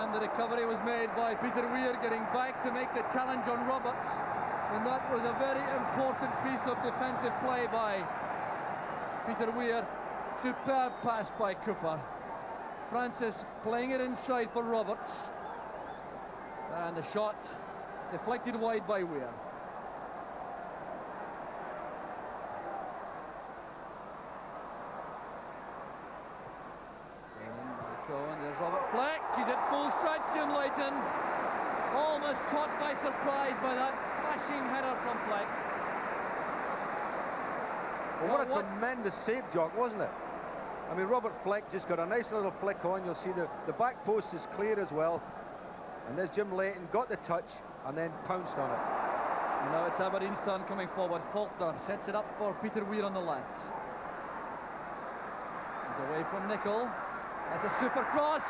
And the recovery was made by Peter Weir, getting back to make the challenge on Roberts. And that was a very important piece of defensive play by Peter Weir. Superb pass by Cooper. Francis playing it inside for Roberts. And the shot deflected wide by Weir. And there's Robert Fleck. He's at full stretch, Jim Leighton. Almost caught by surprise by that flashing header from Fleck. Well, what a tremendous save, Jock, wasn't it? I mean, Robert Fleck just got a nice little flick on. You'll see the back post is clear as well. And there's Jim Leighton, got the touch and then pounced on it. And now it's Aberdeen's turn coming forward. Faulkner sets it up for Peter Weir on the left. He's away from Nicol. That's a super cross.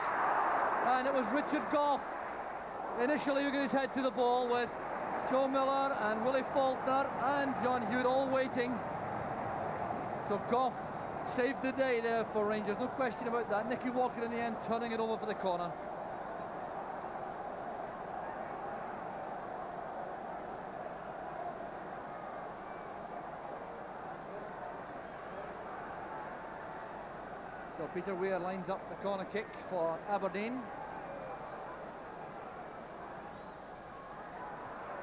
And it was Richard Gough initially who got his head to the ball, with Joe Miller and Willie Faulkner and John Hewitt all waiting. So Gough saved the day there for Rangers, no question about that. Nicky Walker in the end turning it over for the corner. So Peter Weir lines up the corner kick for Aberdeen.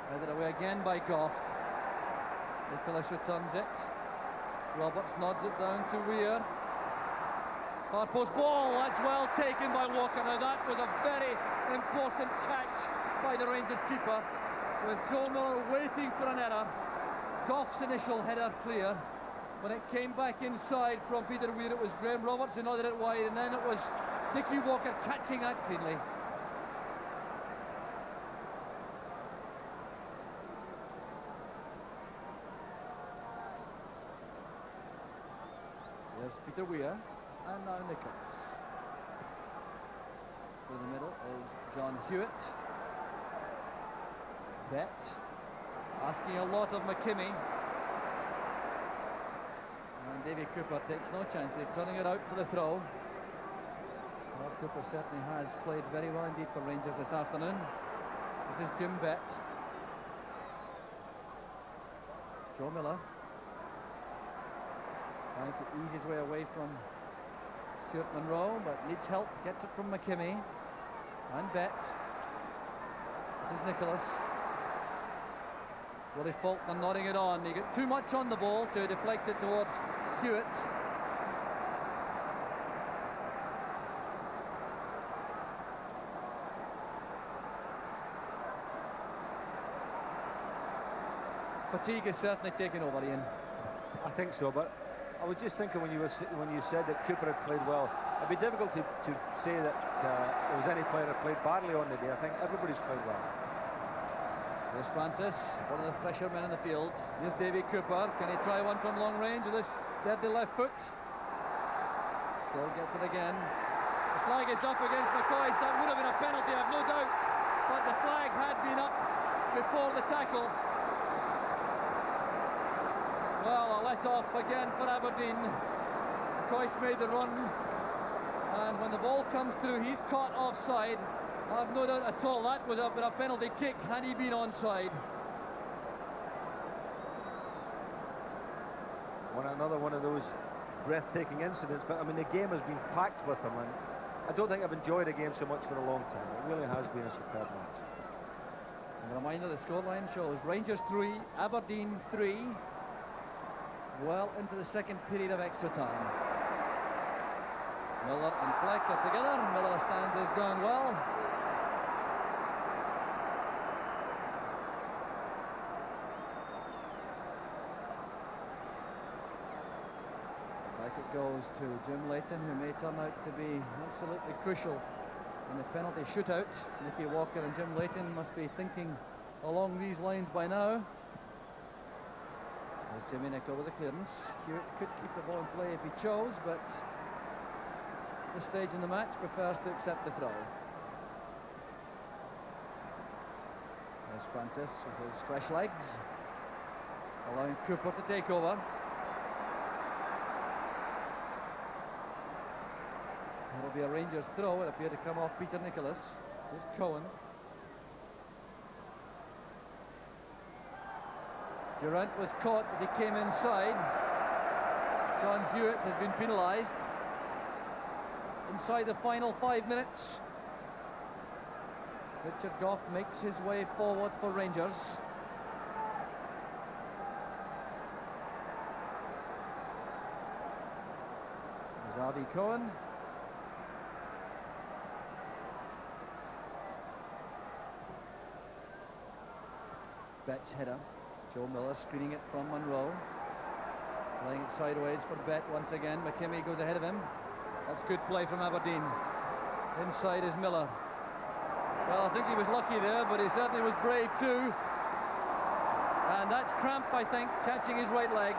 Headed away again by Gough. Nicholas returns it. Roberts nods it down to Weir. Far post ball, that's well taken by Walker. Now that was a very important catch by the Rangers keeper, with Joe Miller waiting for an error. Gough's initial header clear. When it came back inside from Peter Weir, it was Graham Roberts who nodded it wide, and then it was Nicky Walker catching that cleanly. There's Peter Weir, and now Nichols. Through the middle is John Hewitt. Bet asking a lot of McKimmie. And Davy Cooper takes no chances, turning it out for the throw. Well, Cooper certainly has played very well indeed for Rangers this afternoon. This is Jim Bett. Joe Miller trying to ease his way away from Stuart Monroe, but needs help, gets it from McKimmie. And Bett. This is Nicholas. Willie Faulkner nodding it on. He got too much on the ball to deflect it towards Hewitt. Fatigue is certainly taking over, Ian. I think so, but I was just thinking when you said that Cooper had played well, it'd be difficult to say that there was any player that played badly on the day. I think everybody's played well. There's Francis, one of the fresher men in the field. Here's Davy Cooper. Can he try one from long range with this deadly left foot? Still gets it again. The flag is up against McCoy. That would have been a penalty, I've no doubt. But the flag had been up before the tackle. Well, a let-off again for Aberdeen. McCoy's made the run. And when the ball comes through, he's caught offside. I've no doubt at all that was a penalty kick had he been onside. Another one of those breathtaking incidents, but I mean the game has been packed with them, and I don't think I've enjoyed a game so much for a long time. It really has been a superb match. A reminder, the scoreline shows Rangers 3, Aberdeen 3. Well into the second period of extra time. Miller and Fleck are together. Miller stands his ground well. Back it goes to Jim Leighton, who may turn out to be absolutely crucial in the penalty shootout. Nicky Walker and Jim Leighton must be thinking along these lines by now. There's Jimmy Nicholl with a clearance. Hewitt could keep the ball in play if he chose, but at this stage in the match prefers to accept the throw. There's Francis with his fresh legs, allowing Cooper to take over. It'll be a Rangers throw. It appeared to come off Peter Nicholas. Here's Cohen. Durant was caught as he came inside. John Hewitt has been penalised. Inside the final 5 minutes. Richard Gough makes his way forward for Rangers. There's R.D. Cohen. Bett's header. Joe Miller screening it from Monroe. Playing it sideways for Bett once again. McKimmie goes ahead of him. That's good play from Aberdeen. Inside is Miller. Well, I think he was lucky there, but he certainly was brave too. And that's Cramp, I think, catching his right leg.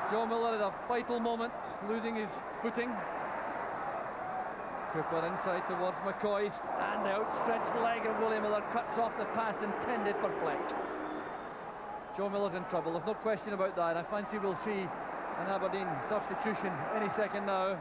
Joe Miller at a vital moment, losing his footing. Cooper inside towards McCoy, and the outstretched leg of William Miller cuts off the pass intended for Fleck. Joe Miller's in trouble, there's no question about that. I fancy we'll see an Aberdeen substitution any second now.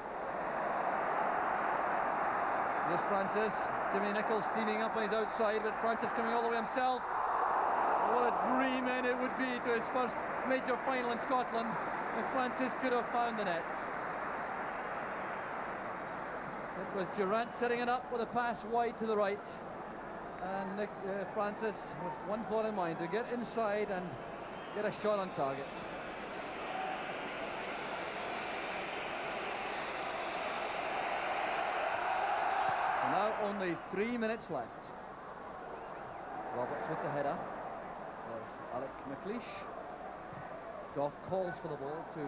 There's Francis. Jimmy Nicholl steaming up on his outside, but Francis coming all the way himself. What a dream end it would be to his first major final in Scotland if Francis could have found the net. It was Durant setting it up with a pass wide to the right, and Francis with one thought in mind, to get inside and get a shot on target. And now only 3 minutes left. Roberts with the header. There's Alec McLeish. Gough calls for the ball to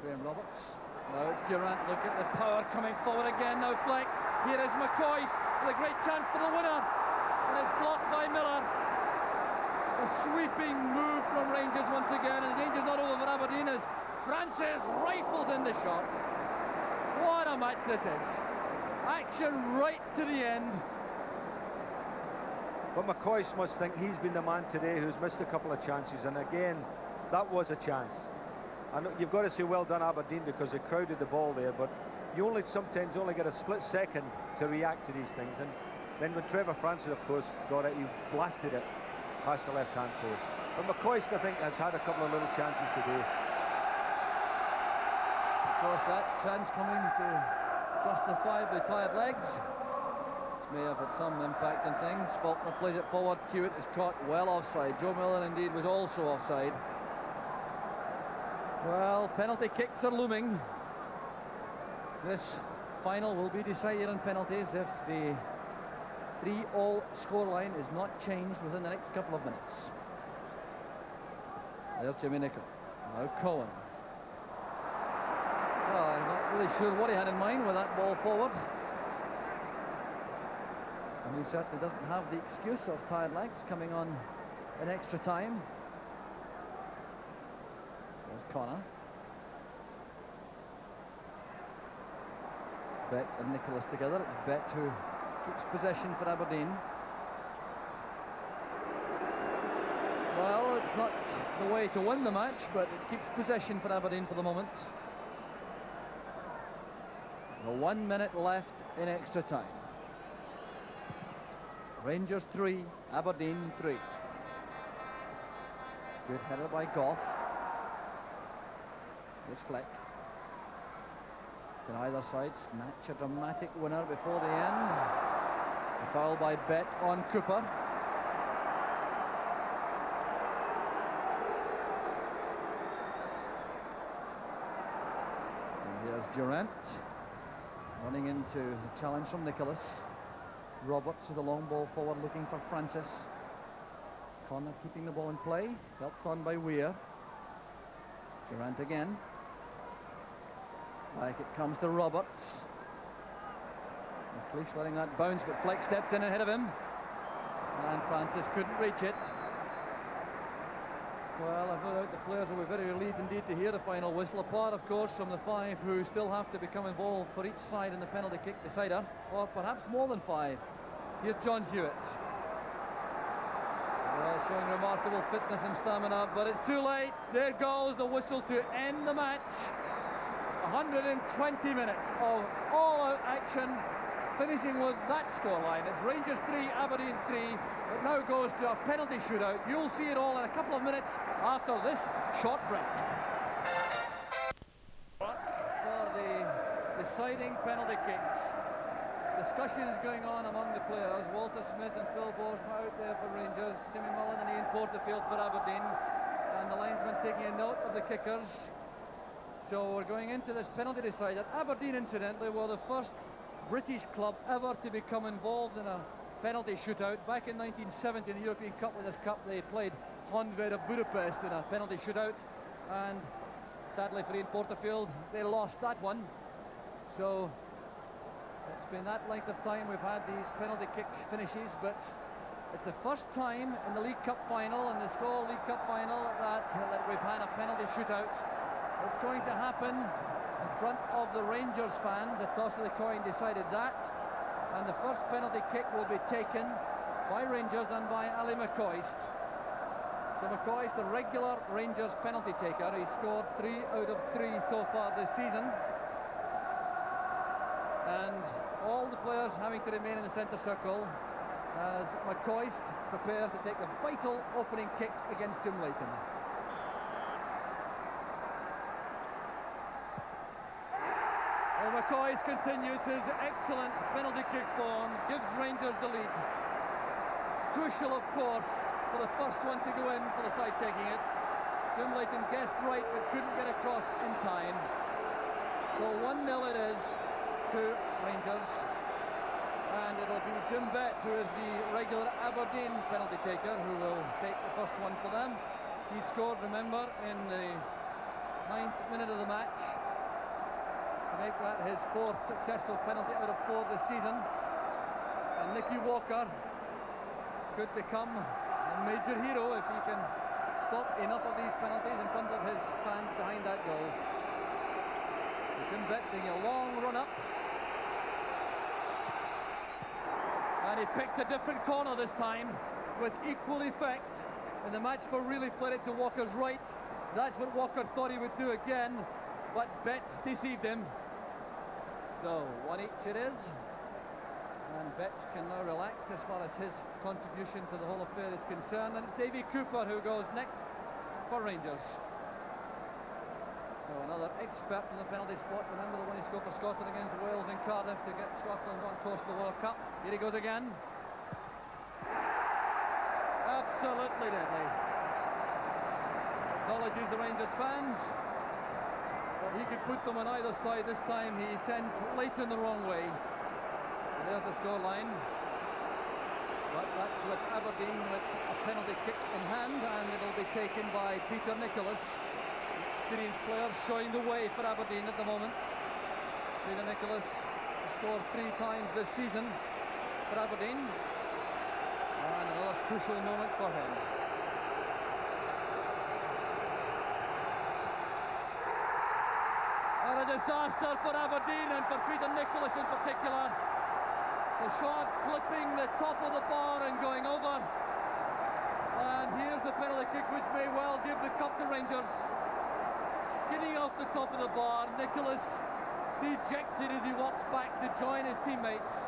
Graham Roberts. Now it's Durant. Look at the power coming forward again. Now Fleck. Here is McCoy with a great chance for the winner, and it's blocked by Miller. A sweeping move from Rangers once again, and the danger's not over for Aberdeen as Francis rifles in the shot. What a match this is. Action right to the end. But McCoy must think he's been the man today who's missed a couple of chances, and again, that was a chance. And you've got to say well done Aberdeen, because they crowded the ball there, but you sometimes only get a split second to react to these things. And then when Trevor Francis, of course, got it, he blasted it past the left-hand post. But McCoy, I think, has had a couple of little chances today. Of course, that chance coming to justifiably tired legs, which may have had some impact on things. Faulkner plays it forward. Hewitt is caught well offside. Joe Miller indeed was also offside. Well, penalty kicks are looming. This final will be decided on penalties if the 3-all scoreline is not changed within the next couple of minutes. There's Jimmy Nicholl. Now Cohen. Well, I'm not really sure what he had in mind with that ball forward. And he certainly doesn't have the excuse of tired legs coming on in extra time. There's Connor. Bett and Nicholas together. It's Bett who keeps possession for Aberdeen. Well, it's not the way to win the match, but it keeps possession for Aberdeen for the moment. 1 minute left in extra time. Rangers 3, Aberdeen 3. Good header by Gough. Here's Fleck. Can either side snatch a dramatic winner before the end? Foul by Bet on Cooper. And here's Durant running into the challenge from Nicholas. Roberts with a long ball forward looking for Francis. Connor keeping the ball in play, helped on by Weir. Durant again. Back it comes to Roberts. McLeish letting that bounce, but Fleck stepped in ahead of him. And Francis couldn't reach it. Well, I've no doubt the players will be very relieved indeed to hear the final whistle, apart of course from the 5 who still have to become involved for each side in the penalty kick decider, or perhaps more than 5. Here's John Hewitt. Well, showing remarkable fitness and stamina, but it's too late. There goes the whistle to end the match. 120 minutes of all-out action, finishing with that scoreline. It's Rangers 3, Aberdeen 3. It now goes to a penalty shootout. You'll see it all in a couple of minutes after this short break. For the deciding penalty kicks. Discussions going on among the players. Walter Smith and Phil Borsma out there for Rangers. Jimmy Mullen and Ian Porterfield for Aberdeen. And the linesman taking a note of the kickers. So we're going into this penalty decider. Aberdeen, incidentally, were the first British club ever to become involved in a penalty shootout. Back in 1970 in the European Cup Winners' Cup, they played Honvéd of Budapest in a penalty shootout, and sadly for Ian Porterfield, they lost that one. So it's been that length of time we've had these penalty kick finishes, but it's the first time in the League Cup final, in the Skoll League Cup final, that we've had a penalty shootout. It's going to happen in front of the Rangers fans. A toss of the coin decided that, and the first penalty kick will be taken by Rangers and by Ali McCoist. So McCoist, the regular Rangers penalty taker, he scored 3 out of 3 so far this season, and all the players having to remain in the centre circle as McCoist prepares to take the vital opening kick against Jim Leighton. McCoist continues his excellent penalty kick form, gives Rangers the lead. Crucial, of course, for the first one to go in for the side taking it. Jim Leighton guessed right but couldn't get across in time. So 1-0 it is to Rangers. And it'll be Jim Bett, who is the regular Aberdeen penalty taker, who will take the first one for them. He scored, remember, in the 9th minute of the match, to make that his 4th successful penalty out of 4 this season. And Nicky Walker could become a major hero if he can stop enough of these penalties in front of his fans behind that goal. Jim Bett taking a long run up, and he picked a different corner this time with equal effect, and the match for really played it to Walker's right. That's what Walker thought he would do again, but Bett deceived him. So 1 each it is, and Bett can now relax as far as his contribution to the whole affair is concerned, and it's Davy Cooper who goes next for Rangers. So another expert in the penalty spot. Remember the one he scored for Scotland against Wales in Cardiff to get Scotland on course to the World Cup. Here he goes again. Absolutely deadly. Acknowledges the Rangers fans, but he could put them on either side. This time he sends Leighton the wrong way. And there's the scoreline. But that's with Aberdeen with a penalty kick in hand, and it'll be taken by Peter Nicholas. Experienced players showing the way for Aberdeen at the moment. Peter Nicholas has scored 3 times this season for Aberdeen, and another crucial moment for him. And a disaster for Aberdeen, and for Peter Nicholas in particular. The shot clipping the top of the bar and going over. And here's the penalty kick, which may well give the cup to Rangers. Skidding off the top of the bar, Nicholas dejected as he walks back to join his teammates.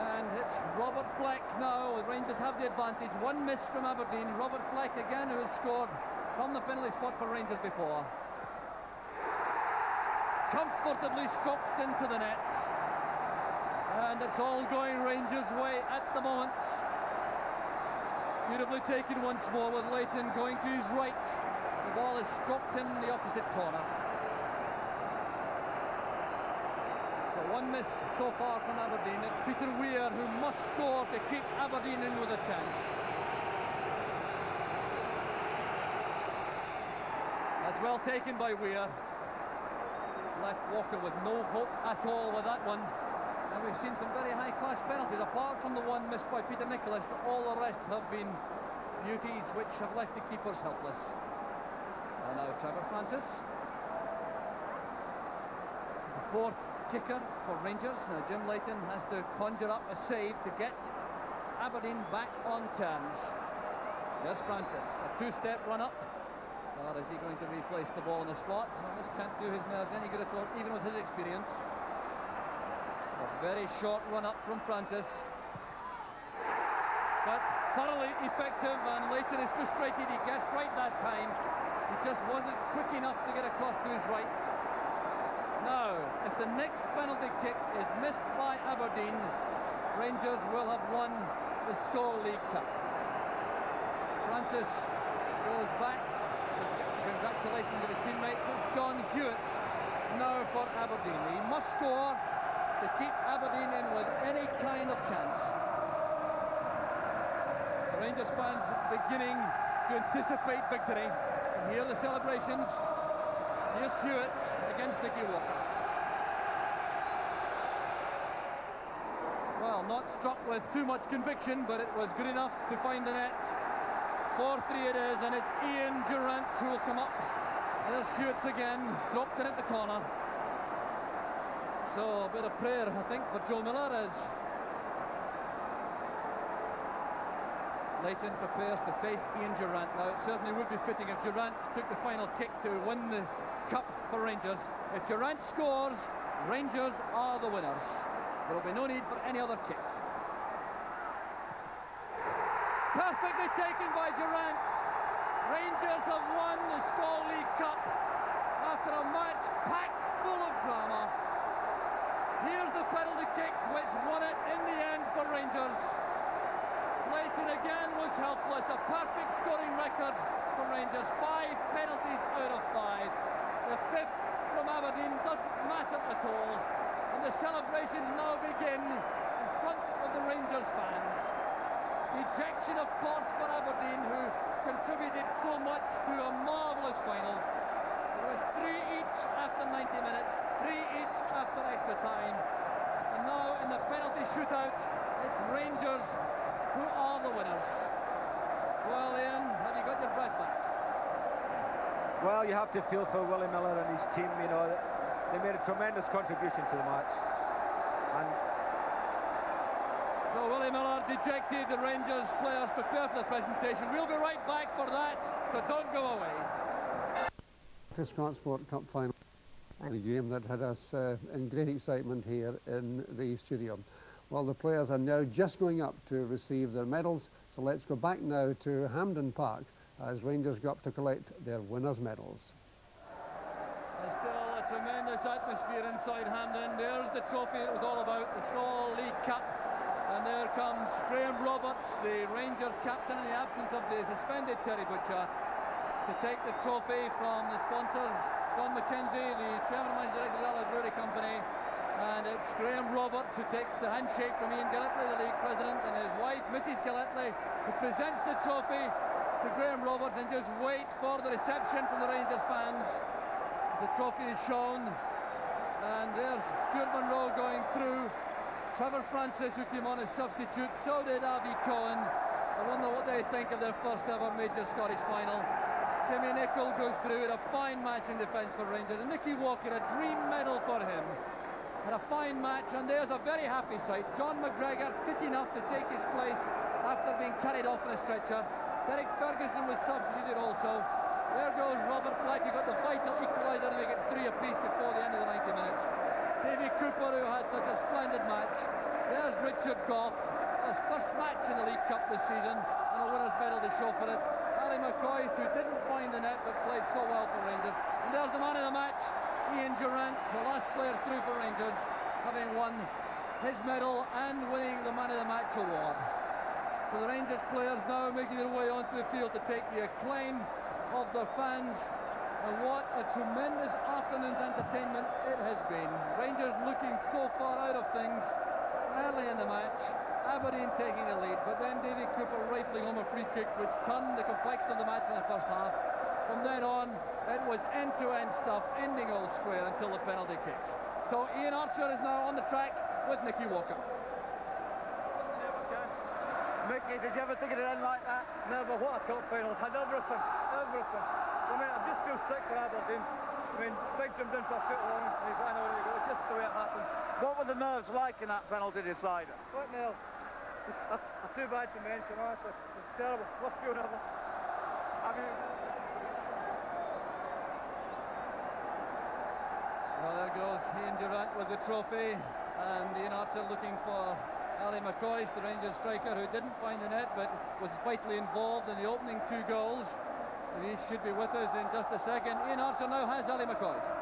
And it's Robert Fleck now. The Rangers have the advantage. 1 miss from Aberdeen. Robert Fleck again, who has scored from the penalty spot for Rangers before. Comfortably stopped into the net. And it's all going Rangers' way at the moment. Beautifully taken once more with Leighton going to his right. The ball is struck in the opposite corner. So one miss so far from Aberdeen. It's Peter Weir who must score to keep Aberdeen in with a chance. That's well taken by Weir. Left Walker with no hope at all with that one. And we've seen some very high-class penalties. Apart from the one missed by Peter Nicholas, all the rest have been beauties which have left the keepers helpless. And now Trevor Francis. The fourth kicker for Rangers. Now Jim Leighton has to conjure up a save to get Aberdeen back on terms. There's Francis, a two-step run-up. Or is he going to replace the ball on the spot? Well, this can't do his nerves any good at all, even with his experience. A very short run-up from Francis. But thoroughly effective, and Leighton is frustrated. He guessed right that time. He just wasn't quick enough to get across to his right. Now, if the next penalty kick is missed by Aberdeen, Rangers will have won the Skol League Cup. Francis goes back. Congratulations to his teammates. It's John Hewitt now for Aberdeen. He must score to keep Aberdeen in with any kind of chance. The Rangers fans beginning to anticipate victory. And here are the celebrations. Here's Hewitt against Nicky Walker. Well, not struck with too much conviction, but it was good enough to find the net. 4-3 it is, and it's Ian Durrant who will come up. There's Hewitt's again. He's dropped in at the corner. So a bit of prayer, I think, for Joe Miller as Leighton prepares to face Ian Durrant. Now, it certainly would be fitting if Durrant took the final kick to win the cup for Rangers. If Durrant scores, Rangers are the winners. There will be no need for any other kick. Perfectly taken by Durrant. Rangers have won the Skol League Cup after a match packed full of drama. Here's the penalty kick which won it in the end for Rangers. Leighton again was helpless. A perfect scoring record for Rangers. 5 penalties out of 5. The 5th from Aberdeen doesn't matter at all. And the celebrations now begin in front of the Rangers fans. Ejection, of course, for Aberdeen, who contributed so much to a marvellous final. There was 3 each after 90 minutes, 3 each after extra time. And now in the penalty shootout, it's Rangers who are the winners. Well, Ian, have you got your breath back? Well, you have to feel for Willie Miller and his team. You know, they made a tremendous contribution to the match. And so Willie Miller dejected. The Rangers players prepare for the presentation. We'll be right back for that, so don't go away. The Scott Sport Cup final, a game that had us in great excitement here in the studio. Well, the players are now just going up to receive their medals, so let's go back now to Hampden Park as Rangers go up to collect their winners' medals. There's still a tremendous atmosphere inside Hampden. There's the trophy it was all about, the Skol League Cup. And there comes Graham Roberts, the Rangers captain in the absence of the suspended Terry Butcher, to take the trophy from the sponsors. John McKenzie, the chairman and managing director of the Allied Brewery Company, and it's Graham Roberts who takes the handshake from Ian Gillettley, the league president, and his wife, Mrs. Gillettley, who presents the trophy to Graham Roberts, and just wait for the reception from the Rangers fans. The trophy is shown, and there's Stuart Monroe going through. Trevor Francis, who came on as substitute, so did Avi Cohen. I wonder what they think of their first ever major Scottish final. Jimmy Nicholl goes through in a fine match in defence for Rangers, and Nicky Walker, a dream medal for him. Had a fine match, and there's a very happy sight. John McGregor fit enough to take his place after being carried off on a stretcher. Derek Ferguson was substituted also. There goes Robert Fleck, who got the vital equaliser to make it 3 apiece before the end of the 90 minutes. Davy Cooper, who had such a splendid match. There's Richard Gough, his first match in the League Cup this season, and a winner's medal to show for it. Harry McCoy, who didn't find the net but played so well for Rangers. And there's the man of the match, Ian Durrant, the last player through for Rangers, having won his medal and winning the Man of the Match award. So the Rangers players now making their way onto the field to take the acclaim of their fans. And what a tremendous afternoon's entertainment it has been. Rangers looking so far out of things early in the match. Aberdeen taking the lead, but then Davy Cooper rifling home a free kick which turned the complexion of the match in the first half. From then on, it was end-to-end stuff, ending all square until the penalty kicks. So Ian Archer is now on the track with Nicky Walker. Mickey, did you ever think it'd end like that? Never. What a cup final. It had everything. Everything. So, I mean, I just feel sick for Aberdeen. I mean, Big Jim didn't put a foot long, and he's lying already go. It's just the way it happens. What were the nerves like in that penalty decider? What nerves? Too bad to mention, honestly. It's terrible. Worst feeling ever. I mean... Well, there goes Ian Durrant with the trophy, and Ian Archer looking for Ali McCoist, the Rangers striker, who didn't find the net but was vitally involved in the opening 2 goals. So he should be with us in just a second. Ian Archer now has Ali McCoist.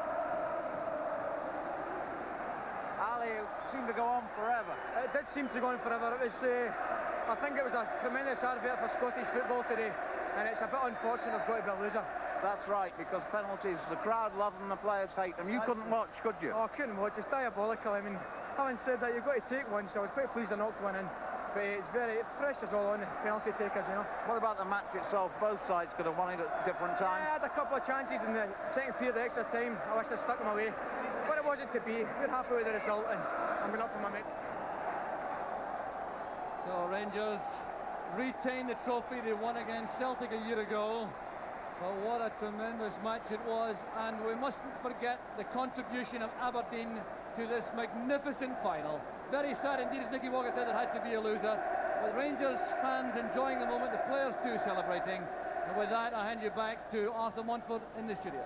Ali seemed to go on forever. It did seem to go on forever. It was, I think it was a tremendous advert for Scottish football today, and it's a bit unfortunate there's got to be a loser. That's right, because penalties, the crowd love them, the players hate them. You couldn't watch, could you? Oh, I couldn't watch. It's diabolical. I mean, having said that, you've got to take one, so I was quite pleased I knocked one in. But it's very, pressure's all on the penalty takers, you know. What about the match itself? Both sides could have won it at different times. I had a couple of chances in the second period, the extra time. I wish I'd stuck them away. But it wasn't to be. We're happy with the result, and I'm going up for my mate. So Rangers retain the trophy they won against Celtic a year ago. But what a tremendous match it was, and we mustn't forget the contribution of Aberdeen to this magnificent final. Very sad indeed, as Nicky Walker said, it had to be a loser. But Rangers fans enjoying the moment, the players too celebrating. And with that, I hand you back to Arthur Montford in the studio.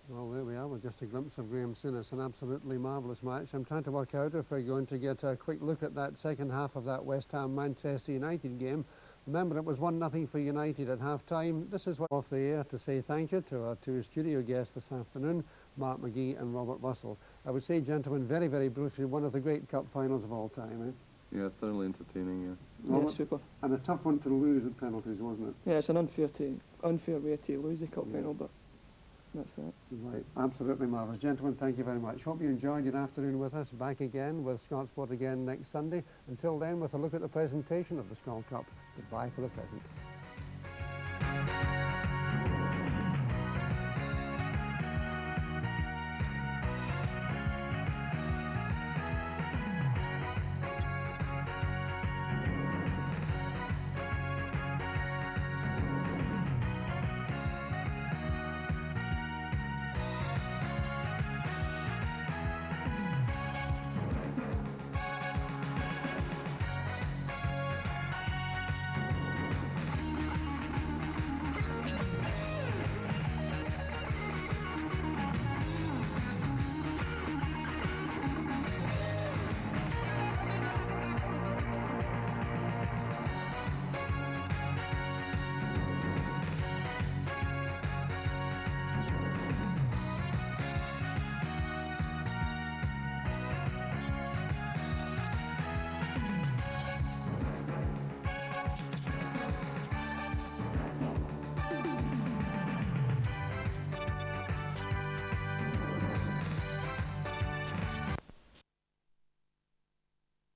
Well, there we are with just a glimpse of Graham Souness, an absolutely marvellous match. I'm trying to work out if we're going to get a quick look at that second half of that West Ham-Manchester United game. Remember, it was 1-0 for United at half-time. This is what off the air to say thank you to our 2 studio guests this afternoon, Mark McGhee and Robert Russell. I would say, gentlemen, very, very briefly, one of the great cup finals of all time, eh? Yeah, thoroughly entertaining, yeah. Robert, Yeah, super. And a tough one to lose at penalties, wasn't it? Yeah, it's an unfair way to lose the cup final, but that's that. Right, absolutely marvellous. Gentlemen, thank you very much. Hope you enjoyed your afternoon with us. Back again with Scott Sport again next Sunday. Until then, with a look at the presentation of the Skull Cup. Goodbye for the present.